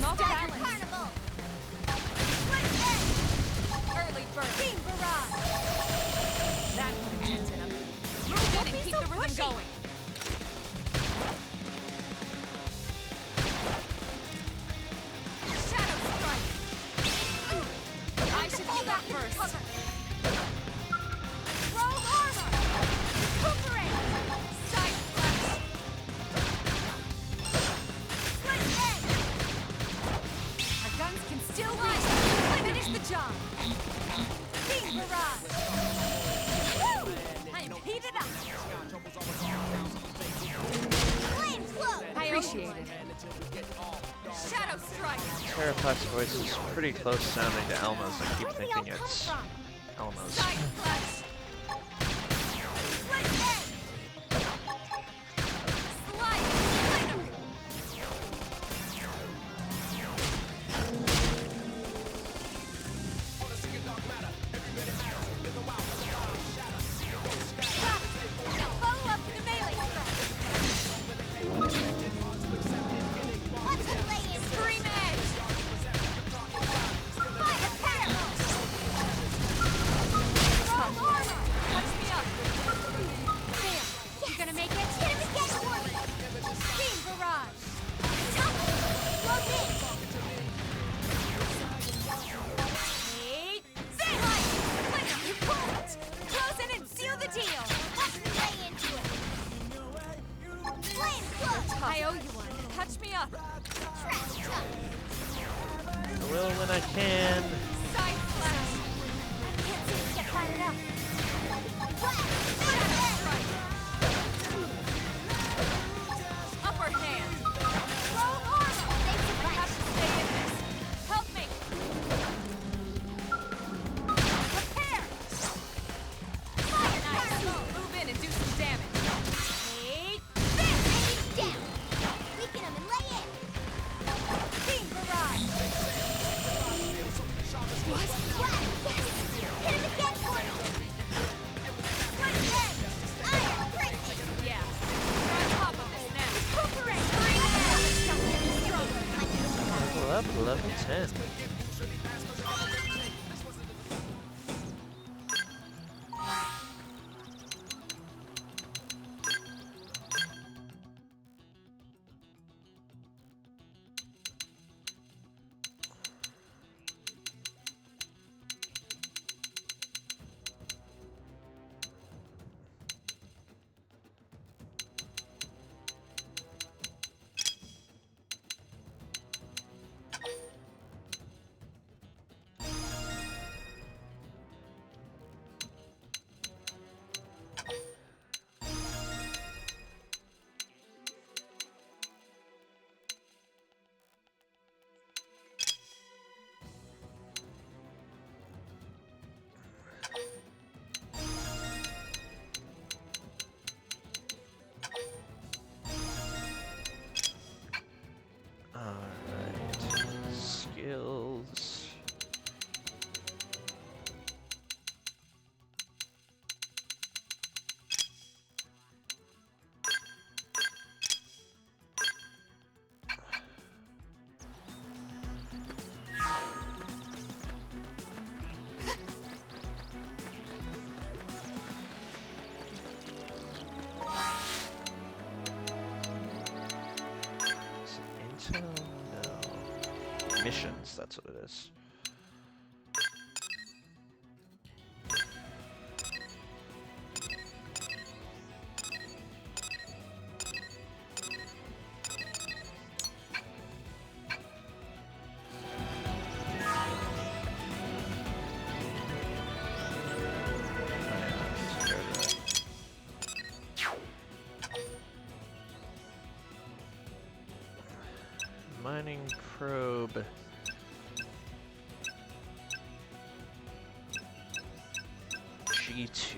S5: Off
S3: Stagger
S5: balance.
S3: Carnival! Split Edge!
S5: Early bird.
S3: Beam Barrage!
S5: That one gets it up. Move in and keep the rhythm going. Shadow strike. I should do that first.
S3: Roll armor! Recuperate!
S5: Side flash.
S3: Split Edge!
S5: Our guns can still reach. Finish the job.
S3: Beam Barrage!
S5: Woo! I am heated up.
S3: Flame Flow!
S5: I appreciate it. Shadow strike.
S1: Terrapat's voice is pretty close sounding to Elma's. I keep
S3: Where do they all
S1: thinking
S3: come
S1: it's
S3: from?
S1: Elma's.
S5: Side flash.
S3: Split Edge!
S5: Slide. Slider.
S3: Follow up to the melee strike! Let's lay in
S5: Scream edge.
S3: Fire Parallel! Roll armor!
S5: Touch me up.
S3: There! You gonna make it? Hit him again, Warrior! Beam Barrage! Close in!
S5: Eight. Slide. Flicker. You pull it. Close in and seal the deal.
S3: Watch me lay into it! Flame Flow!
S5: I owe you one. Touch me up.
S3: Trash Chuck!
S1: I will when I can.
S5: Side flash.
S3: I can't seem to get fired up. Flash!
S5: Shadow
S3: Edge!
S5: strike. Upper hand.
S3: Roll armor! Thanks
S5: I
S3: for
S5: have to stay in this. Help me.
S3: Prepare!
S5: Fire nice. Move in and do some damage. Eight.
S3: Enemy down! Weaken him and lay in! Beam Barrage! What? Yes! Hit him again, Warrior! Split Edge! Iron Prickly!
S5: Yeah. We're on top of this now.
S3: Recuperate!
S1: Level up, level 10. Alright. Skills. Is it intel? No. Missions, that's what it is. Mining probe. G2.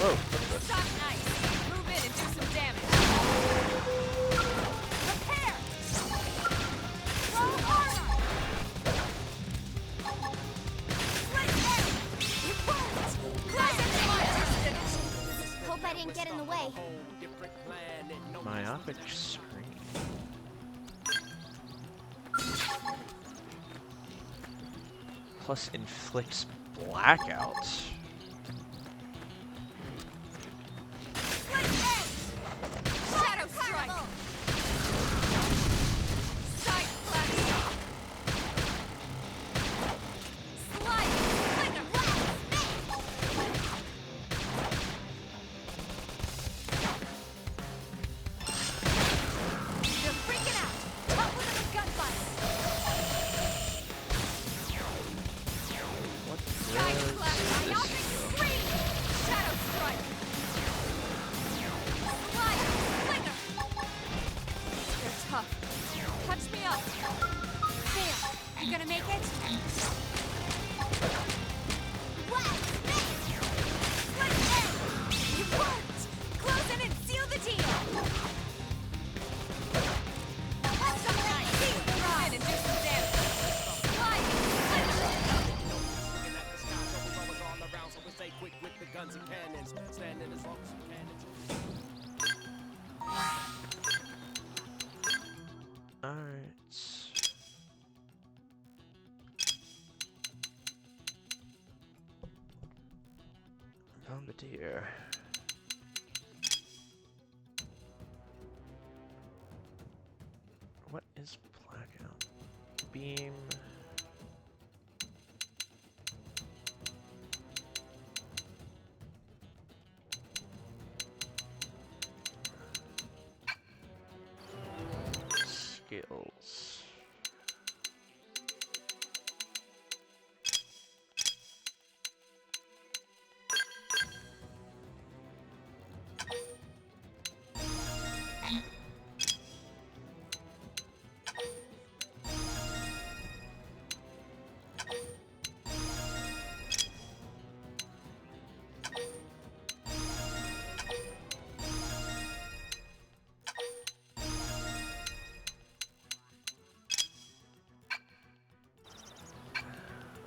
S1: Whoa, what the?
S5: Stop nice. Move in and do some damage. Prepare! Roll harder! Let's go! It worked!
S3: Hope I didn't get in the way.
S1: Myopic screen. Plus inflicts blackout.
S5: Shadow strike! Side flash! Slide! Flicker! You're freaking out! Top with the gunfire!
S1: What
S5: Side
S1: does
S5: flash!
S1: this
S5: Myopic
S1: do?
S5: scream! Shadow strike! Slide! Flicker! You're tough. Touch me up!
S3: There. You gonna make it?
S5: It worked! Close in and seal the deal! Some nice! Move in and do some damage! Slide!
S6: Looking at the sky, troubles always all around, so we stay quick with the guns and cannons. Standing as long as you can.
S1: Alright. Bombardier. What is blackout? Beam. Skills.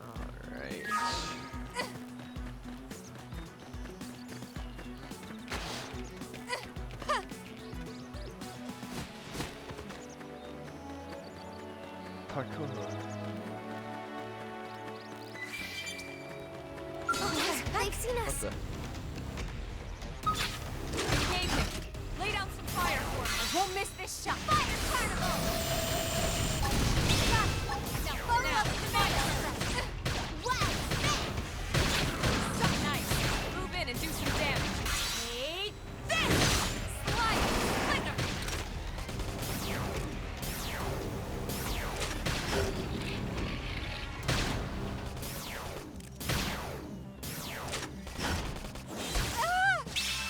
S1: Alright. Parkour.
S3: They've seen
S1: What
S3: us.
S1: the?
S5: Engage him! Lay down some fire for me! I won't miss this shot! Fire carnival! Now photo up the Something nice! Move in and do some damage! Take this! Slide! Flicker!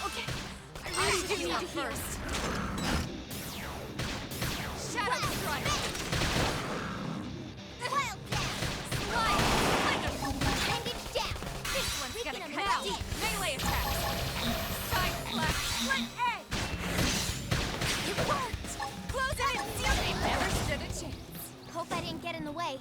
S5: Okay, I really do need to first. Shadow strike. Slide. Flicker.
S3: Bandage down.
S5: This one's
S3: We
S5: gonna
S3: can
S5: cut out.
S3: deep.
S5: Melee attack. Side slash. Split edge. It worked. Close it and seal it. Never stood a chance.
S3: Hope I didn't get in the way.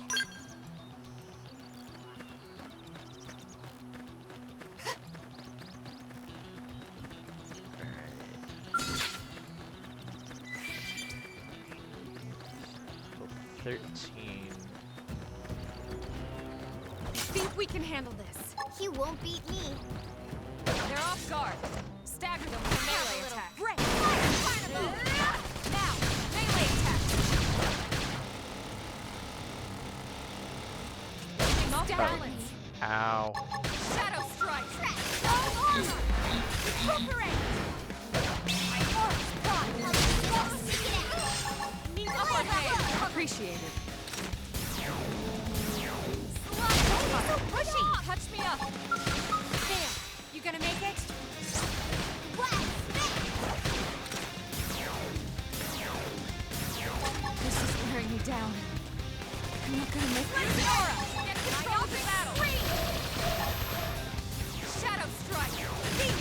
S1: So 13.
S5: Think we can handle this.
S3: You won't beat me.
S5: They're off guard. Stagger them with a melee
S3: little
S5: attack.
S3: break.
S5: Now, melee attack. Getting off balance.
S1: Ow.
S5: Shadow strike. No armor. Recuperate. My arm's gone. Need upper hand. Appreciated. Slide. So pushy. Touch me up. There. You gonna make it? This is wearing me down. I'm not gonna make it. Aura! Get control of the battle! Shadow strike! Beam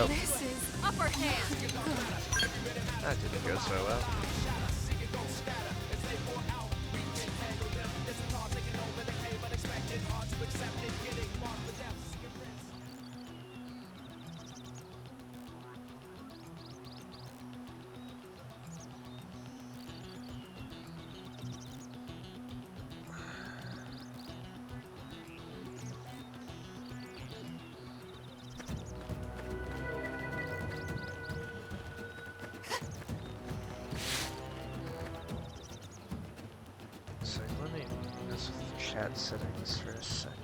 S1: Oh,
S5: This is upper hand.
S1: that didn't go so well. So let me mess with the chat settings for a second.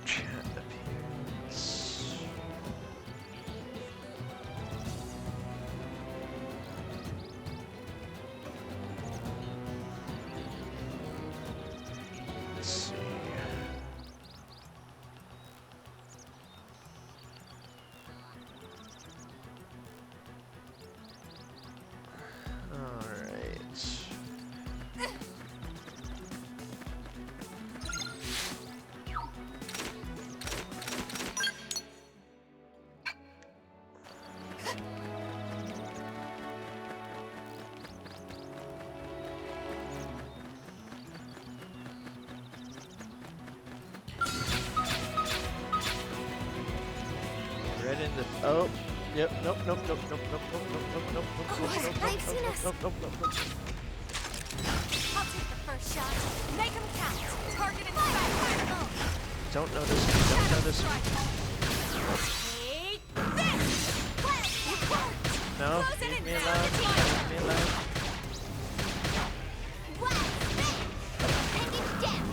S1: Chat appearance. Let's see. All right. Right in the. Oh. Yep. Nope. Nope. Nope. Nope. Nope. Nope. Nope. Nope. Nope. Nope. Nope. Nope.
S3: They've seen us.
S1: Nope. Nope. Nope. Nope.
S3: I'll take the first shot. Make them count. Target and fire.
S1: Don't notice me. Don't notice me.
S3: Take this. Well, you won't.
S1: No.
S3: Close it
S1: Leave
S3: in
S1: me
S3: now.
S1: alone. Leave me alone.
S3: Well, bang it down.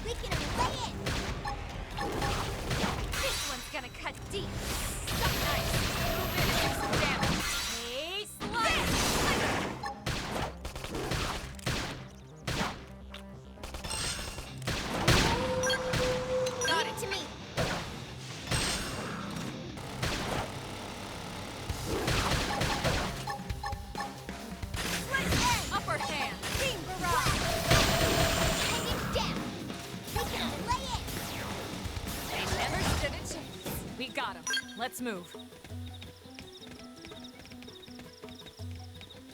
S3: We can lay it. This one's gonna cut deep. Stuck nice. Move in and do some damage. Hey, slide. Got it to me.
S5: Upper hand.
S3: Beam barrage. Hang it down. We can lay it.
S5: They never stood a chance. We got him. Let's move.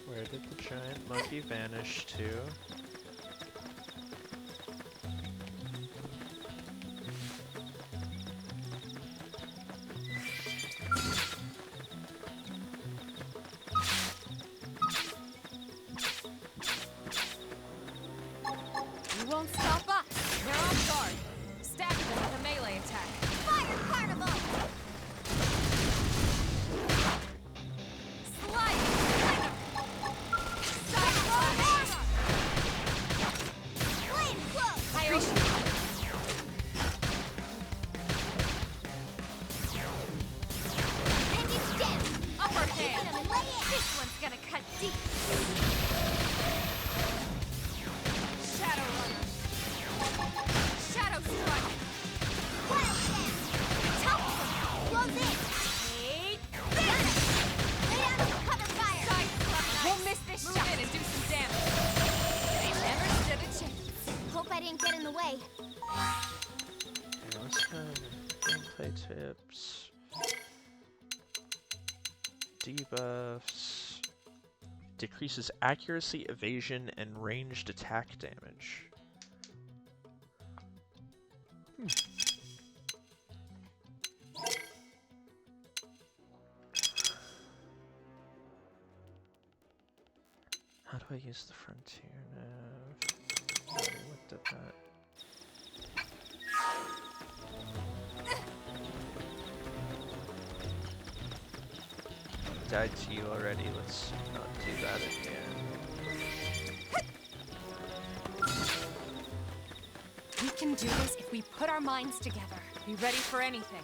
S1: Where did the giant monkey vanish to?
S5: You won't stop us. They're off guard. Stagger them with a melee attack.
S3: Fire carnival.
S5: Slide! Fling 'em!
S3: Side blast. Flame cloak.
S5: Hayoshi!
S3: Hang it down.
S5: Upper
S3: Keep
S5: hand!
S3: it and lay it. This one's gonna cut deep.
S5: Shadow Runner! Shadow Strike!
S3: Wild Slam. Top one. Close in. Hey, got it. Lay out and cover fire.
S5: Side Slap! We'll miss this shot! Move in and do some damage. They never stood a chance.
S3: Hope I didn't get in the way.
S1: Okay, let's go. Gameplay tips. Debuffs. Decreases accuracy, evasion, and ranged attack damage. How do I use the frontier nav? Already looked at that. Died to you already, let's not do that again.
S5: We can do this if we put our minds together. Be ready for anything.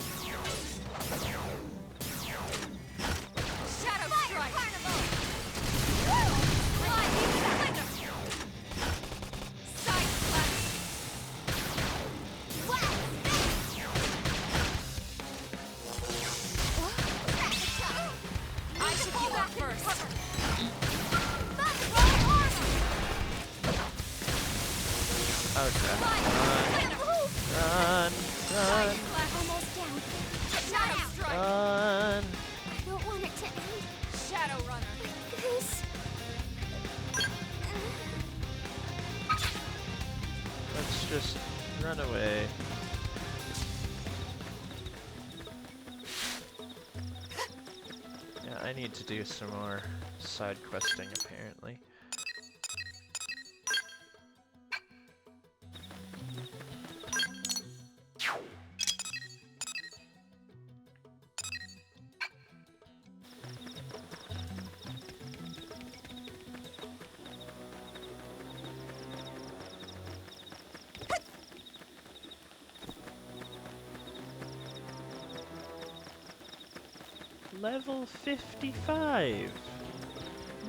S5: Shadow Strike! Woo! Slide! Fling 'em! Side Slap!
S3: Wild Slam.
S1: Run!
S3: Almost down. Shadow strike.
S1: Run!
S3: I don't want it to end
S5: Shadow Runner.
S3: like this.
S1: Let's just run away. Yeah, I need to do some more side questing apparently. Level 55!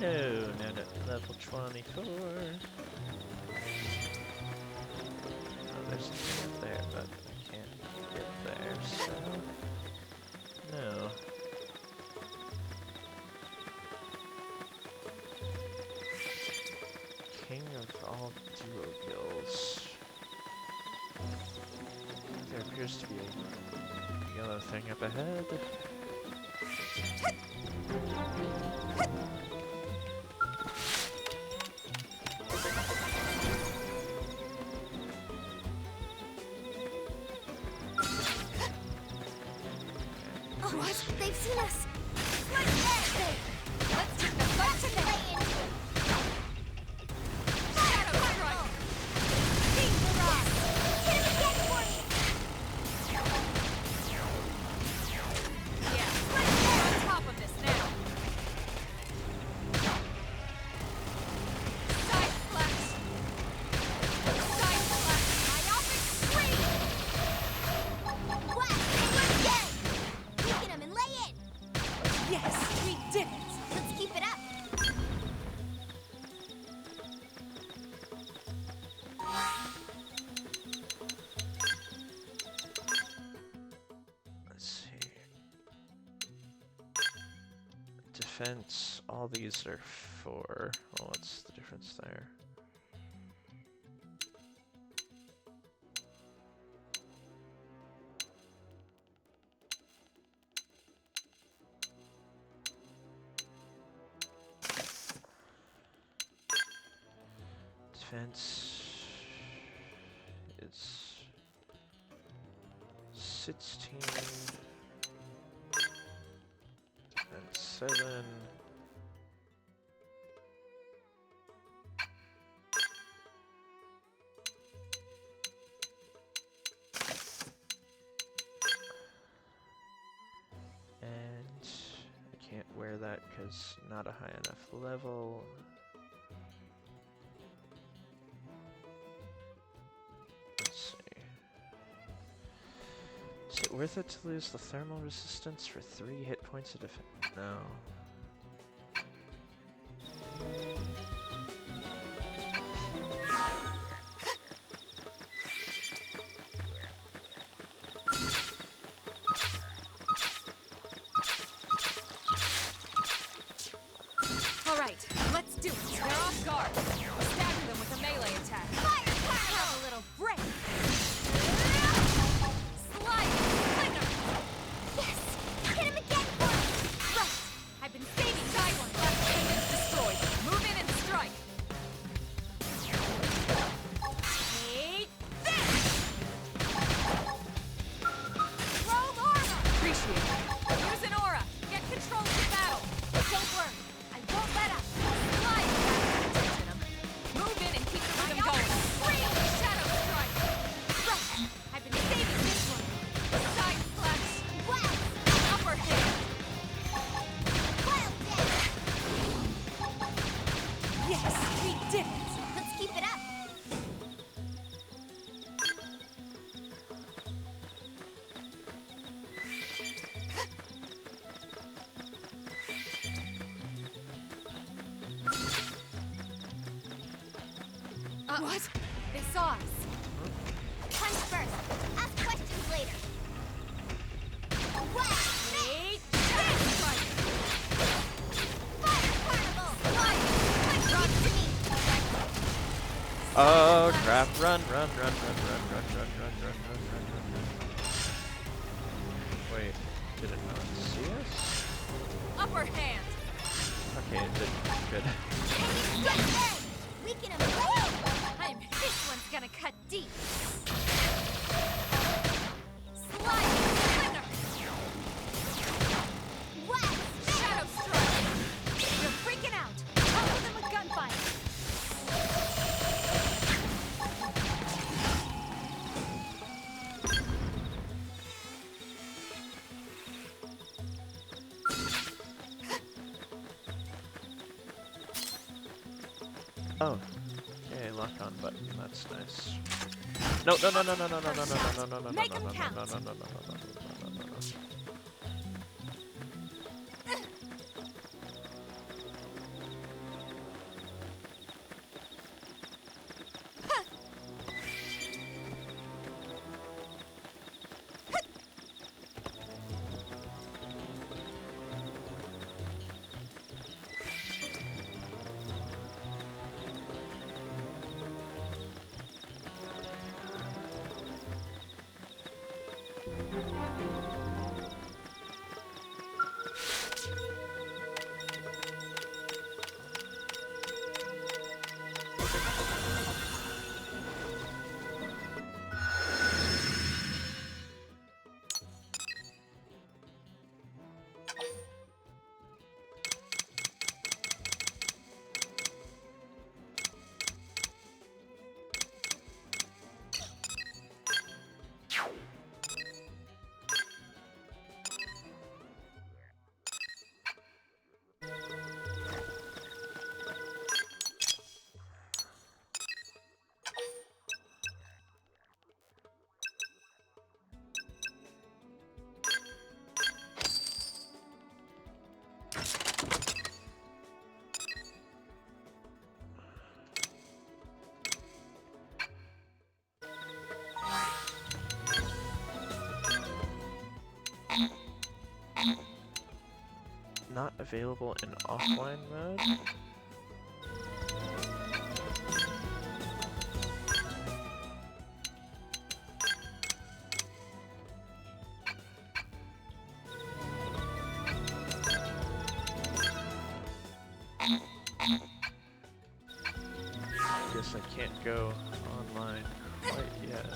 S1: No, level 24. Oh, there's something up there, but I can't get there, so... No. King of all duo guilds. There appears to be a yellow thing up ahead.
S3: Oh, what? They've seen us.
S5: Let's take the fight to them. Shadow strike.
S3: Beat the rock. Hit him again for me.
S5: Yeah, we're on top of this now. Side slash. Side slash. Myopic scream.
S3: What? Again. Weaken him and lay in.
S5: Yes, we did it.
S3: Let's keep it up.
S1: Let's see. Defense, all these are 4. Well, what's the difference there? Defense is 16 and 7. And I can't wear that because not a high enough level. Let's see. Is it worth it to lose the thermal resistance for 3 hit points of defense? No.
S5: All right, let's do it. They're off guard. Stabbing them with a melee attack. Have a little break. Slide. Flinger.
S3: Yes. Hit him again for me.
S5: Right. I've been saving side one. It's destroyed. Move in and strike. Take this. Roll armor. Appreciate it. Use an aura. Get control of the battle. Don't worry. I won't let up. Slide. Attention 'em. Move in and keep the rhythm going. Shadow strike. Right. I've been saving this one. Side slash.
S3: Wow.
S5: Upper hand.
S3: Wild death.
S5: Yes, we did it.
S3: Let's keep it up.
S5: What? They saw us.
S3: Punch first. Ask questions later. Wow.
S5: Wait. Shadow strike.
S3: Fire carnival. Punch. Punch. Give it to me.
S1: crap. Run, run, run, run, run, run, run, run, run, run, run, run, run. Wait, did it not see us?
S5: Upper hand!
S1: Okay, it didn't. Good.
S3: We can avoid.
S5: This one's gonna cut deep. Shadow strike! You're freaking out! Cover them with gunfire!
S1: Oh. Okay, lock on button. That's nice. No, no, no, no, no, no, no, no, no, no, no, no, no,
S5: Make
S1: no,
S5: 'em
S1: no, no,
S5: count.
S1: no, no, no, no, no, no, no, no, no, no. Not available in offline mode? Guess I can't go online quite yet.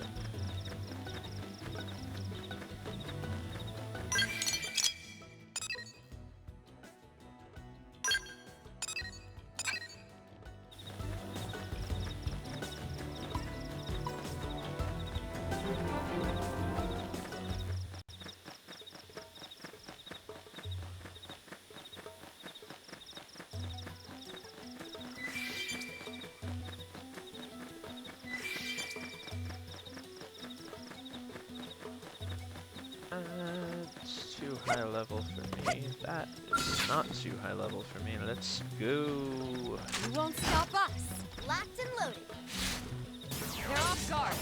S1: It's too high level for me. That is not too high level for me. Let's go.
S5: You won't stop us!
S3: Locked and loaded.
S5: They're off guard.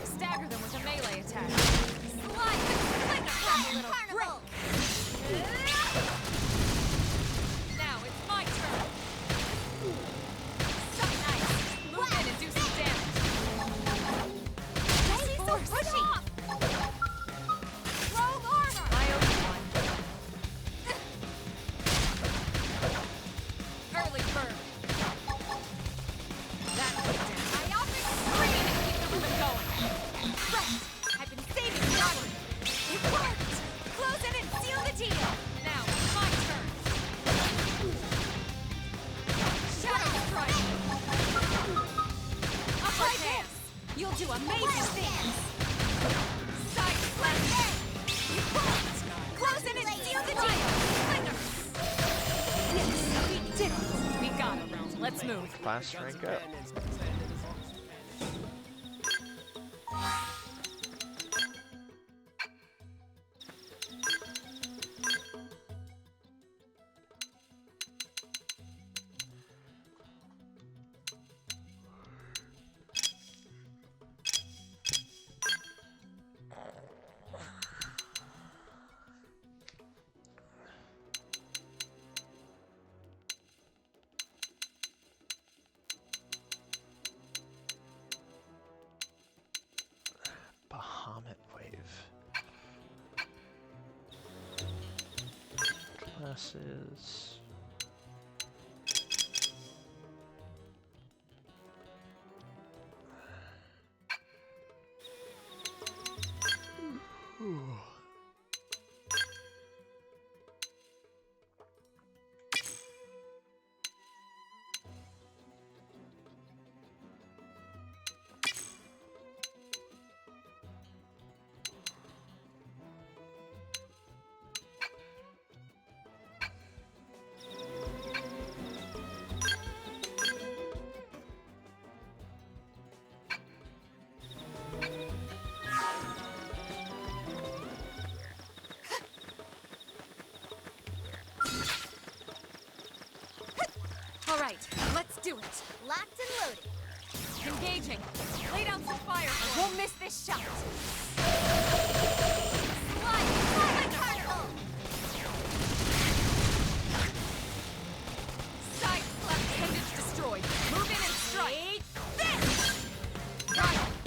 S5: Stagger them with a melee attack. Slide with flinger grab a little
S3: Carnival.
S5: break. Now it's my turn. So nice. Move in and do some damage.
S3: She's so pushy.
S5: Roll armor. I owe you one. Early bird. That went down. I often scream and keep the rhythm going. Right. I've been saving forever. It worked. Close in and seal the deal. Now it's my turn. Shadow strike. Upper hands. You'll do amazing things. Side slash. You worked. Close in and seal the deal. Fingers. Yes, we did it. We got it. Let's move.
S1: Class rank up. classes.
S5: All right, let's do it.
S3: Locked and loaded.
S5: Engaging. Lay down some fire. Won't miss this shot.
S3: Slide particle.
S5: Side slap appendage destroyed. Move in and strike. This! Got it.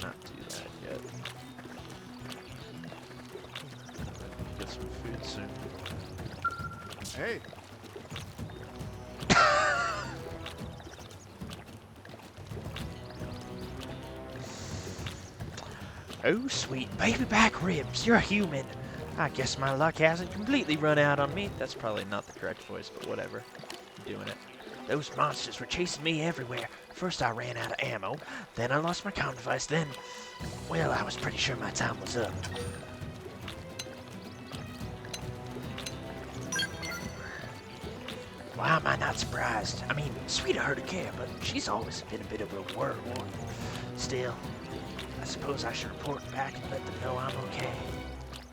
S1: not do that yet. Get some food soon.
S4: Hey,
S1: Oh, sweet baby back ribs, you're a human. I guess my luck hasn't completely run out on me. That's probably not the correct voice, but whatever. I'm doing it. Those monsters were chasing me everywhere. First I ran out of ammo, then I lost my comm device, then... Well, I was pretty sure my time was up. Why am I not surprised? I mean, sweet of her to care, but she's always been a bit of a worrywart. Still, I suppose I should report back and let them know I'm okay.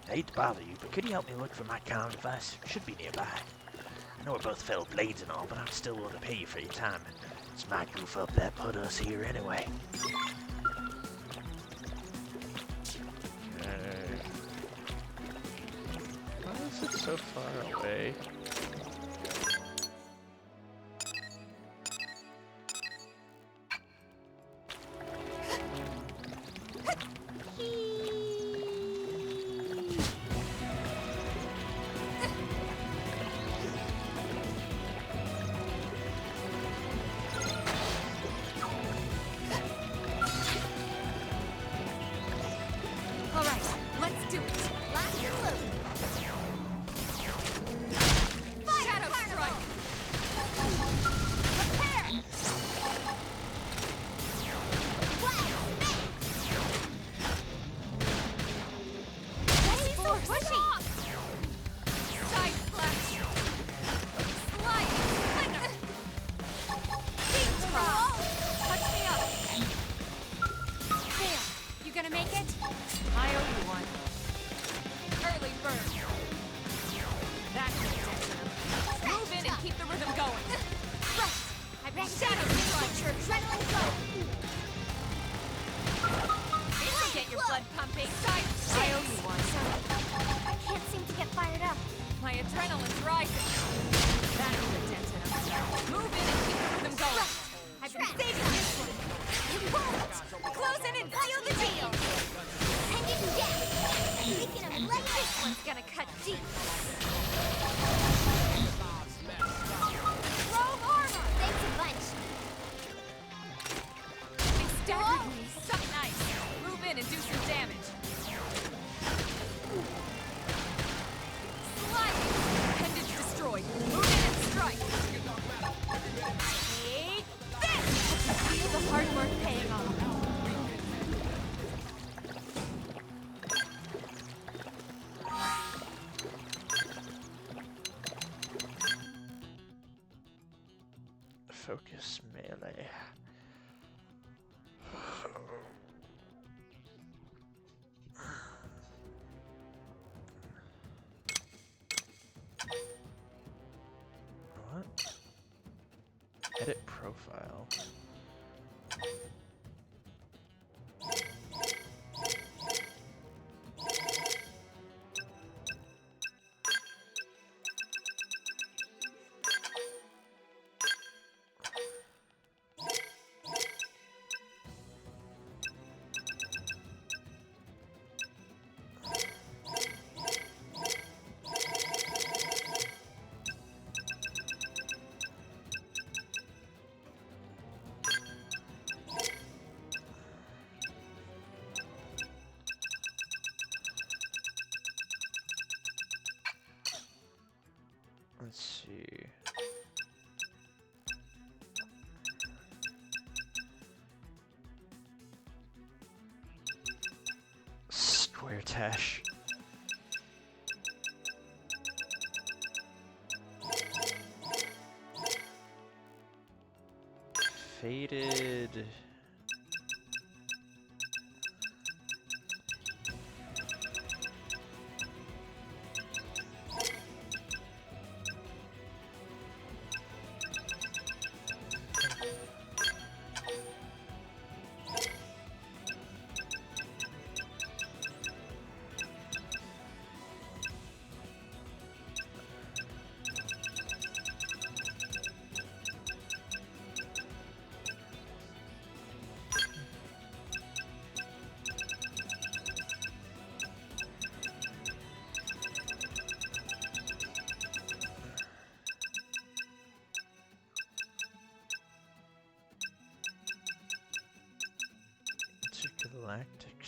S1: I hate to bother you, but could you help me look for my comm device? Should be nearby. I know we're both fellow blades and all, but I'm still willing to pay you for your time. It's my goof up that put us here anyway. Okay. Why is it so far away? Focus melee. What? Edit profile. Let's see. Square tash. Faded.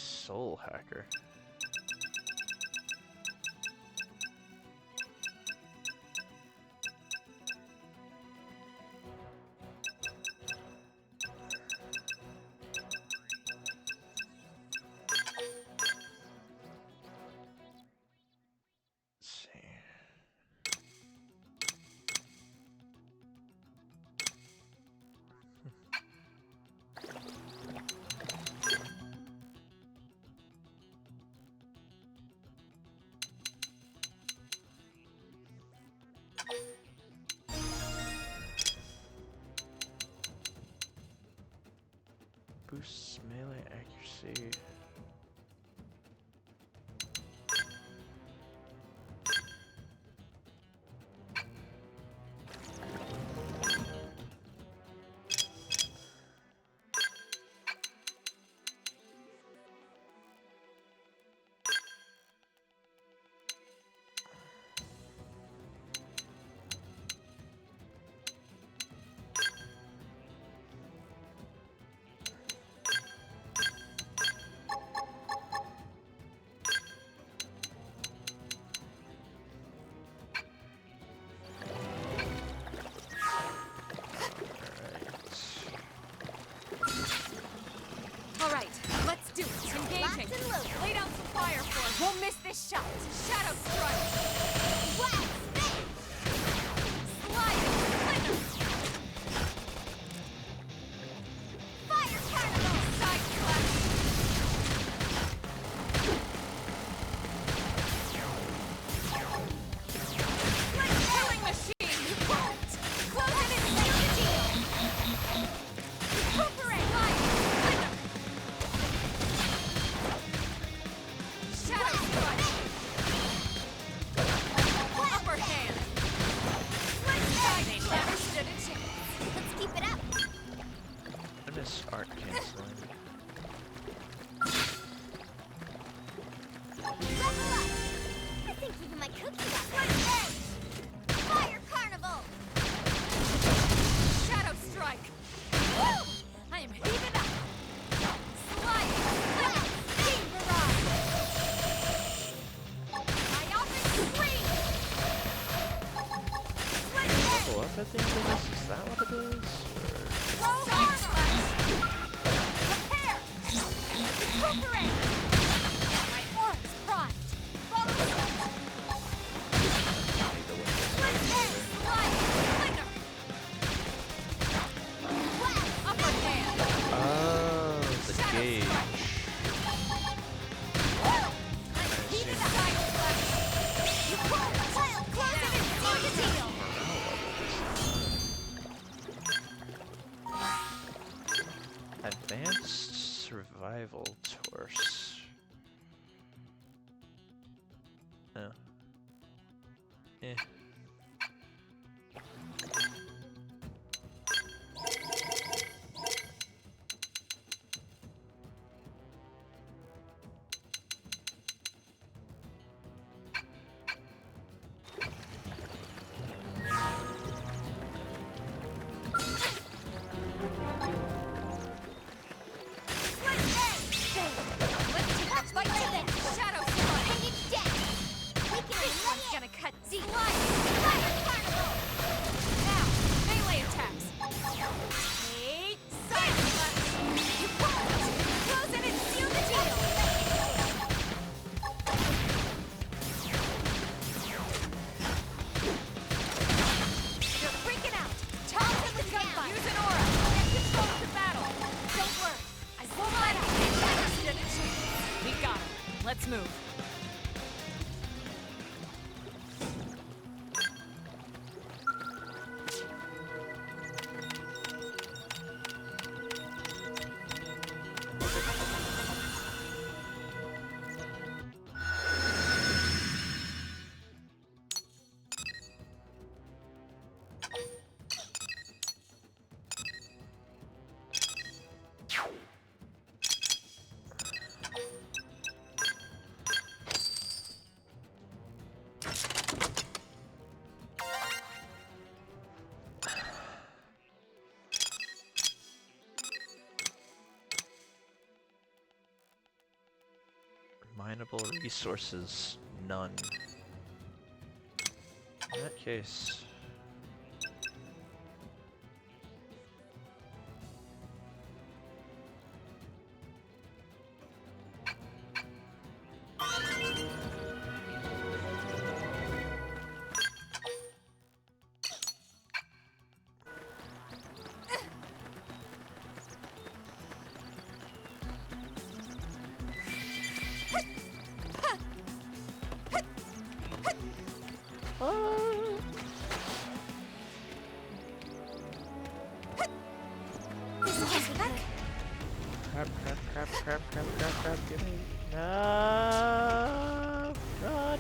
S1: Soul hacker. Let's see. Boosts melee accuracy.
S5: Alright, let's do it. Engaging.
S3: Locked and loaded.
S5: Lay down some fire for us. Won't miss this shot. Shadow strike.
S3: Wow!
S5: Slide. Flicker.
S3: Fire carnival!
S5: Side slash. Killing machine. You won't.
S3: Close it and seal the deal!
S5: Recuperate. Slide. Flicker. Shadow strike. Upper hand. Let's die. They never stood a chance.
S3: Let's keep it up!
S1: I miss art canceling.
S3: Level up! I think even my cookie got right. Fire carnival!
S5: Shadow strike. Woo! I am heated up. Slide. Flicker. Steam barrage. Myopic scream. Split
S1: Level up at the end of this? Is that what it is?
S5: Low armor. Repair. Recuperate. My aura's primed. Follow the split edge. Slide. Flicker. Upper hand.
S1: Oh, the
S5: Shadow
S1: gauge.
S5: strike. I'm heated up. Side slash. You won't. Close it and seal the deal.
S1: Advanced survival torse. Oh. Eh.
S5: Let's take a bite to this. Shadow strike.
S3: And it's dead! We can
S5: This
S3: relay
S5: one's
S3: it!
S5: gonna cut deep.
S3: Fire carnival!
S5: Now, melee attacks. Eight side slash. You won't. Close it and seal the deal. You're freaking out. Toss it with gunfire. Use an aura. Get control of the battle. Don't worry. I won't let up. Stood a chance. We got him. Let's move.
S1: Mineable resources, none. In that case... Crap, give me... No! Run!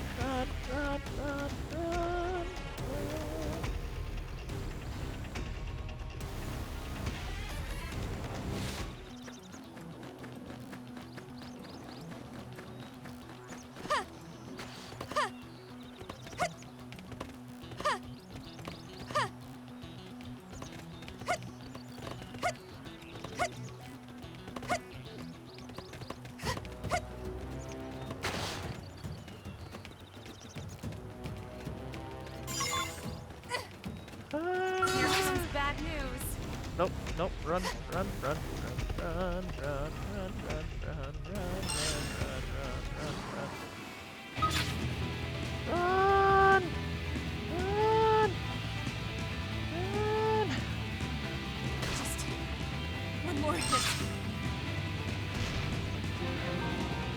S5: Here comes bad news.
S1: Nope, run.
S5: Just one more hit.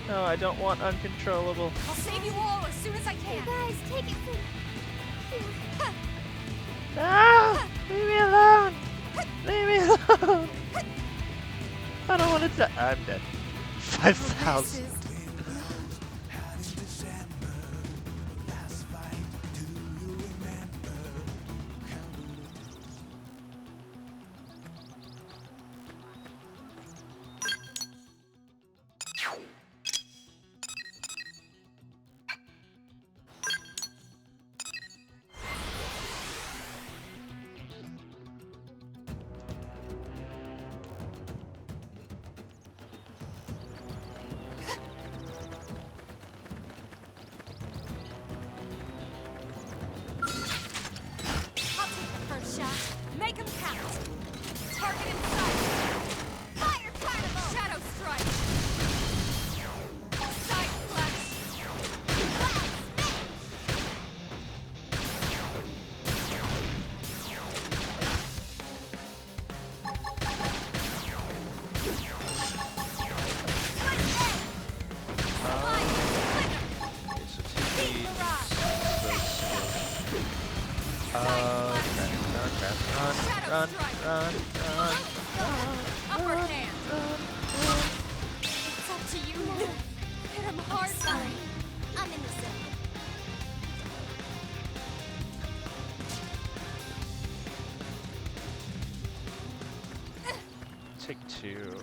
S1: No, I don't want uncontrollable.
S5: I'll save you all as soon as I
S3: You
S5: can.
S3: guys, take it from...
S1: No! Leave me alone! Leave me alone! I don't want to die. I'm dead. 5,000.
S5: I'll take the first shot. Make 'em count. Target in sight. Fire carnival. Shadow strike. Side flash.
S1: Run.
S5: Upper hand. It's up to you now. Hit 'em hard.
S3: Sorry. I'm in the zone.
S1: Take two.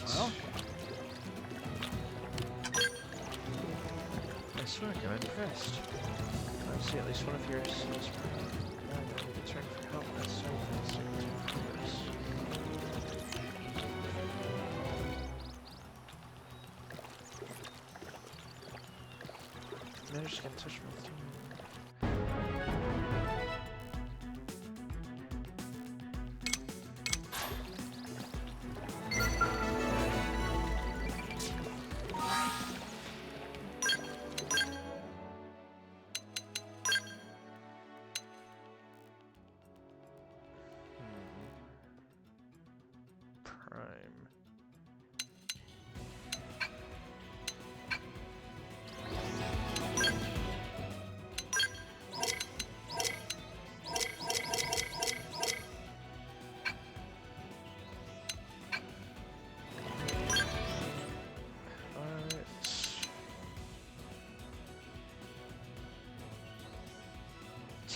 S6: Well,
S1: Nice work, I'm impressed. I see at least one of your skills. Now I need to turn for help. That's so fancy. Now you're just gonna touch me with Prime.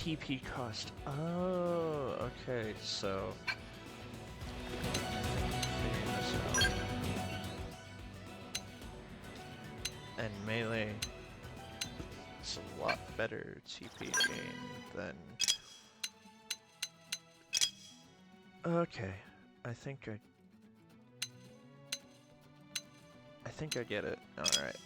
S1: TP cost. Oh, okay, so. Figuring this out. And melee. It's a lot better TP gain than. Okay, I think I get it. All right.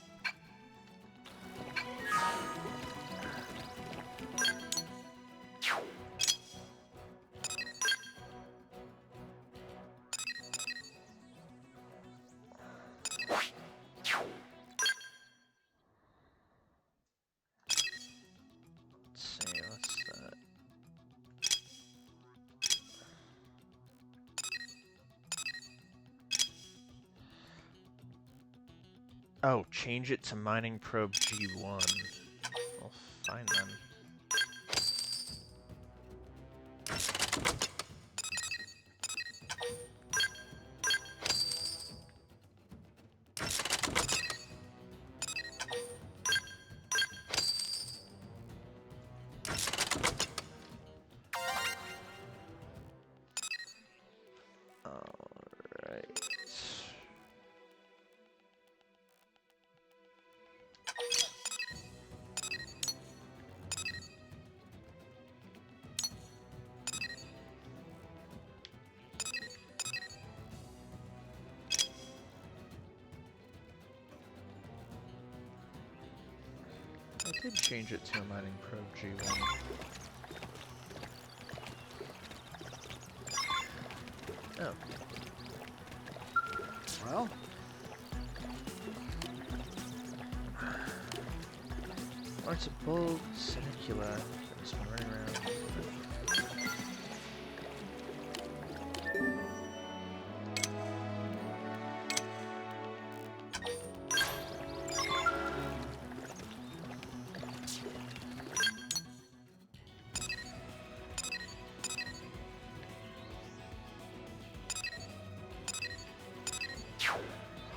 S1: Let's see, what's that? Oh, change it to mining probe G1. Well, fine then. Alright. I did change it to a mining probe G1. Oh.
S8: Well,
S1: Or it's a bull Senicula that's been running around.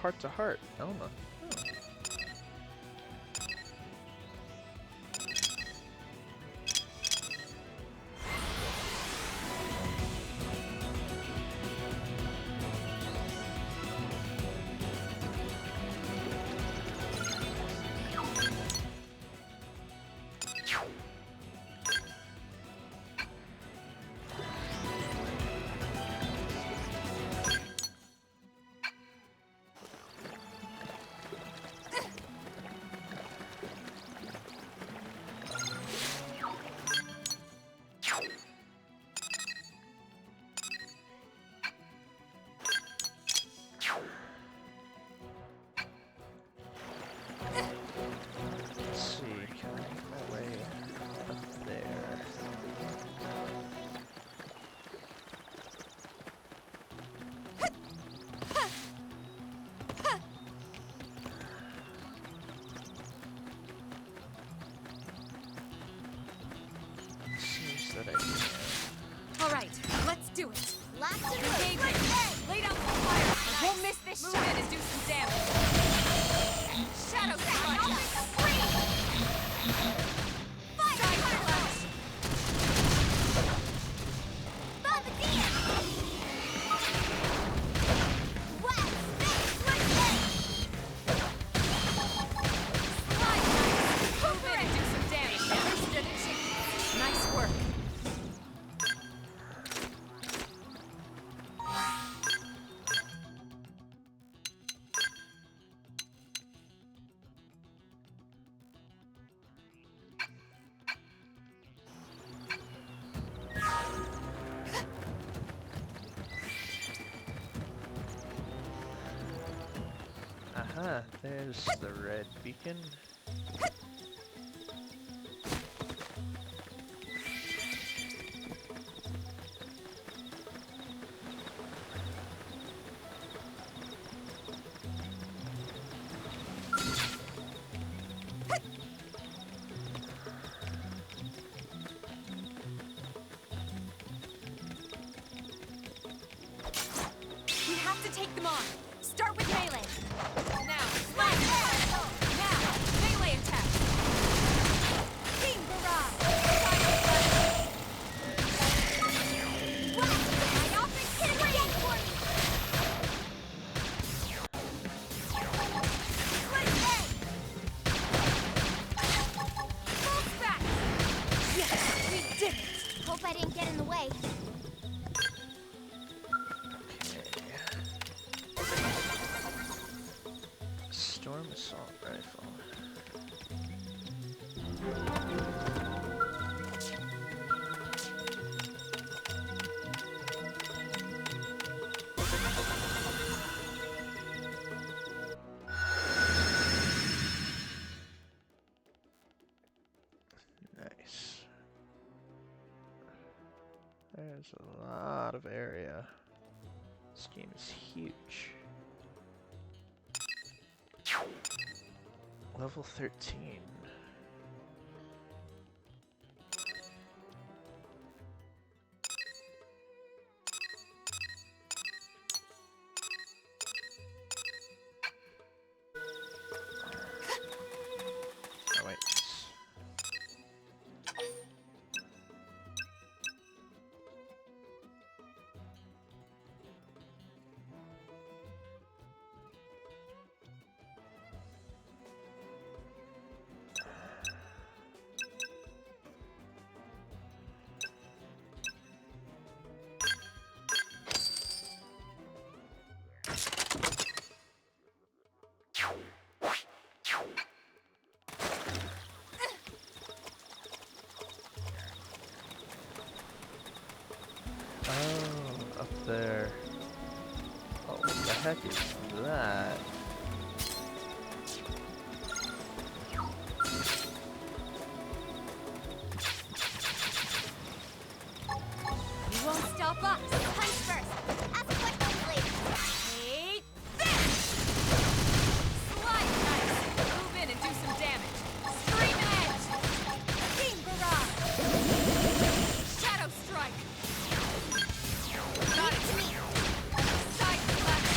S1: Heart to heart, Elma. Oh. Let's see, can I make my way up there? Seems that I can.
S5: All right, let's do it.
S3: Lots of
S5: Engage
S3: food.
S5: it. Lay down full fire. We'll miss this shot. Move in and do some damage. Shadow Slash. Side slash.
S3: Baba Deer. West, Big Switch.
S5: Slide knife. Move in and do some damage. Nice work.
S1: Aha, there's the red beacon.
S5: We have to take them on. Start with melee. Now, slash. Now, melee attack. Beam barrage. Final slash.
S3: I didn't get in the way.
S1: Storm assault rifle. Nice. There's a lot of area. This game is huge. Level 13. Oh wait. Oh, up there. Oh, what the heck is that?
S3: You won't stop us. Punch first. Ask questions later. Take this!
S5: Slide nice. Move in and do some damage. Scream edge. Beam barrage. Shadow strike. Got it.
S3: To me.
S5: Side slash.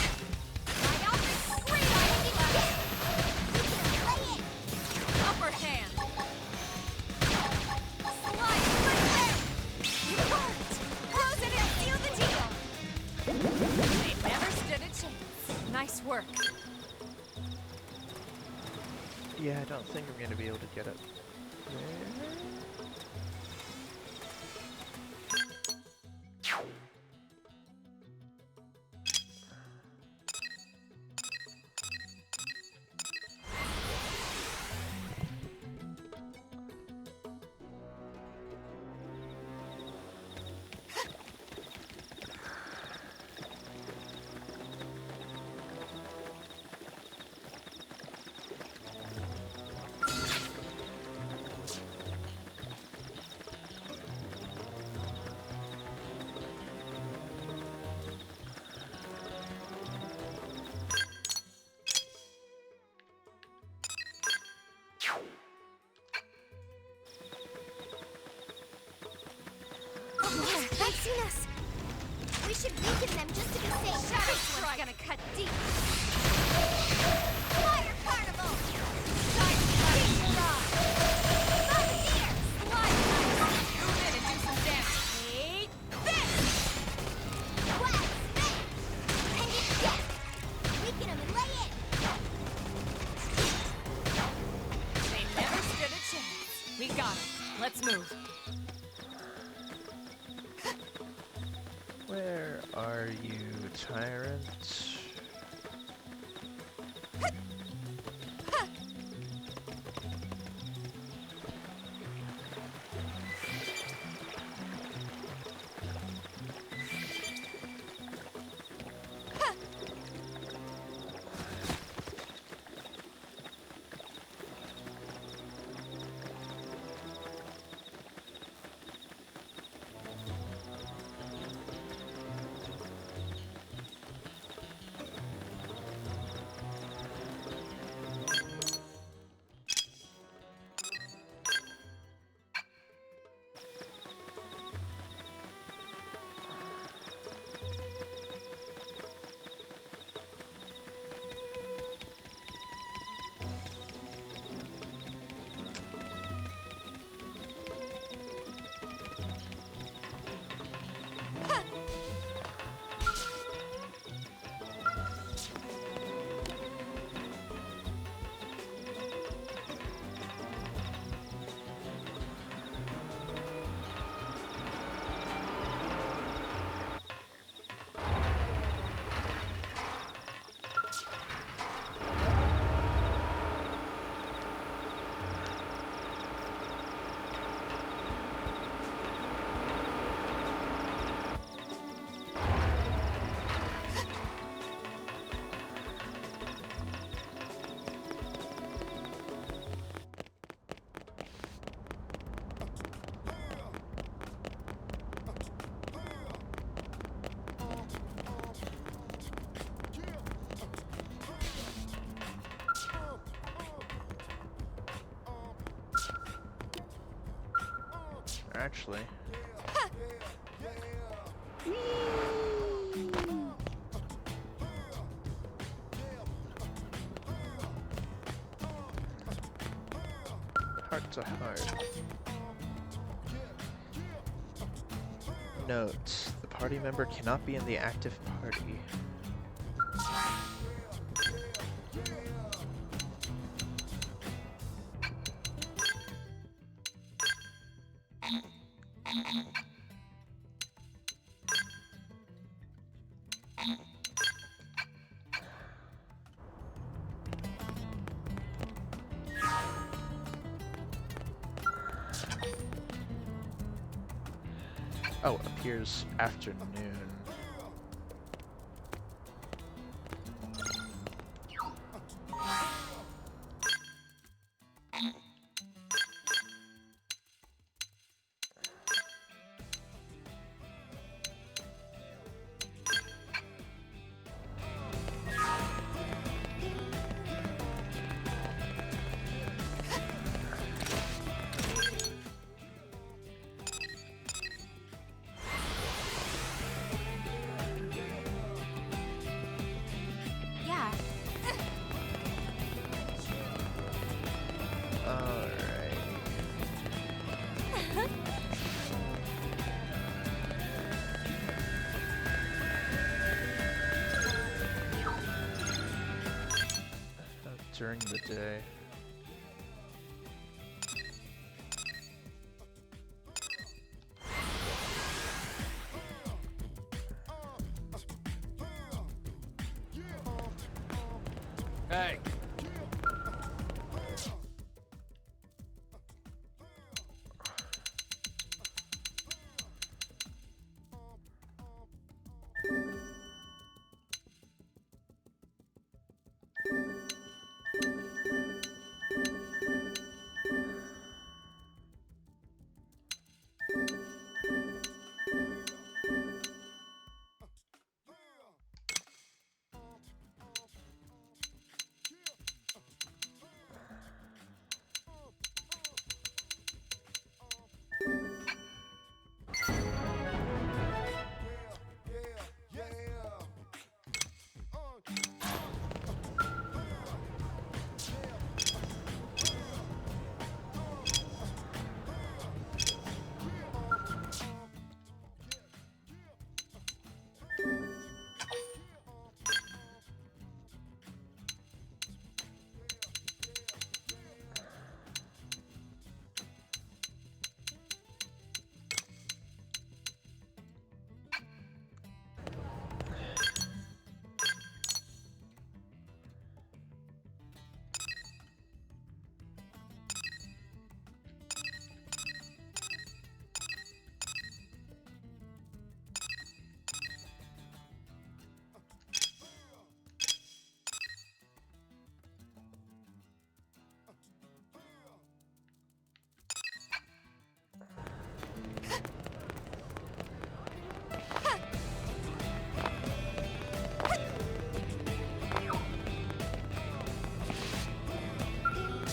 S3: My outfit scream! We can lay it!
S5: Upper hand.
S3: Slide right there! You won't! Frozen and seal the deal!
S5: They never stood a chance. Nice work.
S1: Yeah, I don't think I'm gonna be able to get up there.
S3: They've seen us! We should weaken them just to be safe.
S5: Shadow
S3: This one's
S5: strike.
S3: gonna cut deep. Fire Carnival!
S5: Side slash.
S3: Beam barrage! Bombardier!
S5: Slide nice. Move in and do some damage.
S3: Take this! West! Spin! Pendant death! Weaken them and lay it!
S5: They never stood a chance. We got it. Let's move.
S1: Where are you, tyrant? actually. Heart to heart. Note: the party member cannot be in the active party. Oh, appears afternoon.
S3: Yeah.
S1: Alright. During the day.
S6: Hey!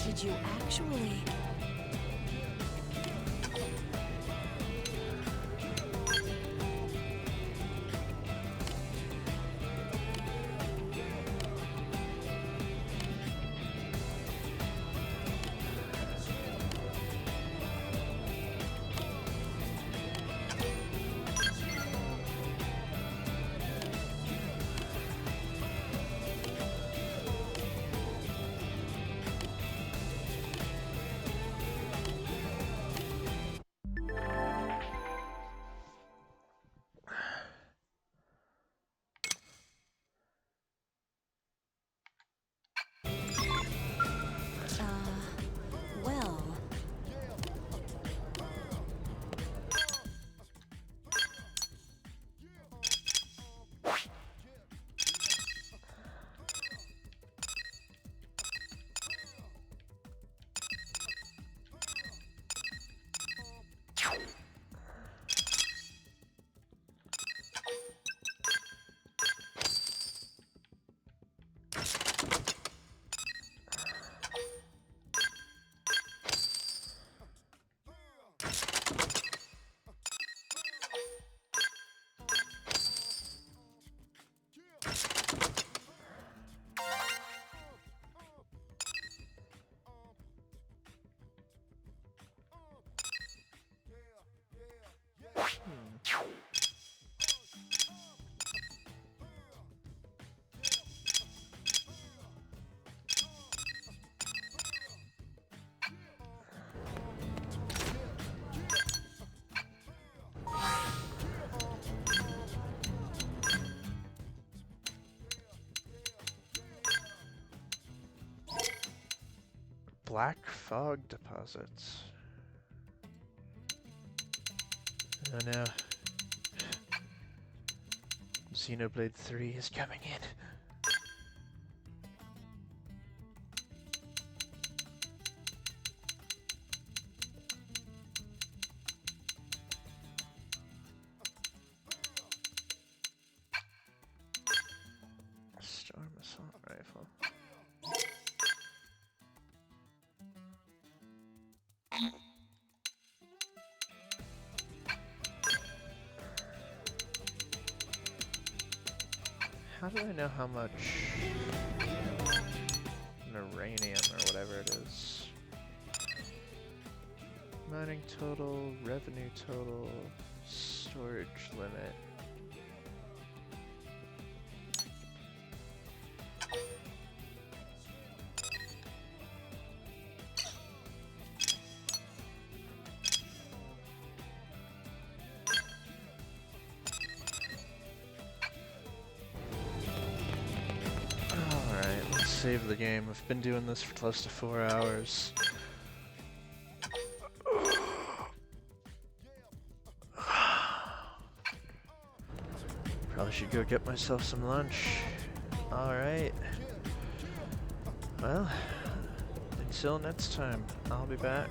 S5: Did you actually...
S1: Black fog deposits. Oh no. Xenoblade 3 is coming in. Storm assault rifle. How do I know how much uranium or whatever it is? Mining total, revenue total, storage limit. Alright, let's save the game. I've been doing this for close to 4 hours. Probably should go get myself some lunch. Alright. Well, until next time, I'll be back.